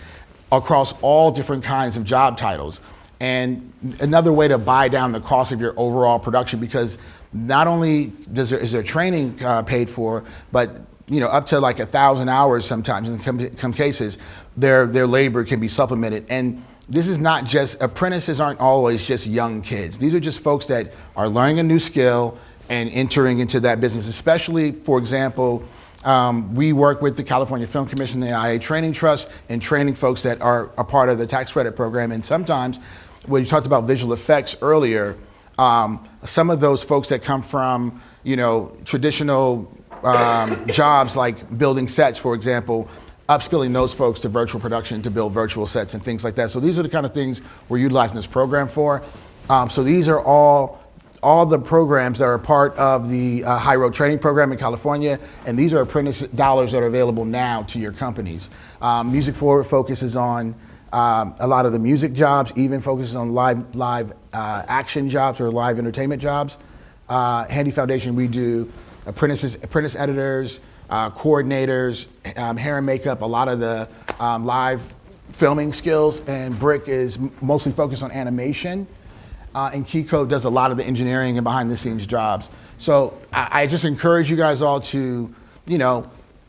across all different kinds of job titles. And another way to buy down the cost of your overall production, because not only is there training paid for, but up to like 1,000 hours sometimes in some cases, their labor can be supplemented. And this is not just, apprentices aren't always just young kids. These are just folks that are learning a new skill and entering into that business, especially, for example, we work with the California Film Commission, the IA Training Trust, and training folks that are a part of the tax credit program. And sometimes, when you talked about visual effects earlier, some of those folks that come from, traditional jobs like building sets, for example, upskilling those folks to virtual production to build virtual sets and things like that. So these are the kind of things we're utilizing this program for. So these are all the programs that are part of the High Road Training Program in California, and these are apprentice dollars that are available now to your companies. Music Forward focuses on a lot of the music jobs, even focuses on live action jobs or live entertainment jobs. Handy Foundation, we do apprentice editors, coordinators, hair and makeup, a lot of the live filming skills, and Brick is mostly focused on animation. And Keycode does a lot of the engineering and behind the scenes jobs. So I just encourage you guys all to,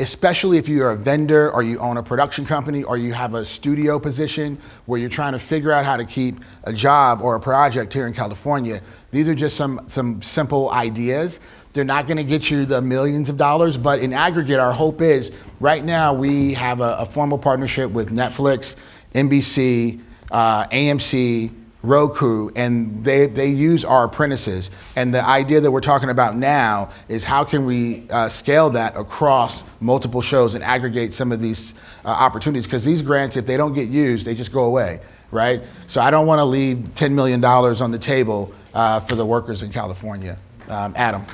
especially if you're a vendor or you own a production company or you have a studio position where you're trying to figure out how to keep a job or a project here in California, these are just some simple ideas. They're not going to get you the millions of dollars, but in aggregate, our hope is right now we have a formal partnership with Netflix, NBC, AMC, road crew, and they use our apprentices. And the idea that we're talking about now is how can we scale that across multiple shows and aggregate some of these opportunities, because these grants, if they don't get used, they just go away, right? So I don't want to leave $10 million on the table for the workers in California. Adam.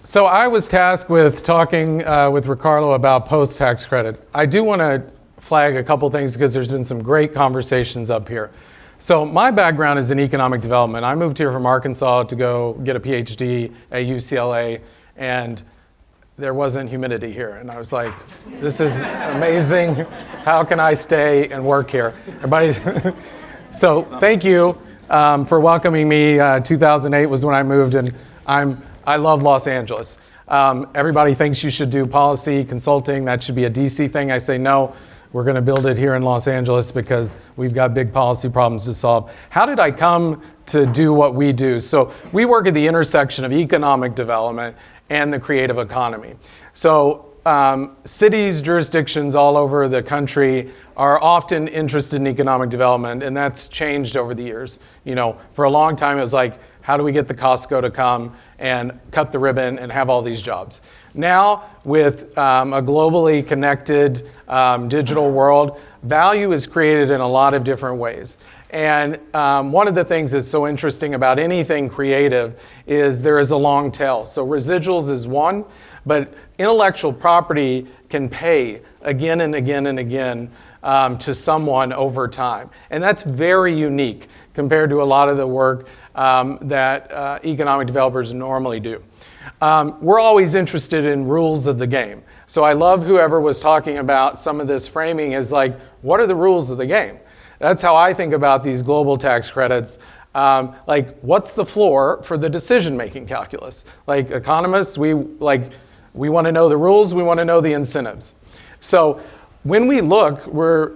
So I was tasked with talking with Ricardo about post-tax credit. I do want to flag a couple things because there's been some great conversations up here. So my background is in economic development. I moved here from Arkansas to go get a PhD at UCLA, and there wasn't humidity here. And I was like, this is amazing. How can I stay and work here? Everybody's so thank you for welcoming me. 2008 was when I moved, and I love Los Angeles. Everybody thinks you should do policy consulting. That should be a DC thing. I say, no, we're going to build it here in Los Angeles because we've got big policy problems to solve. How did I come to do what we do? So we work at the intersection of economic development and the creative economy. So cities, jurisdictions all over the country are often interested in economic development, and that's changed over the years. You know, for a long time it was like, how do we get the Costco to come and cut the ribbon and have all these jobs? Now, with a globally connected digital world, value is created in a lot of different ways. And one of the things that's so interesting about anything creative is there is a long tail. So residuals is one, but intellectual property can pay again and again and again to someone over time. And that's very unique compared to a lot of the work that economic developers normally do. We're always interested in rules of the game. So I love whoever was talking about some of this framing is like, what are the rules of the game? That's how I think about these global tax credits. Like, what's the floor for the decision-making calculus? Like economists, we want to know the rules, we want to know the incentives. So when we look, we're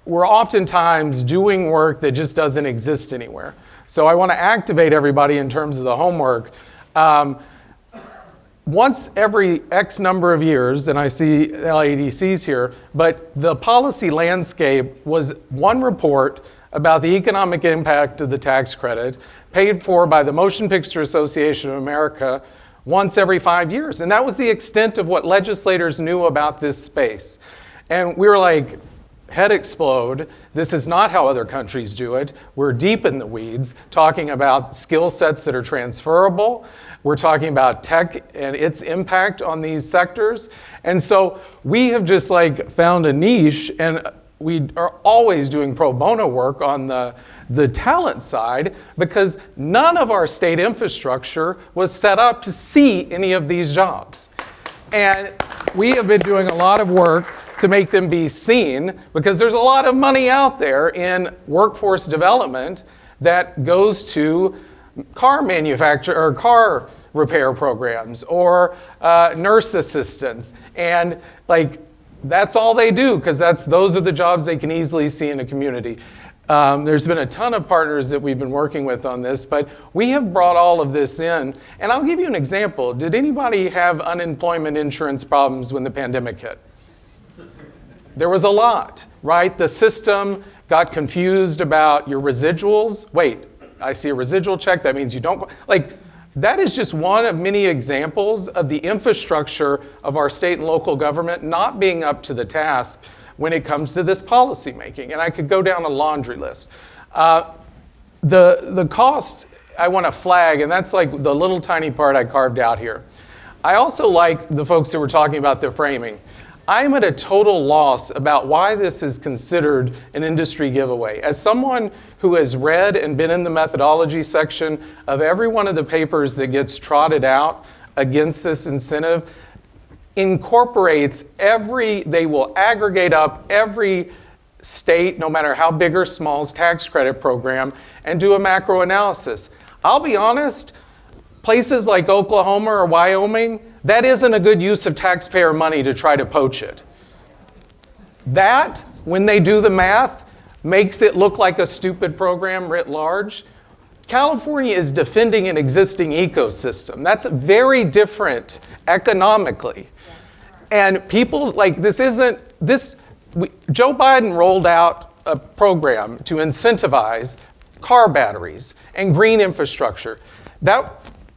oftentimes doing work that just doesn't exist anywhere. So I want to activate everybody in terms of the homework. Once every X number of years, and I see LADCs here, but the policy landscape was one report about the economic impact of the tax credit paid for by the Motion Picture Association of America once every 5 years. And that was the extent of what legislators knew about this space. And we were like, head explode. This is not how other countries do it. We're deep in the weeds, talking about skill sets that are transferable. We're talking about tech and its impact on these sectors. And so we have just like found a niche, and we are always doing pro bono work on the talent side because none of our state infrastructure was set up to see any of these jobs. And we have been doing a lot of work to make them be seen because there's a lot of money out there in workforce development that goes to car manufacture or car repair programs or nurse assistants, and like that's all they do because those are the jobs they can easily see in a community. There's been a ton of partners that we've been working with on this, but we have brought all of this in. And I'll give you an example. Did anybody have unemployment insurance problems when the pandemic hit? There was a lot, right? The system got confused about your residuals. Wait, I see a residual check, that means you don't, like, that is just one of many examples of the infrastructure of our state and local government not being up to the task when it comes to this policy making. And I could go down a laundry list. The cost I want to flag, and that's like the little tiny part I carved out here. I also like the folks that were talking about the framing. I'm at a total loss about why this is considered an industry giveaway. As someone who has read and been in the methodology section of every one of the papers that gets trotted out against this incentive, incorporates they will aggregate up every state, no matter how big or small's tax credit program, and do a macro analysis. I'll be honest, places like Oklahoma or Wyoming, that isn't a good use of taxpayer money to try to poach it. That, when they do the math, makes it look like a stupid program writ large. California is defending an existing ecosystem. That's very different economically. And people, like, Joe Biden rolled out a program to incentivize car batteries and green infrastructure.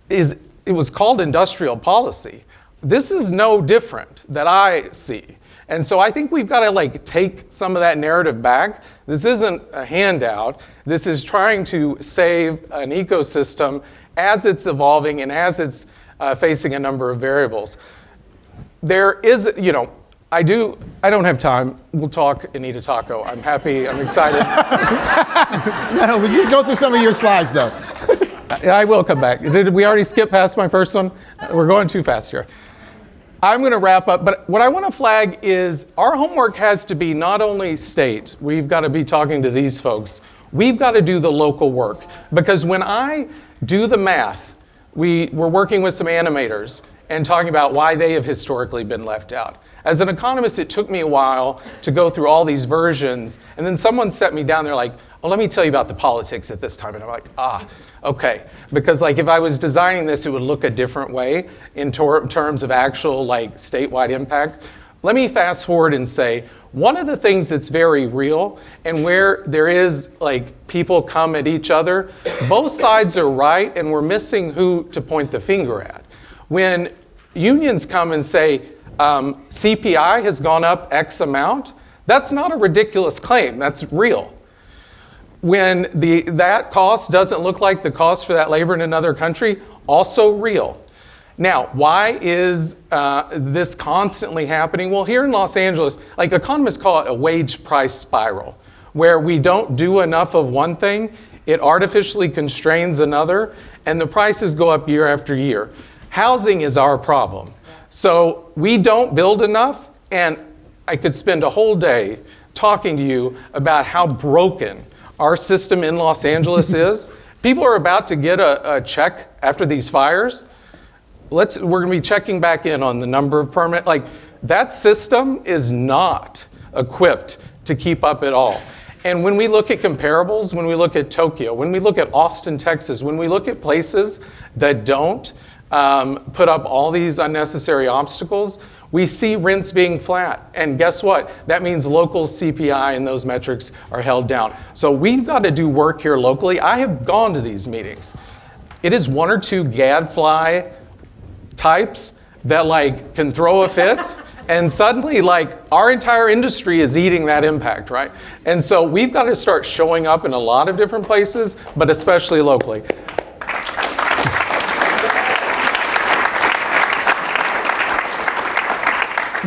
It was called industrial policy. This is no different that I see. And so I think we've got to take some of that narrative back. This isn't a handout. This is trying to save an ecosystem as it's evolving and as it's facing a number of variables. There is, I don't have time. We'll talk and eat a taco. I'm happy, I'm excited. No, we just go through some of your slides though. I will come back. Did we already skip past my first one? We're going too fast here. I'm going to wrap up, but what I want to flag is our homework has to be not only state, we've got to be talking to these folks, we've got to do the local work. Because when I do the math, we're working with some animators and talking about why they have historically been left out. As an economist, it took me a while to go through all these versions, and then someone set me down there like, oh, let me tell you about the politics at this time. And I'm like, okay. Because if I was designing this, it would look a different way in terms of actual statewide impact. Let me fast forward and say, one of the things that's very real and where there is people come at each other, both sides are right and we're missing who to point the finger at. When unions come and say, CPI has gone up X amount, that's not a ridiculous claim, that's real. When that cost doesn't look like the cost for that labor in another country, also real. Now, why is this constantly happening? Well, here in Los Angeles, economists call it a wage price spiral, where we don't do enough of one thing, it artificially constrains another, and the prices go up year after year. Housing is our problem. So we don't build enough, and I could spend a whole day talking to you about how broken our system in Los Angeles is. People are about to get a check after these fires. We're going to be checking back in on the number of permit. That system is not equipped to keep up at all. And when we look at comparables, when we look at Tokyo, when we look at Austin, Texas, when we look at places that don't put up all these unnecessary obstacles, we see rents being flat. And guess what? That means local CPI and those metrics are held down. So we've got to do work here locally. I have gone to these meetings. It is one or two gadfly types that can throw a fit. And suddenly our entire industry is eating that impact, right? And so we've got to start showing up in a lot of different places, but especially locally.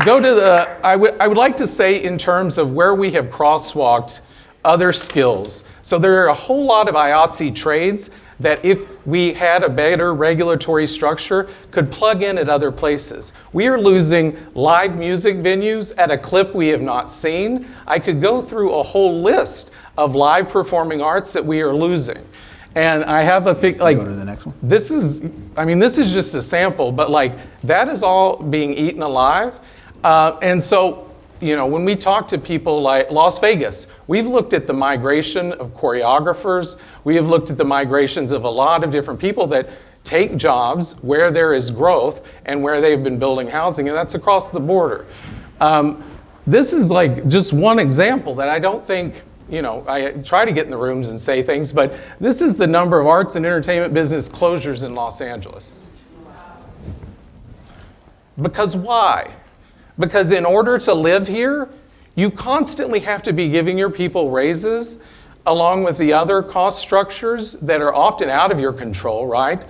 I would like to say in terms of where we have crosswalked other skills. So there are a whole lot of IATSE trades that if we had a better regulatory structure could plug in at other places. We are losing live music venues at a clip we have not seen. I could go through a whole list of live performing arts that we are losing. And I have a thing go to the next one. This is just a sample, but that is all being eaten alive. And so, when we talk to people like Las Vegas, we've looked at the migration of choreographers. We have looked at the migrations of a lot of different people that take jobs where there is growth and where they've been building housing, and that's across the border. This is just one example that I don't think, I try to get in the rooms and say things, but this is the number of arts and entertainment business closures in Los Angeles. Because why? Because in order to live here, you constantly have to be giving your people raises along with the other cost structures that are often out of your control, right?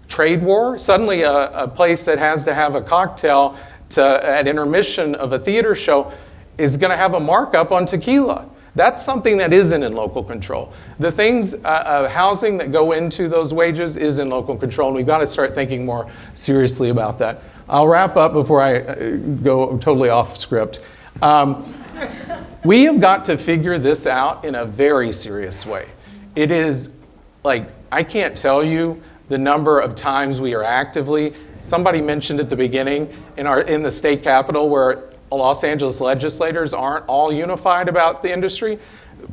Trade war, suddenly a place that has to have a cocktail at intermission of a theater show is going to have a markup on tequila. That's something that isn't in local control. The things, housing that go into those wages is in local control, and we've got to start thinking more seriously about that. I'll wrap up before I go totally off script. We have got to figure this out in a very serious way. It is I can't tell you the number of times we are actively, somebody mentioned at the beginning in the state capitol where Los Angeles legislators aren't all unified about the industry.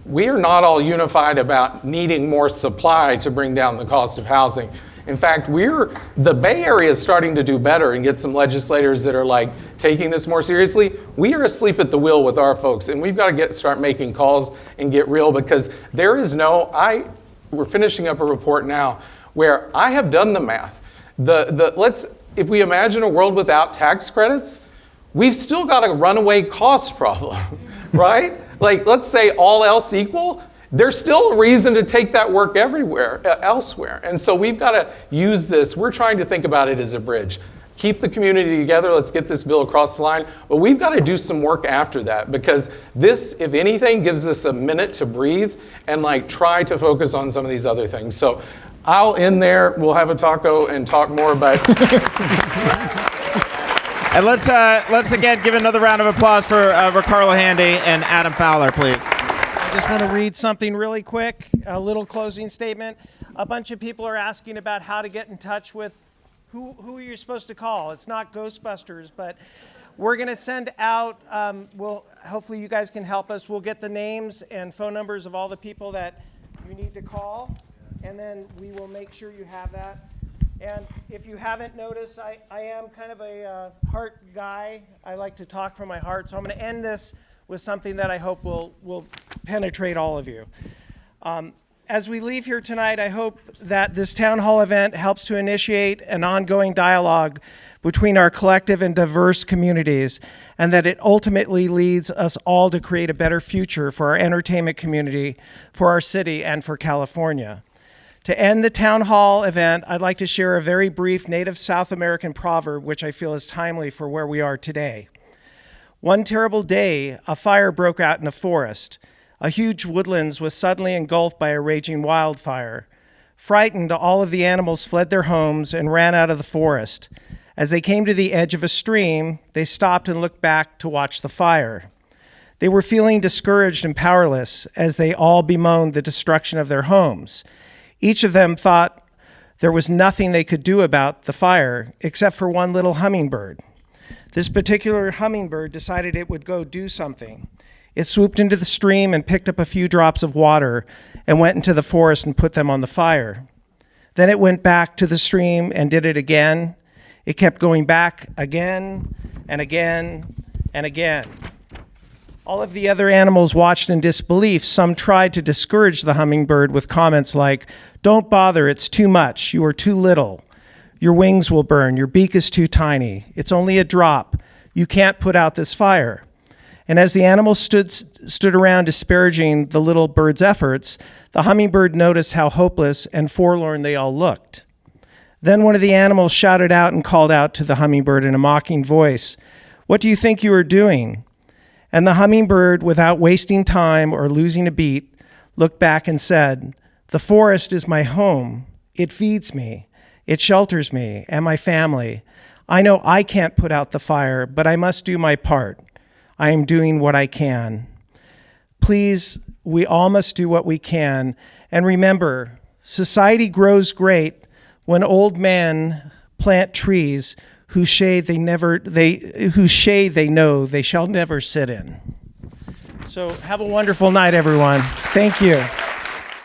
We are not all unified about needing more supply to bring down the cost of housing. In fact, the Bay Area is starting to do better and get some legislators that are like taking this more seriously. We are asleep at the wheel with our folks, and we've got to start making calls and get real, because there is we're finishing up a report now where I have done the math. If we imagine a world without tax credits, we've still got a runaway cost problem, right? Like, let's say all else equal, there's still a reason to take that work elsewhere. And so we've got to use this. We're trying to think about it as a bridge. Keep the community together, let's get this bill across the line, but we've got to do some work after that, because this, if anything, gives us a minute to breathe and like try to focus on some of these other things. So I'll end there. We'll have a taco and talk more, but... And let's again give another round of applause for Ricardo Handy and Adam Fowler, please. I just want to read something really quick, a little closing statement. A bunch of people are asking about how to get in touch with who you're supposed to call. It's not Ghostbusters, but we're going to send out, hopefully you guys can help us. We'll get the names and phone numbers of all the people that you need to call, and then we will make sure you have that. And if you haven't noticed, I am kind of a heart guy. I like to talk from my heart, so I'm going to end this with something that I hope will penetrate all of you. As we leave here tonight, I hope that this town hall event helps to initiate an ongoing dialogue between our collective and diverse communities, and that it ultimately leads us all to create a better future for our entertainment community, for our city, and for California. To end the town hall event, I'd like to share a very brief native South American proverb, which I feel is timely for where we are today. One terrible day, a fire broke out in a forest. A huge woodlands was suddenly engulfed by a raging wildfire. Frightened, all of the animals fled their homes and ran out of the forest. As they came to the edge of a stream, they stopped and looked back to watch the fire. They were feeling discouraged and powerless as they all bemoaned the destruction of their homes. Each of them thought there was nothing they could do about the fire except for one little hummingbird. This particular hummingbird decided it would go do something. It swooped into the stream and picked up a few drops of water and went into the forest and put them on the fire. Then it went back to the stream and did it again. It kept going back again and again and again. All of the other animals watched in disbelief. Some tried to discourage the hummingbird with comments like, "Don't bother, it's too much, you are too little. Your wings will burn, your beak is too tiny. It's only a drop. You can't put out this fire." And as the animals stood around disparaging the little bird's efforts, the hummingbird noticed how hopeless and forlorn they all looked. Then one of the animals shouted out and called out to the hummingbird in a mocking voice, "What do you think you are doing?" And the hummingbird, without wasting time or losing a beat, looked back and said, "The forest is my home. It feeds me. It shelters me and my family. I know I can't put out the fire, but I must do my part. I am doing what I can." Please, we all must do what we can. And remember, society grows great when old men plant trees whose shade they know they shall never sit in. So have a wonderful night, everyone. Thank you.